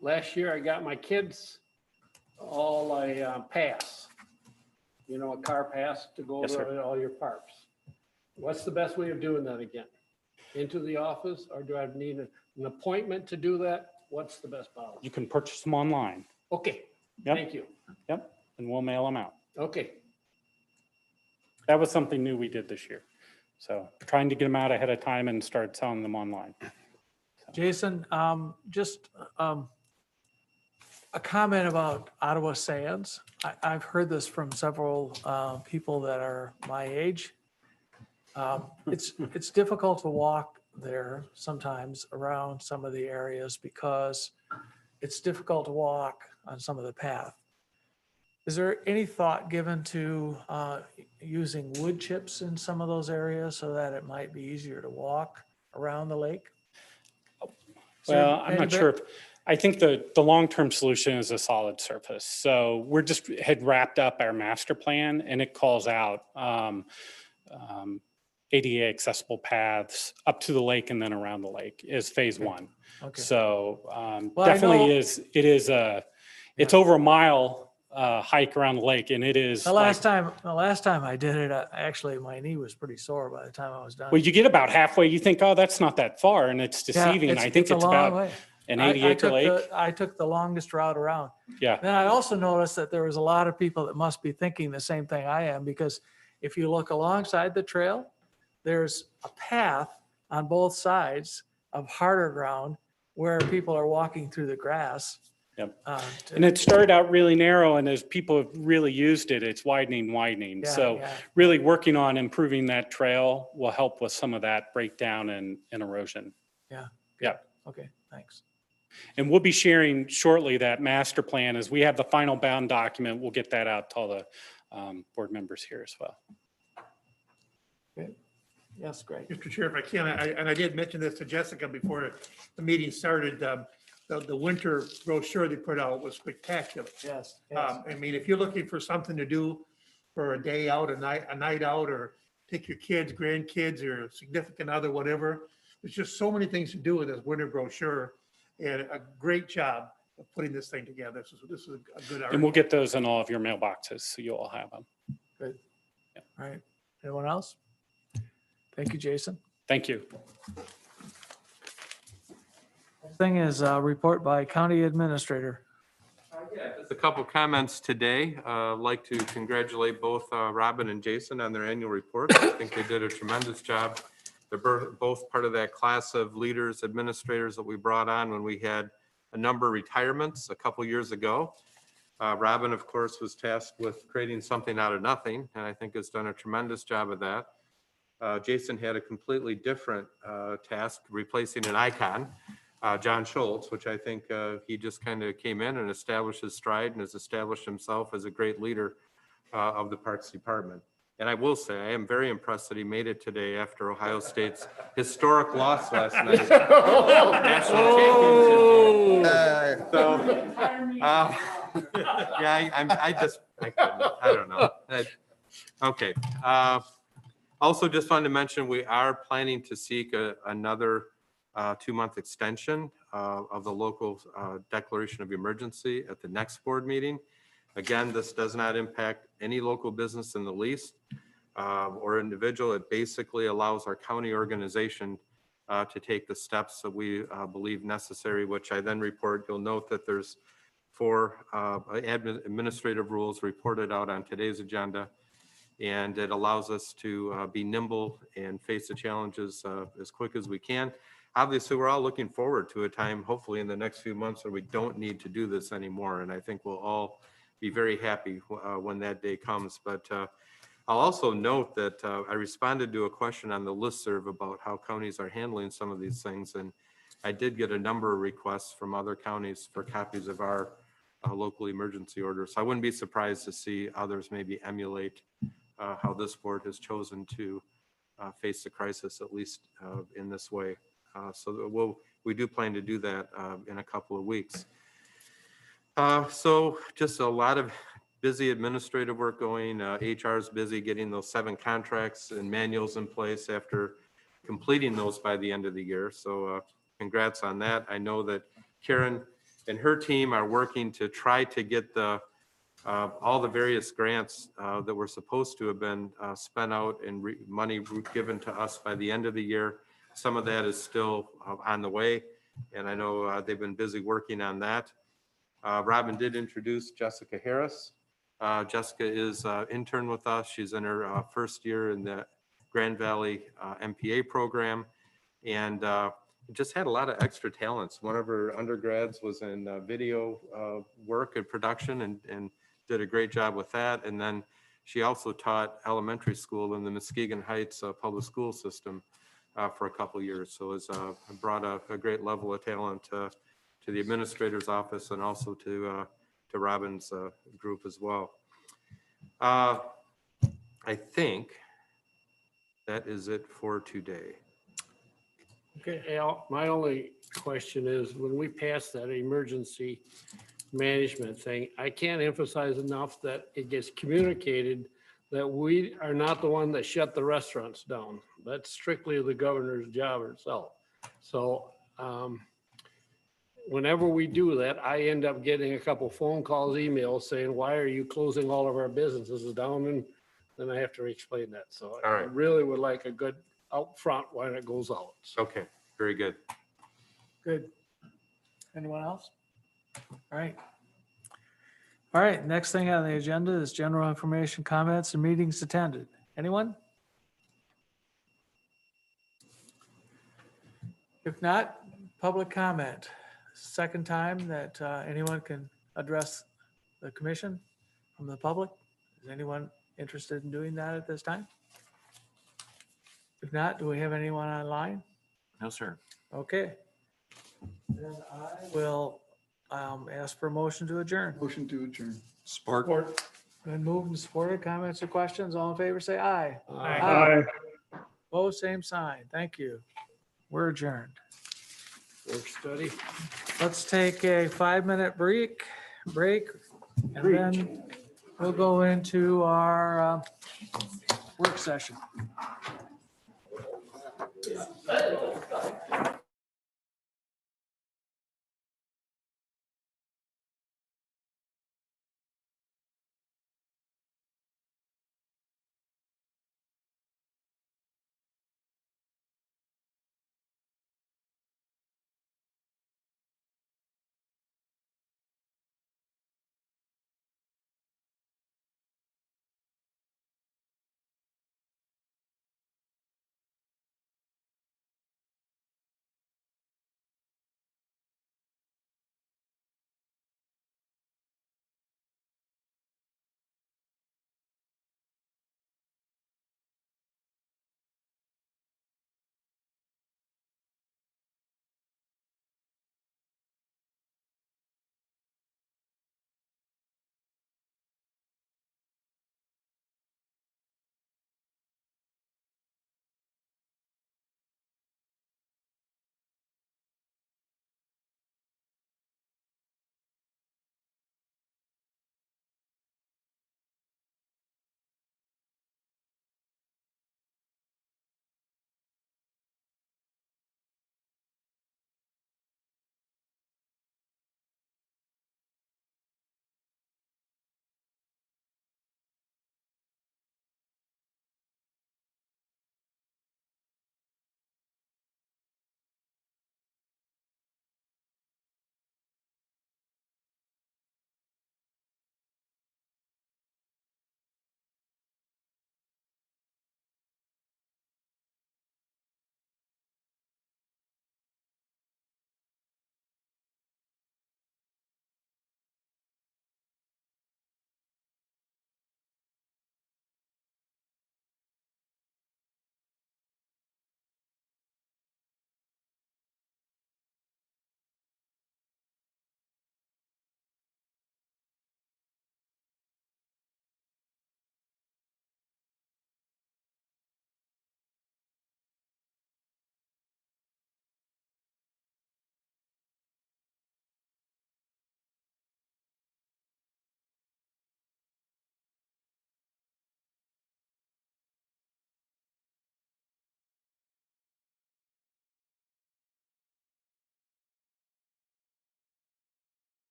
Last year, I got my kids all a pass, a car pass to go Yes, to all your parks. What's the best way of doing that again? Into the office, or do I need an appointment to do that? What's the best policy? You can purchase them online. Okay, Yep. thank you. Yep, and we'll mail them out. Okay. That was something new we did this year. So trying to get them out ahead of time and start selling them online. Jason, just a comment about Ottawa Sands. I've heard this from several people that are my age. It's difficult to walk there sometimes around some of the areas because it's difficult to walk on some of the path. Is there any thought given to using wood chips in some of those areas so that it might be easier to walk around the lake? Well, I'm not sure. I think the long-term solution is a solid surface. So we're just had wrapped up our master plan and it calls out ADA accessible paths up to the lake and then around the lake is phase 1. Okay. So Well, definitely it's over a mile hike around the lake, and it is the last time I did it, actually my knee was pretty sore by the time I was done. Well, you get about halfway, you think, oh, that's not that far, and it's deceiving. I think it's a long about way. an 80-acre lake. I took the longest route around. Yeah. Then I also noticed that there was a lot of people that must be thinking the same thing I am, because if you look alongside the trail, there's a path on both sides of harder ground where people are walking through the grass. Yep. And it started out really narrow, and as people have really used it, it's widening. Yeah, really working on improving that trail will help with some of that breakdown and erosion. Yeah. Yeah. Okay, thanks. And we'll be sharing shortly that master plan as we have the final bound document. We'll get that out to all the board members here as well. Okay. Yes, great. Mr. Chair, if I can, I did mention this to Jessica before the meeting started. The winter brochure they put out was spectacular. Yes. I mean, if you're looking for something to do for a day out, a night out, or take your kids, grandkids, or significant other, whatever, there's just so many things to do with this winter brochure, and a great job of putting this thing together. This is a good article. And we'll get those in all of your mailboxes, so you'll all have them. Good. All right. Anyone else? Thank you, Jason. Thank you. Thing is a report by County Administrator. Just a couple comments today. I'd like to congratulate both Robin and Jason on their annual reports. I think they did a tremendous job. They're both part of that class of leaders, administrators that we brought on when we had a number of retirements a couple years ago. Robin, of course, was tasked with creating something out of nothing, and I think has done a tremendous job of that. Jason had a completely different task, replacing an icon, John Schultz, which I think he just kind of came in and established his stride and has established himself as a great leader of the Parks Department. And I will say, I am very impressed that he made it today after Ohio State's historic loss last night. National championship. Yeah, I don't know. Okay. Also, just wanted to mention, we are planning to seek another 2-month extension of the local declaration of emergency at the next board meeting. Again, this does not impact any local business in the least or individual. It basically allows our county organization to take the steps that we believe necessary, which I then report. You'll note that there's 4 administrative rules reported out on today's agenda, and it allows us to be nimble and face the challenges as quick as we can. Obviously, we're all looking forward to a time, hopefully in the next few months, where we don't need to do this anymore. And I think we'll all be very happy when that day comes. But I'll also note that I responded to a question on the listserv about how counties are handling some of these things. And I did get a number of requests from other counties for copies of our local emergency orders. So I wouldn't be surprised to see others maybe emulate how this board has chosen to face the crisis, at least in this way. So we do plan to do that in a couple of weeks. So just a lot of busy administrative work going. HR is busy getting those 7 contracts and manuals in place after completing those by the end of the year. So congrats on that. I know that Karen and her team are working to try to get all the various grants that were supposed to have been spent out and money given to us by the end of the year. Some of that is still on the way, and I know they've been busy working on that. Robin did introduce Jessica Harris. Jessica is an intern with us. She's in her first year in the Grand Valley MPA program, and just had a lot of extra talents. One of her undergrads was in video work and production, and did a great job with that. And then she also taught elementary school in the Muskegon Heights public school system for a couple of years. So it's brought a great level of talent to the administrator's office and also to Robin's group as well. I think that is it for today. Okay, Al, my only question is, when we pass that emergency management thing, I can't emphasize enough that it gets communicated that we are not the one that shut the restaurants down. That's strictly the governor's job herself. So whenever we do that, I end up getting a couple phone calls, emails saying, why are you closing all of our businesses down? And then I have to explain that. So I really would like a good upfront when it goes out. Okay, very good. Good. Anyone else? All right. All right, next thing on the agenda is general information, comments, and meetings attended. Anyone? If not, public comment. Second time that anyone can address the commission from the public. Is anyone interested in doing that at this time? If not, do we have anyone online? No, sir. Okay. Then I will ask for a motion to adjourn. Motion to adjourn. Support. Been moved and supported. Comments or questions? All in favor, say aye. Aye. Opposed, same sign. Thank you. We're adjourned. Work study. Let's take a 5-minute break, and then we'll go into our work session.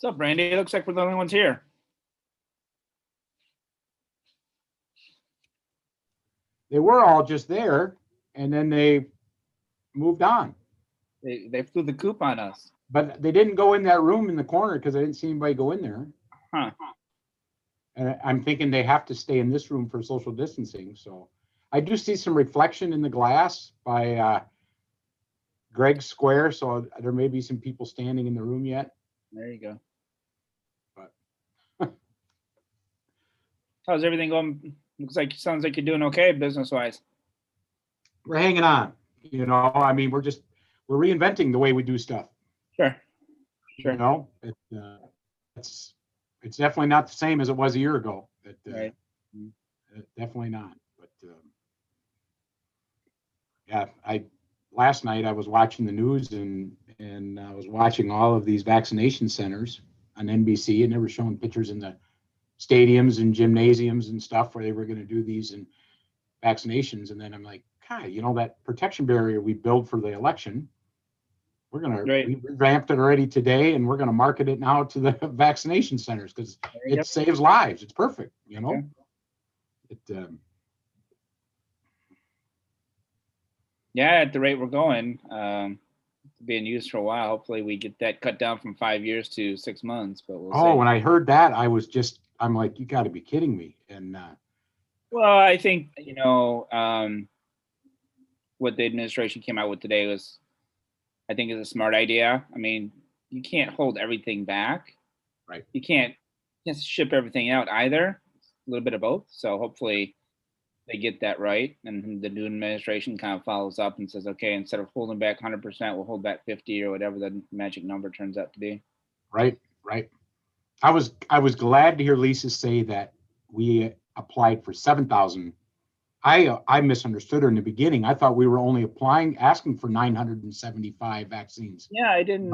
What's up, Randy? It looks like we're the only ones here. They were all just there, and then they moved on. They flew the coop on us. But they didn't go in that room in the corner because I didn't see anybody go in there. Huh. And I'm thinking they have to stay in this room for social distancing. So I do see some reflection in the glass by Greg's Square. So there may be some people standing in the room yet. There you go. But how's everything going? Sounds like you're doing okay business-wise. we're hanging on. You know, I mean, we're reinventing the way we do stuff. Sure. You know, it's definitely not the same as it was a year ago. Right. Definitely not. But yeah, last night I was watching the news and I was watching all of these vaccination centers on NBC, and they were showing pictures in the stadiums and gymnasiums and stuff where they were going to do these and vaccinations. And then I'm like, God, you know, that protection barrier we built for the election, we revamped it already today, and we're going to market it now to the vaccination centers because it saves lives. It's perfect, you know. Yeah. Yeah, at the rate we're going, being used for a while. Hopefully, we get that cut down from 5 years to 6 months. But we'll see. When I heard that, I'm like, you got to be kidding me. And well, I think what the administration came out with today was, I think, is a smart idea. I mean, you can't hold everything back. Right. You can't ship everything out either. It's a little bit of both. So hopefully they get that right, and the new administration kind of follows up and says, okay, instead of holding back 100%, we'll hold back 50 or whatever the magic number turns out to be. Right. I was glad to hear Lisa say that we applied for 7,000. I misunderstood her in the beginning. I thought we were only asking for 975 vaccines. Yeah, I didn't.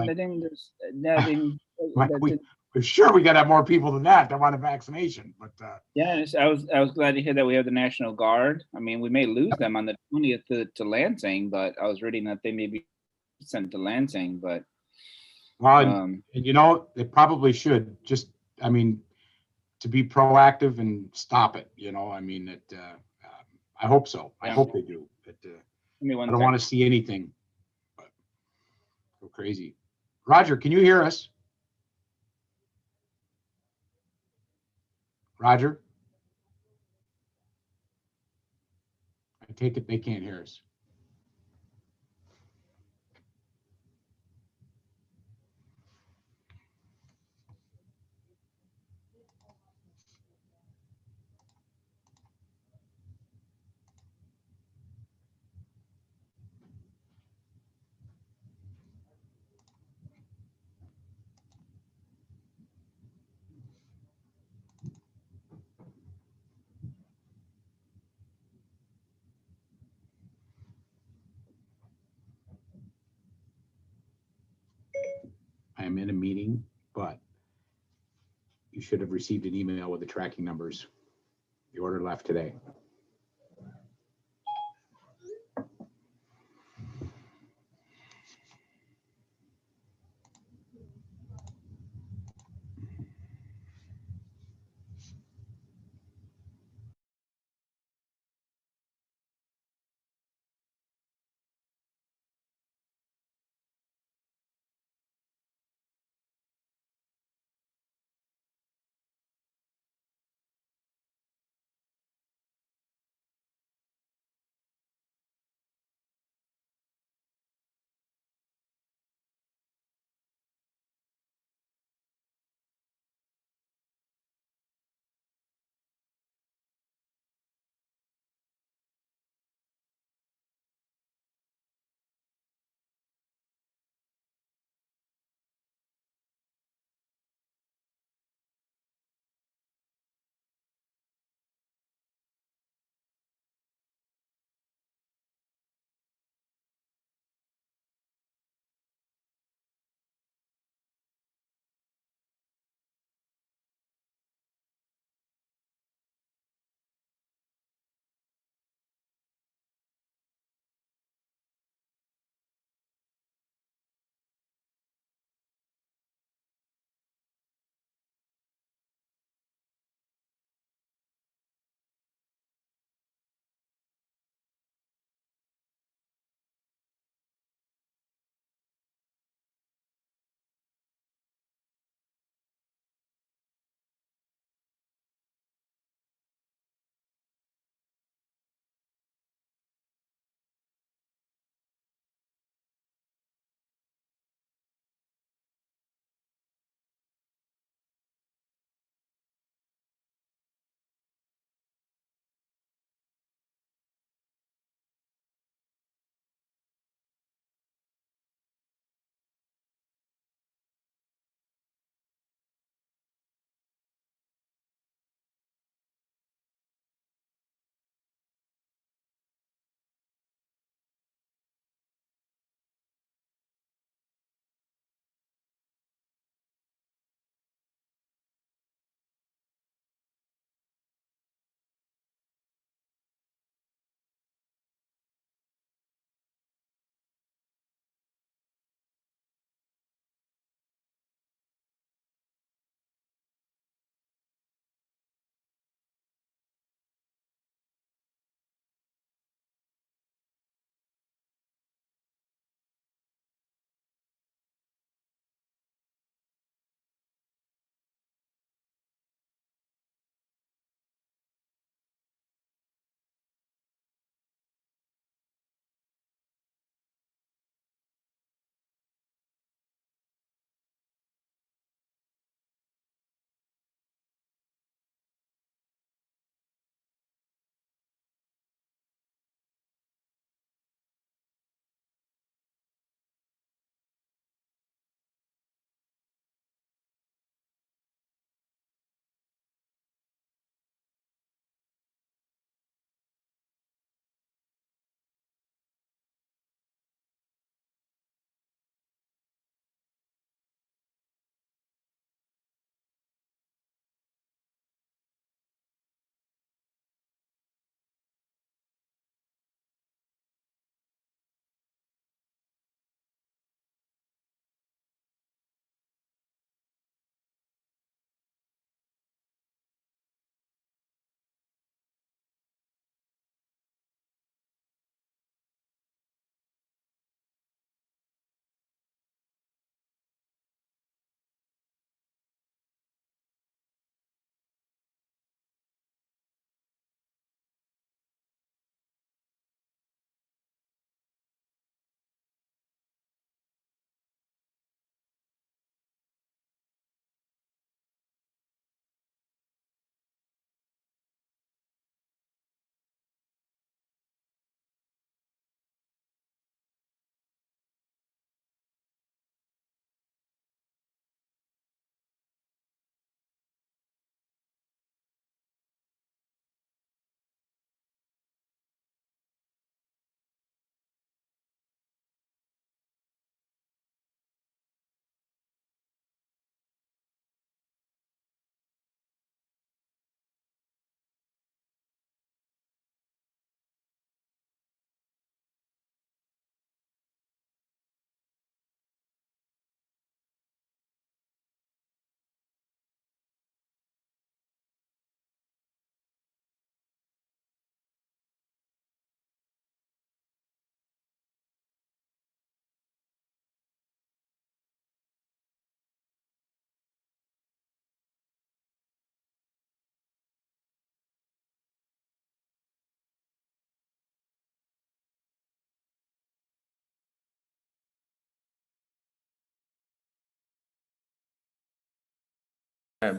We're sure we got to have more people than that want a vaccination. But yeah, I was glad to hear that we have the National Guard. I mean, we may lose them on the 20th to Lansing, but I was reading that they may be sent to Lansing. But and you know, they probably should just, I mean, to be proactive and stop it. You know, I mean, I hope so. I hope they do. But I don't want to see anything but go crazy. Roger, can you hear us? Roger? I take it they can't hear us. I am in a meeting, but you should have received an email with the tracking numbers. The order left today.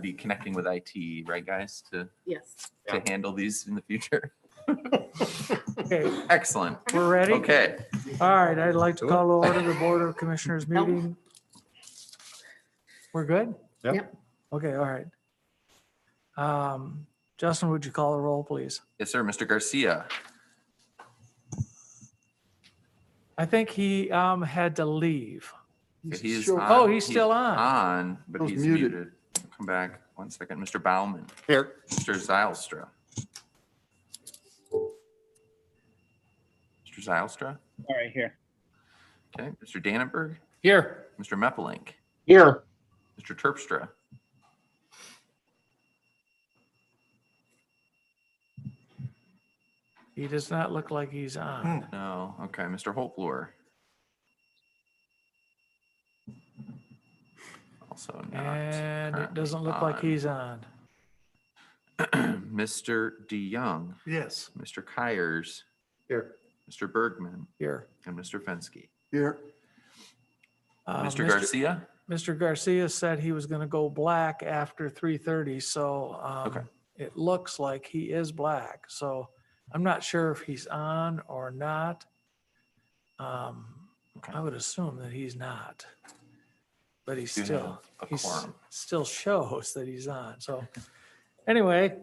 Be connecting with IT, right, guys, to Yes. handle these in the future. Okay, Excellent. we're ready? Okay. All right, I'd like to call to order the Board of Commissioners meeting. We're good? Yep. Okay, all right. Justin, would you call the roll, please? Yes, sir. Mr. Garcia. I think he had to leave. He is Oh, he's still on. On, but he's muted. Come back 1 second. Mr. Bauman. Here. Mr. Zylstra. Mr. Zylstra. All right, here. Okay. Mr. Dannenberg. Here. Mr. Meppelink. Here. Mr. Terpstra. He does not look like he's on. No. Okay. Mr. Holtblur. Also not. And it doesn't look currently like he's on. Mr. DeYoung. Yes. Mr. Kyers. Here. Mr. Bergman. Here. And Mr. Fensky. Here. Mr. Garcia. Mr. Garcia said he was going to go black after 3:30, so Okay. it looks like he is black. So I'm not sure if he's on or not. I would assume that he's not, but he's Do still have a quorum. still shows that he's on. So anyway,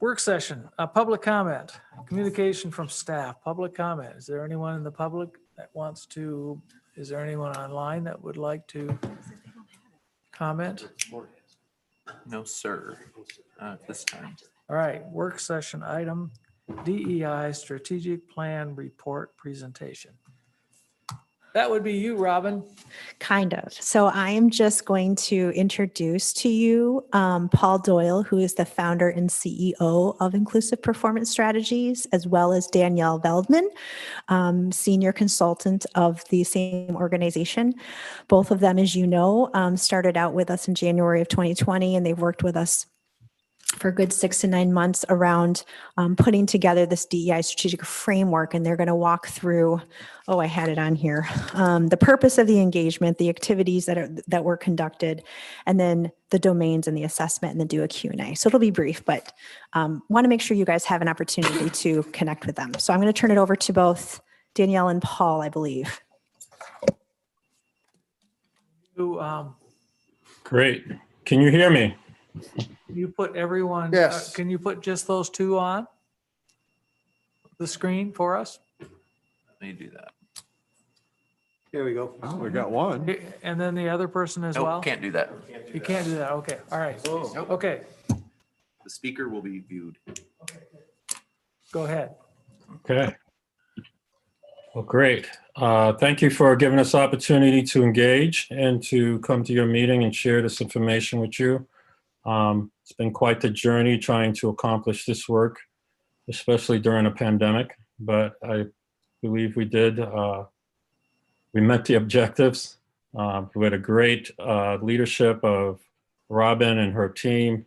work session, public comment, communication from staff, public comment. Is there anyone in the public that wants to? Is there anyone online that would like to comment? No, sir. At this time. All right, work session item, DEI Strategic Plan Report Presentation. That would be you, Robin. Kind of. So I am just going to introduce to you Paul Doyle, who is the founder and CEO of Inclusive Performance Strategies, as well as Danielle Veldman, senior consultant of the same organization. Both of them, as you know, started out with us in January of 2020, and they've worked with us for a good 6 to 9 months around putting together this DEI strategic framework. And they're going to walk through, I had it on here, the purpose of the engagement, the activities that were conducted, and then the domains and the assessment, and then do a Q&A. So it'll be brief, but want to make sure you guys have an opportunity to connect with them. So I'm going to turn it over to both Danielle and Paul, I believe. Great. Can you hear me? You put everyone, Yes. Can you put just those two on the screen for us? Let me do that. Here we go. Oh, we got one. And then the other person as Nope, well? can't do that. You can't do that, okay, all right. Nope. Okay, The speaker will be viewed. go ahead. Okay. Well, great. Thank you for giving us opportunity to engage and to come to your meeting and share this information with you. It's been quite the journey trying to accomplish this work, especially during a pandemic, but I believe we did. We met the objectives. We had a great leadership of Robin and her team,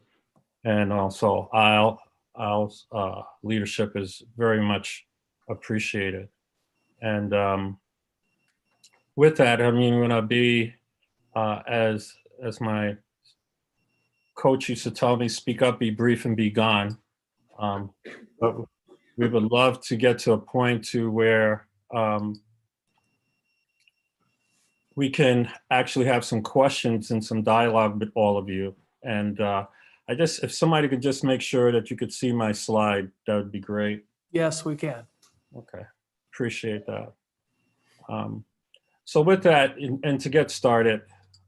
and also Al's leadership is very much appreciated. And with that, I mean, when I be, as my coach used to tell me, speak up, be brief, and be gone. But we would love to get to a point to where we can actually have some questions and some dialogue with all of you. And if somebody could just make sure that you could see my slide, that would be great. Yes, we can. Okay, appreciate that. So with that, and to get started,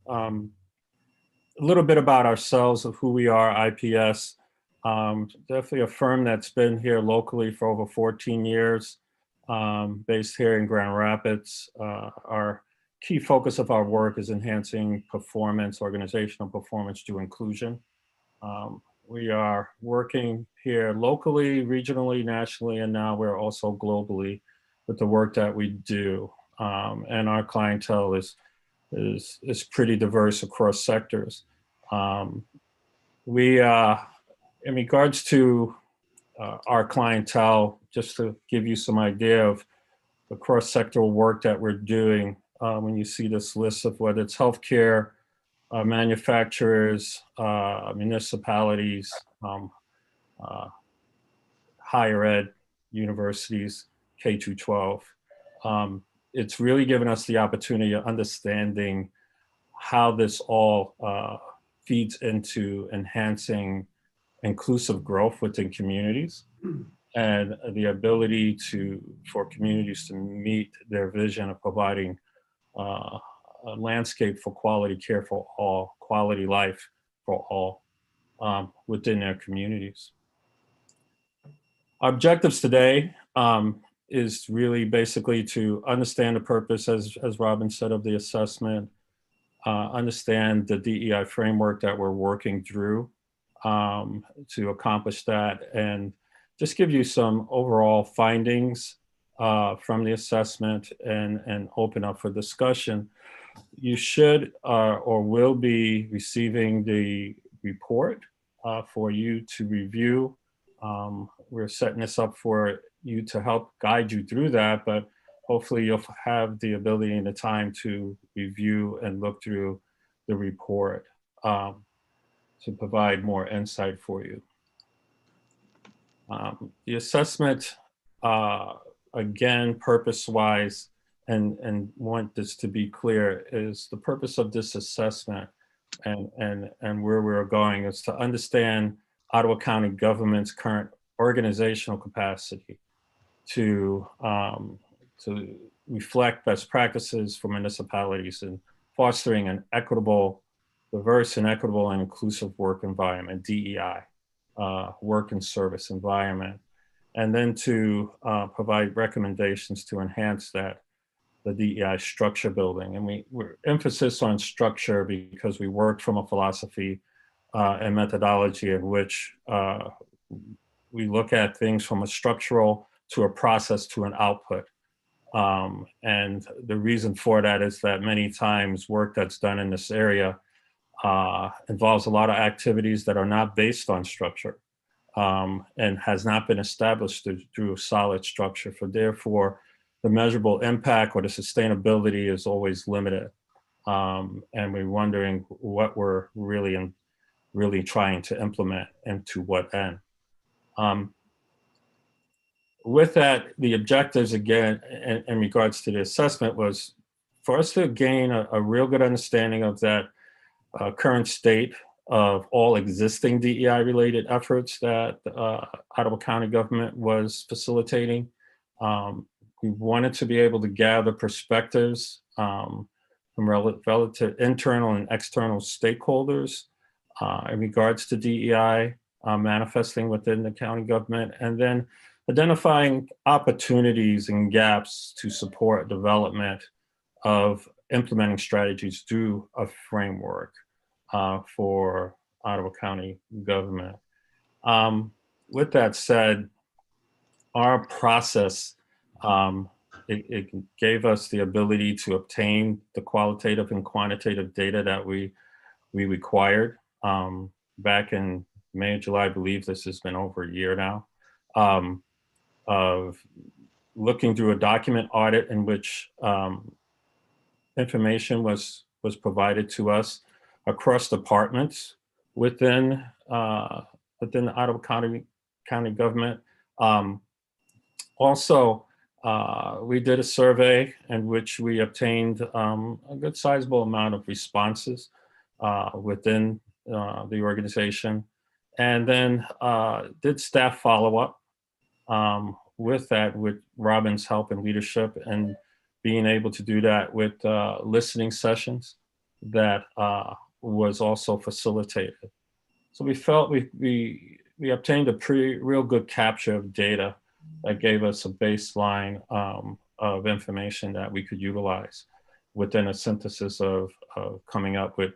a little bit about ourselves, of who we are, IPS. Definitely a firm that's been here locally for over 14 years, based here in Grand Rapids. Our key focus of our work is enhancing performance, organizational performance through inclusion. We are working here locally, regionally, nationally, and now we're also globally with the work that we do. And our clientele is pretty diverse across sectors. We, in regards to our clientele, just to give you some idea of the cross-sectoral work that we're doing, when you see this list of whether it's healthcare, manufacturers, municipalities, higher ed, universities, K through 12. It's really given us the opportunity of understanding how this all feeds into enhancing inclusive growth within communities and the ability for communities to meet their vision of providing a landscape for quality care for all, quality life for all within their communities. Our objectives today is really basically to understand the purpose, as Robin said, of the assessment, understand the DEI framework that we're working through to accomplish that, and just give you some overall findings from the assessment and open up for discussion. You should or will be receiving the report for you to review. We're setting this up for you to help guide you through that, but hopefully you'll have the ability and the time to review and look through the report to provide more insight for you. The assessment, again, purpose-wise, and want this to be clear, is the purpose of this assessment and where we're going is to understand Ottawa County government's current organizational capacity to reflect best practices for municipalities in fostering an equitable, diverse and equitable and inclusive work environment, DEI, work and service environment, and then to provide recommendations to enhance that, the DEI structure building. And we're emphasis on structure because we work from a philosophy and methodology in which we look at things from a structural to a process to an output. And the reason for that is that many times work that's done in this area involves a lot of activities that are not based on structure and has not been established through a solid structure. For therefore, the measurable impact or the sustainability is always limited. And we're wondering what we're really trying to implement and to what end. With that, the objectives, again, in regards to the assessment was for us to gain a real good understanding of that current state of all existing DEI-related efforts that Ottawa County government was facilitating. We wanted to be able to gather perspectives from relative internal and external stakeholders in regards to DEI manifesting within the county government, and then identifying opportunities and gaps to support development of implementing strategies through a framework for Ottawa County government. With that said, our process, it gave us the ability to obtain the qualitative and quantitative data that we required back in May, July. I believe this has been over a year now, of looking through a document audit in which information was provided to us across departments within the Ottawa County government. Also, we did a survey in which we obtained a good sizable amount of responses within the organization, and then did staff follow-up with that, with Robin's help and leadership, and being able to do that with listening sessions that was also facilitated. So we felt we obtained a real good capture of data that gave us a baseline of information that we could utilize within a synthesis of coming up with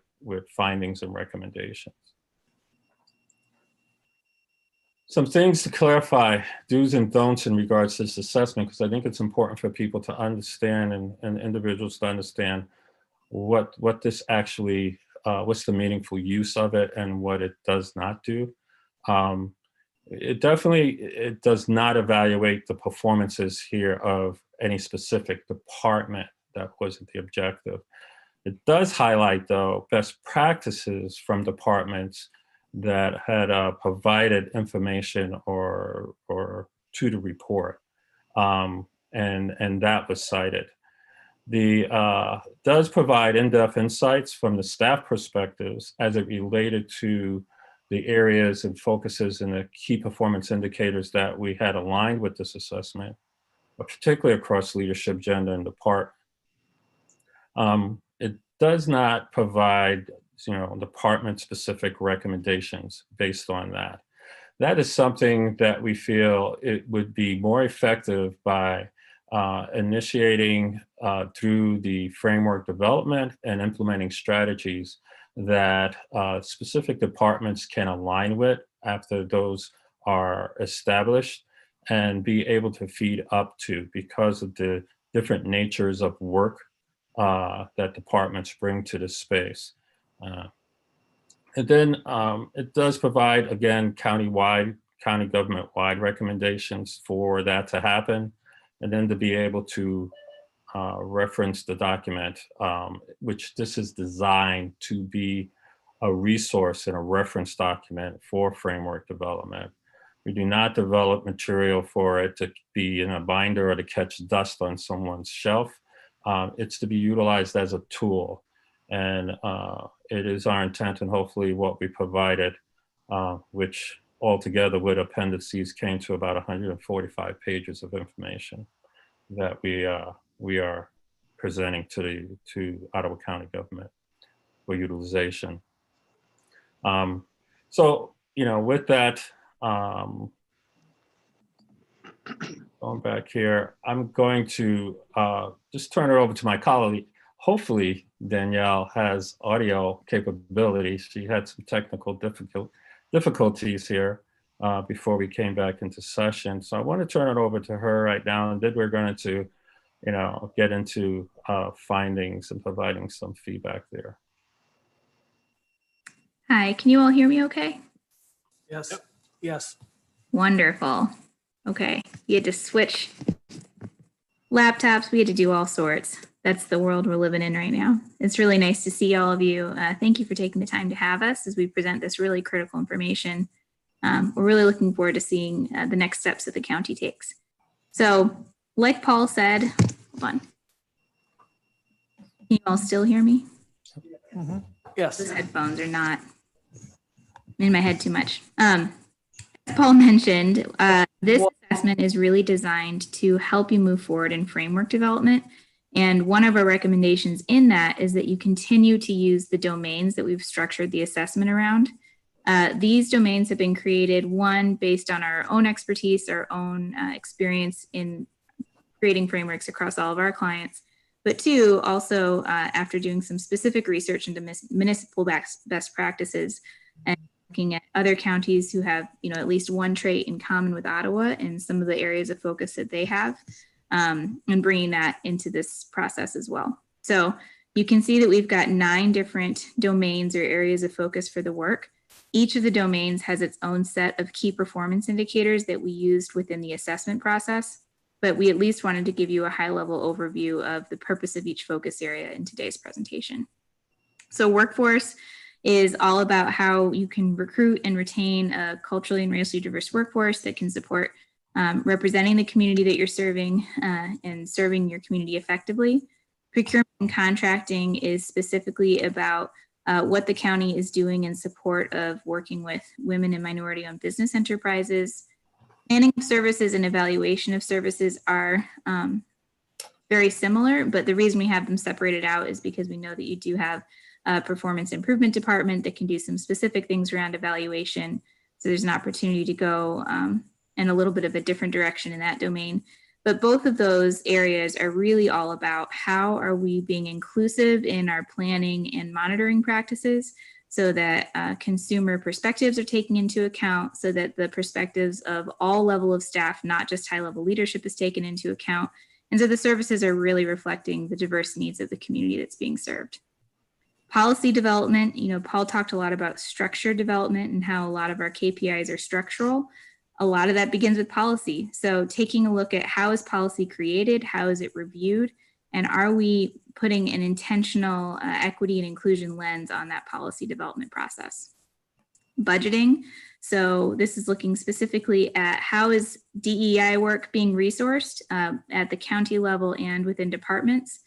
findings and recommendations. Some things to clarify, do's and don'ts in regards to this assessment, because I think it's important for people to understand and individuals to understand what this actually, what's the meaningful use of it and what it does not do. It does not evaluate the performances here of any specific department. That wasn't the objective. It does highlight, though, best practices from departments that had provided information or to the report, and that was cited. The does provide in-depth insights from the staff perspectives as it related to the areas and focuses and the key performance indicators that we had aligned with this assessment, but particularly across leadership, gender, and department. It does not provide, department-specific recommendations based on that. That is something that we feel it would be more effective by initiating through the framework development and implementing strategies that specific departments can align with after those are established and be able to feed up to because of the different natures of work that departments bring to the space. And then it does provide, again, county government-wide recommendations for that to happen, and then to be able to reference the document, which this is designed to be a resource and a reference document for framework development. We do not develop material for it to be in a binder or to catch dust on someone's shelf. It's to be utilized as a tool. And it is our intent, and hopefully what we provided, which altogether with appendices came to about 145 pages of information that we are presenting to Ottawa County government for utilization. So, with that, going back here, I'm going to just turn it over to my colleague. Hopefully, Danielle has audio capability. She had some technical difficulties here before we came back into session. So I want to turn it over to her right now, and then we're going to, get into findings and providing some feedback there. Hi, can you all hear me okay? Yes. Yes. Wonderful. Okay, you had to switch laptops. We had to do all sorts. That's the world we're living in right now. It's really nice to see all of you. Thank you for taking the time to have us as we present this really critical information. We're really looking forward to seeing the next steps that the county takes. So, like Paul said, hold on. Can you all still hear me? Mm-hmm. Yes. Those headphones are not in my head too much. As Paul mentioned, this assessment is really designed to help you move forward in framework development. And one of our recommendations in that is that you continue to use the domains that we've structured the assessment around. These domains have been created, one, based on our own expertise, our own experience in creating frameworks across all of our clients, but two, also after doing some specific research into municipal best practices and looking at other counties who have, at least one trait in common with Ottawa and some of the areas of focus that they have, and bringing that into this process as well. So you can see that we've got 9 different domains or areas of focus for the work. Each of the domains has its own set of key performance indicators that we used within the assessment process, but we at least wanted to give you a high-level overview of the purpose of each focus area in today's presentation. So workforce is all about how you can recruit and retain a culturally and racially diverse workforce that can support representing the community that you're serving and serving your community effectively. Procurement and contracting is specifically about what the county is doing in support of working with women and minority-owned business enterprises. Planning of services and evaluation of services are very similar, but the reason we have them separated out is because we know that you do have a performance improvement department that can do some specific things around evaluation. So there's an opportunity to go in a little bit of a different direction in that domain. But both of those areas are really all about how are we being inclusive in our planning and monitoring practices so that consumer perspectives are taken into account, so that the perspectives of all level of staff, not just high level leadership, is taken into account. And so the services are really reflecting the diverse needs of the community that's being served. Policy development, Paul talked a lot about structure development and how a lot of our KPIs are structural. A lot of that begins with policy. So taking a look at how is policy created, how is it reviewed, And are we putting an intentional equity and inclusion lens on that policy development process? Budgeting. So this is looking specifically at how is DEI work being resourced at the county level and within departments.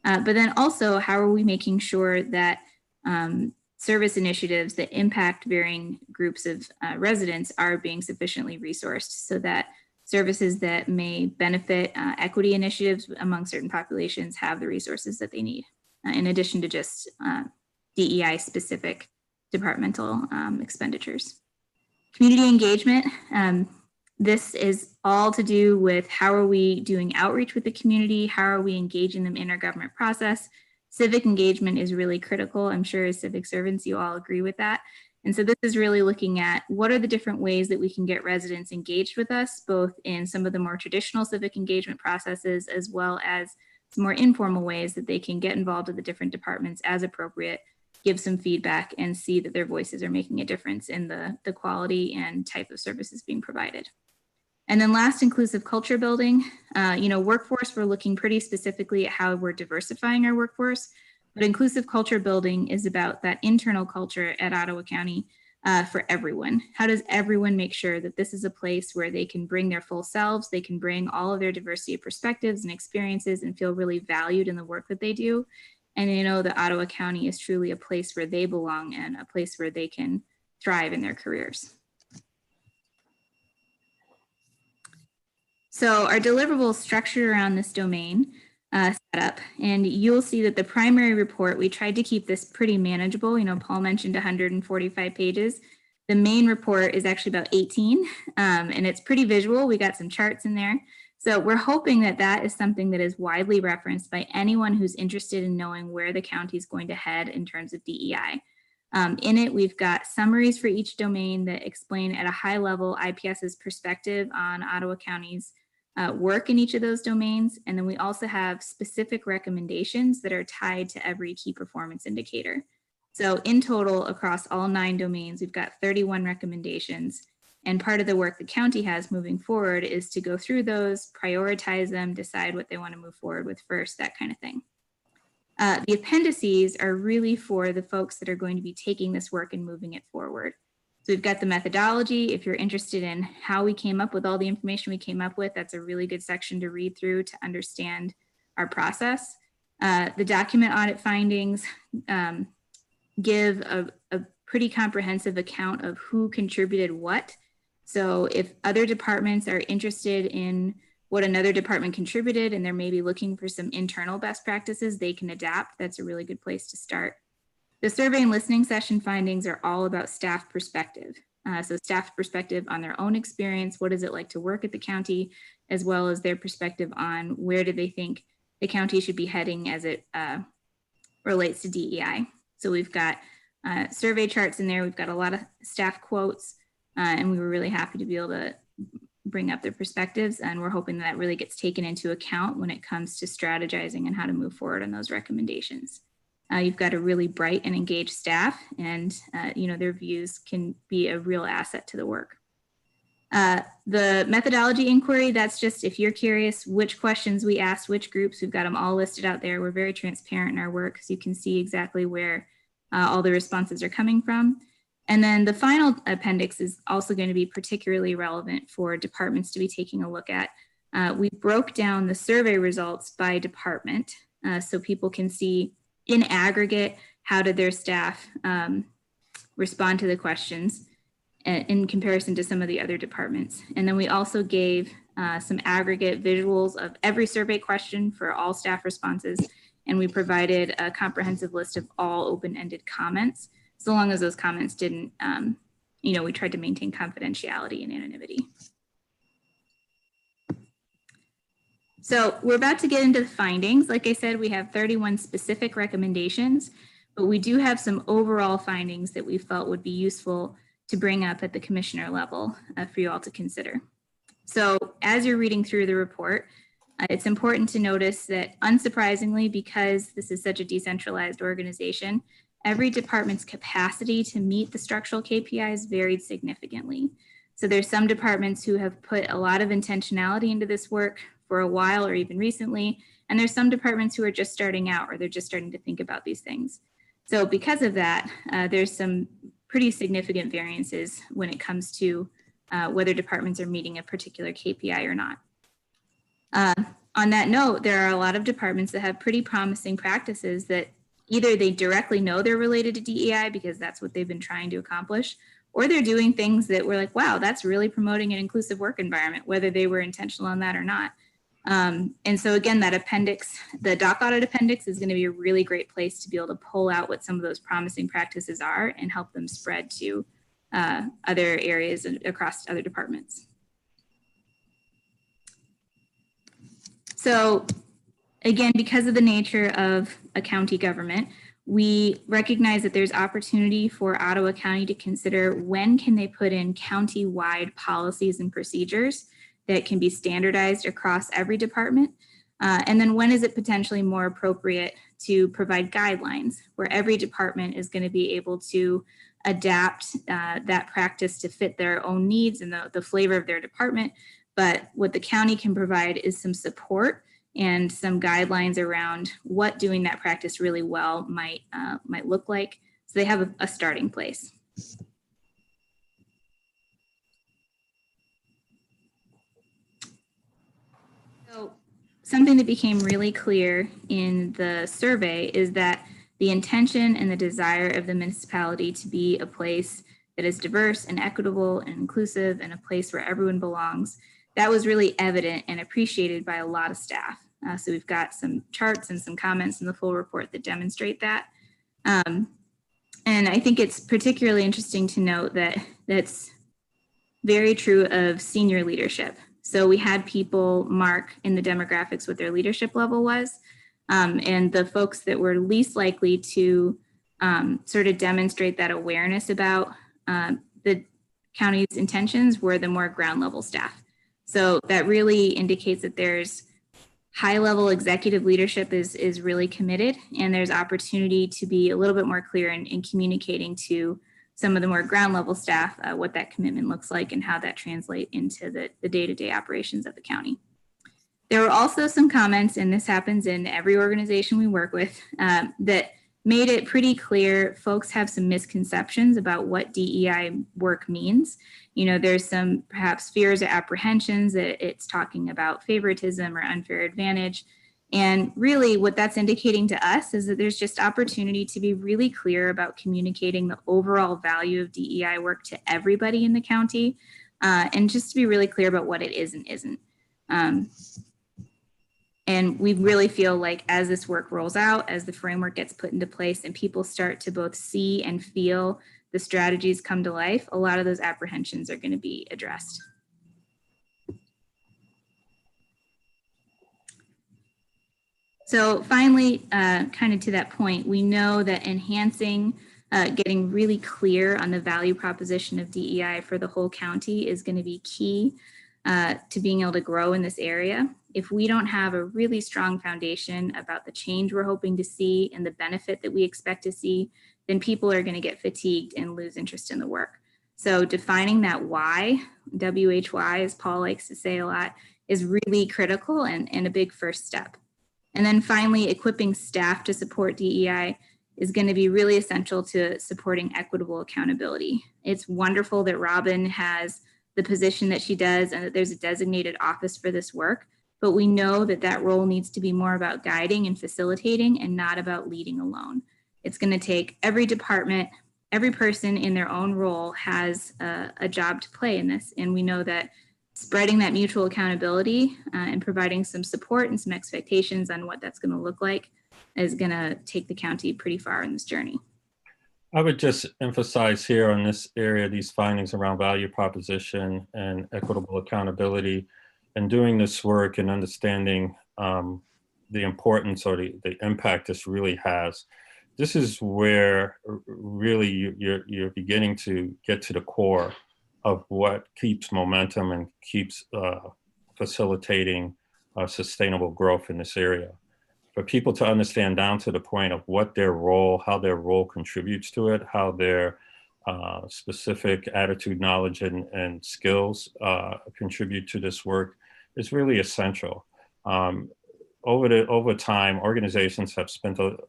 But then also, how are we making sure that service initiatives that impact varying groups of residents are being sufficiently resourced so that services that may benefit equity initiatives among certain populations have the resources that they need, in addition to just DEI specific departmental expenditures. Community engagement. This is all to do with how are we doing outreach with the community? How are we engaging them in our government process? Civic engagement is really critical. I'm sure as civic servants, you all agree with that. And so this is really looking at what are the different ways that we can get residents engaged with us, both in some of the more traditional civic engagement processes, as well as some more informal ways that they can get involved with the different departments as appropriate, give some feedback, and see that their voices are making a difference in the quality and type of services being provided. And then last, inclusive culture building. Workforce, we're looking pretty specifically at how we're diversifying our workforce, but inclusive culture building is about that internal culture at Ottawa County for everyone. How does everyone make sure that this is a place where they can bring their full selves, they can bring all of their diversity of perspectives and experiences and feel really valued in the work that they do? And they know that Ottawa County is truly a place where they belong and a place where they can thrive in their careers. So our deliverables structured around this domain setup, and you'll see that the primary report, we tried to keep this pretty manageable. Paul mentioned 145 pages. The main report is actually about 18, and it's pretty visual. We got some charts in there. So we're hoping that that is something that is widely referenced by anyone who's interested in knowing where the county is going to head in terms of DEI. In it, we've got summaries for each domain that explain at a high level IPS's perspective on Ottawa County's work in each of those domains. And then we also have specific recommendations that are tied to every key performance indicator. So in total, across all 9 domains, we've got 31 recommendations. And part of the work the county has moving forward is to go through those, prioritize them, decide what they want to move forward with first, that kind of thing. The appendices are really for the folks that are going to be taking this work and moving it forward. So we've got the methodology. If you're interested in how we came up with all the information we came up with, that's a really good section to read through to understand our process. The document audit findings give a pretty comprehensive account of who contributed what. So if other departments are interested in what another department contributed and they're maybe looking for some internal best practices, they can adapt. That's a really good place to start. The survey and listening session findings are all about staff perspective. So staff perspective on their own experience, what is it like to work at the county, as well as their perspective on where do they think the county should be heading as it relates to DEI. So we've got survey charts in there. We've got a lot of staff quotes, and we were really happy to be able to bring up their perspectives. And we're hoping that really gets taken into account when it comes to strategizing and how to move forward on those recommendations. You've got a really bright and engaged staff, and their views can be a real asset to the work. The methodology inquiry, that's just if you're curious which questions we asked, which groups, we've got them all listed out there. We're very transparent in our work, so you can see exactly where all the responses are coming from. And then the final appendix is also going to be particularly relevant for departments to be taking a look at. We broke down the survey results by department so people can see in aggregate, how did their staff respond to the questions in comparison to some of the other departments. And then we also gave some aggregate visuals of every survey question for all staff responses. And we provided a comprehensive list of all open-ended comments, so long as those comments didn't, we tried to maintain confidentiality and anonymity. So we're about to get into the findings. Like I said, we have 31 specific recommendations, but we do have some overall findings that we felt would be useful to bring up at the commissioner level for you all to consider. So as you're reading through the report, it's important to notice that unsurprisingly, because this is such a decentralized organization, every department's capacity to meet the structural KPIs varied significantly. So there's some departments who have put a lot of intentionality into this work. for a while or even recently. And there's some departments who are just starting out or they're just starting to think about these things. So because of that, there's some pretty significant variances when it comes to whether departments are meeting a particular KPI or not. On that note, there are a lot of departments that have pretty promising practices that either they directly know they're related to DEI because that's what they've been trying to accomplish, or they're doing things that we're like, wow, that's really promoting an inclusive work environment, whether they were intentional on that or not. And so again, that appendix, the doc audit appendix is going to be a really great place to be able to pull out what some of those promising practices are and help them spread to other areas across other departments. So again, because of the nature of a county government, we recognize that there's opportunity for Ottawa County to consider when can they put in county-wide policies and procedures that can be standardized across every department. And then when is it potentially more appropriate to provide guidelines where every department is going to be able to adapt that practice to fit their own needs and the flavor of their department. But what the county can provide is some support and some guidelines around what doing that practice really well might look like. So they have a starting place. So something that became really clear in the survey is that the intention and the desire of the municipality to be a place that is diverse and equitable and inclusive and a place where everyone belongs, that was really evident and appreciated by a lot of staff. So we've got some charts and some comments in the full report that demonstrate that. And I think it's particularly interesting to note that that's very true of senior leadership. So we had people mark in the demographics what their leadership level was. And the folks that were least likely to sort of demonstrate that awareness about the county's intentions were the more ground level staff. So that really indicates that there's high level executive leadership is really committed, and there's opportunity to be a little bit more clear in communicating to some of the more ground level staff what that commitment looks like and how that translates into the day-to-day operations of the county. There were also some comments, and this happens in every organization we work with, that made it pretty clear folks have some misconceptions about what DEI work means. You know, there's some perhaps fears or apprehensions that it's talking about favoritism or unfair advantage. And really what that's indicating to us is that there's just opportunity to be really clear about communicating the overall value of DEI work to everybody in the county, and just to be really clear about what it is and isn't. And we really feel like as this work rolls out, as the framework gets put into place and people start to both see and feel the strategies come to life, a lot of those apprehensions are going to be addressed. So finally, kind of to that point, we know that enhancing, getting really clear on the value proposition of DEI for the whole county is going to be key to being able to grow in this area. If we don't have a really strong foundation about the change we're hoping to see and the benefit that we expect to see, then people are going to get fatigued and lose interest in the work. So defining that why, WHY, as Paul likes to say a lot, is really critical and a big first step. And then finally, equipping staff to support DEI is going to be really essential to supporting equitable accountability. It's wonderful that Robin has the position that she does and that there's a designated office for this work, but we know that that role needs to be more about guiding and facilitating and not about leading alone. It's going to take every department, every person in their own role has a job to play in this. And we know that spreading that mutual accountability and providing some support and some expectations on what that's going to look like is going to take the county pretty far in this journey. I would just emphasize here on this area, these findings around value proposition and equitable accountability, and doing this work and understanding the importance or the impact this really has. This is where really you're beginning to get to the core of what keeps momentum and keeps facilitating sustainable growth in this area. For people to understand down to the point of what their role, how their role contributes to it, how their specific attitude, knowledge, and skills contribute to this work is really essential. Over time, organizations have spent a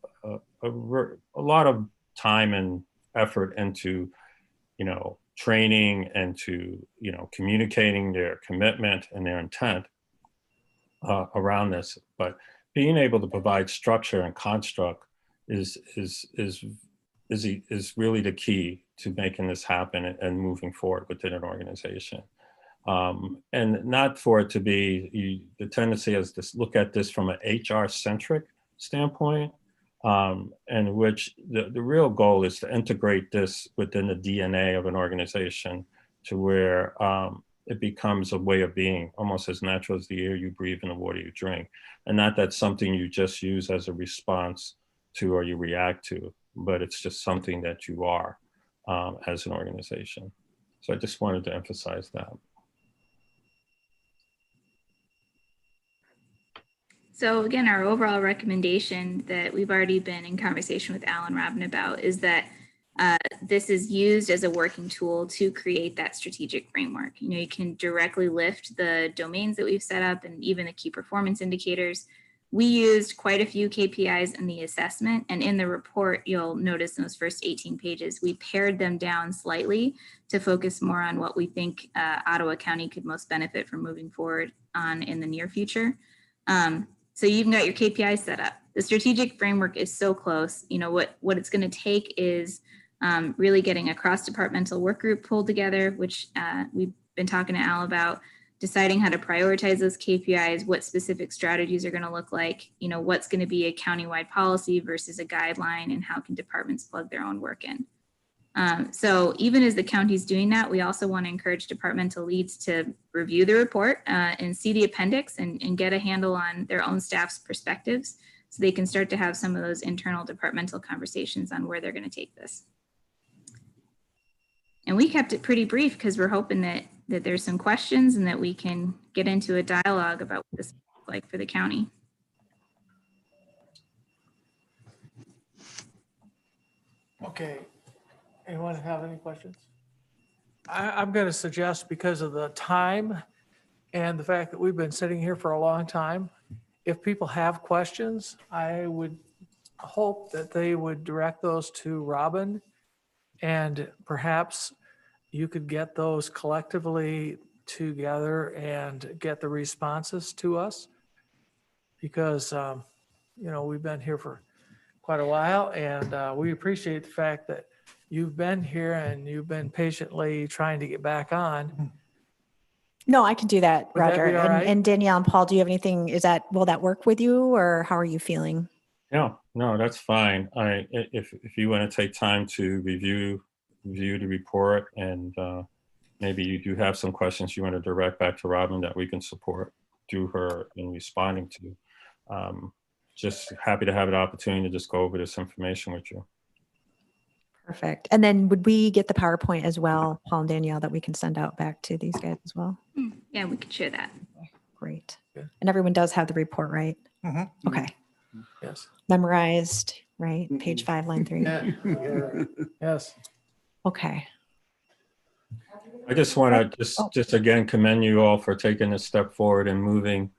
lot of time and effort into, training and to, communicating their commitment and their intent around this. But being able to provide structure and construct is really the key to making this happen and moving forward within an organization. And not for it to be, the tendency is to look at this from an HR-centric standpoint, in which the real goal is to integrate this within the DNA of an organization to where it becomes a way of being, almost as natural as the air you breathe and the water you drink. And not that something you just use as a response to or you react to, but it's just something that you are as an organization. So I just wanted to emphasize that. So again, our overall recommendation that we've already been in conversation with Al and Robin about is that this is used as a working tool to create that strategic framework. You can directly lift the domains that we've set up and even the key performance indicators. We used quite a few KPIs in the assessment, and in the report, you'll notice in those first 18 pages, we pared them down slightly to focus more on what we think Ottawa County could most benefit from moving forward on in the near future. So you've got your KPIs set up. The strategic framework is so close. What it's going to take is really getting a cross-departmental work group pulled together, which we've been talking to Al about, deciding how to prioritize those KPIs, what specific strategies are going to look like, what's going to be a countywide policy versus a guideline, and how can departments plug their own work in. So even as the county's doing that, we also want to encourage departmental leads to review the report and see the appendix and get a handle on their own staff's perspectives so they can start to have some of those internal departmental conversations on where they're going to take this. And we kept it pretty brief because we're hoping that there's some questions and that we can get into a dialogue about what this looks like for the county. Okay. Anyone have any questions? I'm going to suggest, because of the time and the fact that we've been sitting here for a long time, if people have questions, I would hope that they would direct those to Robin, and perhaps you could get those collectively together and get the responses to us, because we've been here for quite a while, and we appreciate the fact that you've been here and you've been patiently trying to get back on. No, I can do that, Would that Roger. be all right? And Danielle and Paul, do you have anything? Will that work with you, or how are you feeling? No, that's fine. If you want to take time to review the report, and maybe you do have some questions you want to direct back to Robin that we can support through her in responding to. Just happy to have an opportunity to just go over this information with you. Perfect. And then would we get the PowerPoint as well, Paul and Danielle, that we can send out back to these guys as well? Yeah, we could share that. Great. And everyone does have the report, right? Mm-hmm. Okay. Yes. Memorized, right? Page 5, line 3. Yes. Okay. I just want to just again commend you all for taking this step forward and moving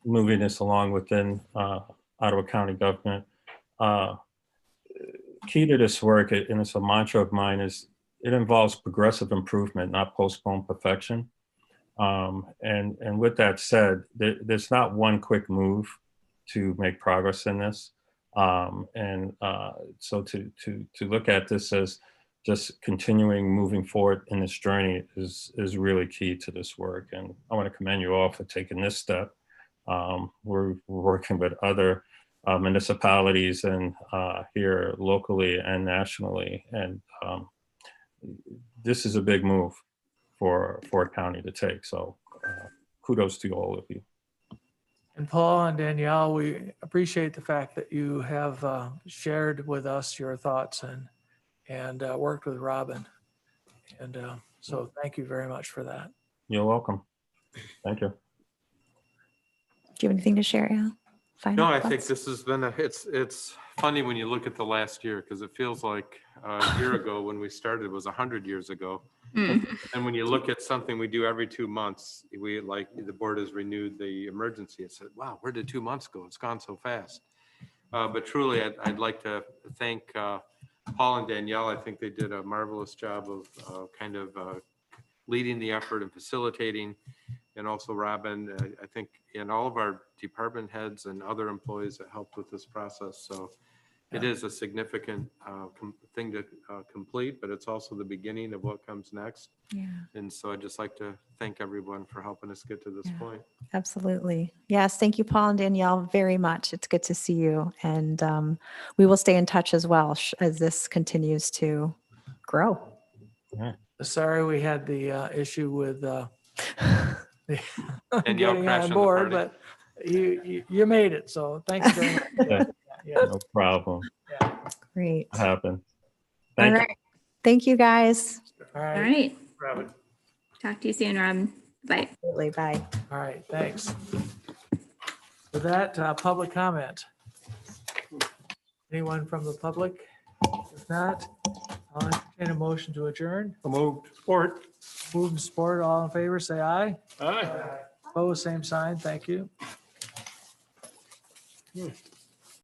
this along within Ottawa County government. Key to this work, and it's a mantra of mine, is it involves progressive improvement, not postponed perfection. And with that said, there's not one quick move to make progress in this. So to look at this as just continuing moving forward in this journey is really key to this work. And I want to commend you all for taking this step. We're working with other municipalities and here locally and nationally. And this is a big move for a county to take. So kudos to all of you. And Paul and Danielle, we appreciate the fact that you have shared with us your thoughts and worked with Robin. And so thank you very much for that. You're welcome. Thank you. Do you have anything to share, Al? final No, I thoughts? think this has been it's funny when you look at the last year, because it feels like a year ago when we started was 100 years ago. And when you look at something we do every 2 months, the board has renewed the emergency and said, wow, where did 2 months go? It's gone so fast. But truly, I'd like to thank Paul and Danielle. I think they did a marvelous job of leading the effort and facilitating. And also Robin, I think, and all of our department heads and other employees that helped with this process. So it is a significant thing to complete, but it's also the beginning of what comes next. Yeah. And so I'd just like to thank everyone for helping us get to this point. Absolutely. Yes. Thank you, Paul and Danielle, very much. It's good to see you. And we will stay in touch as well as this continues to grow. Sorry, we had the issue with Danielle getting crashed on on the board, party. but you made it. So thank you very much. Yeah. No problem. Great. It happened. All Thank you. right. Thank you, guys. All All right. right. Robin. Talk to you soon, Robin. Bye. Absolutely. Bye. All right. Thanks. With that, public comment. Anyone from the public? If not, I'll entertain a motion to adjourn. Moved. Support. Move and support. All in favor, say aye. Aye. Opposed, same sign. Thank you.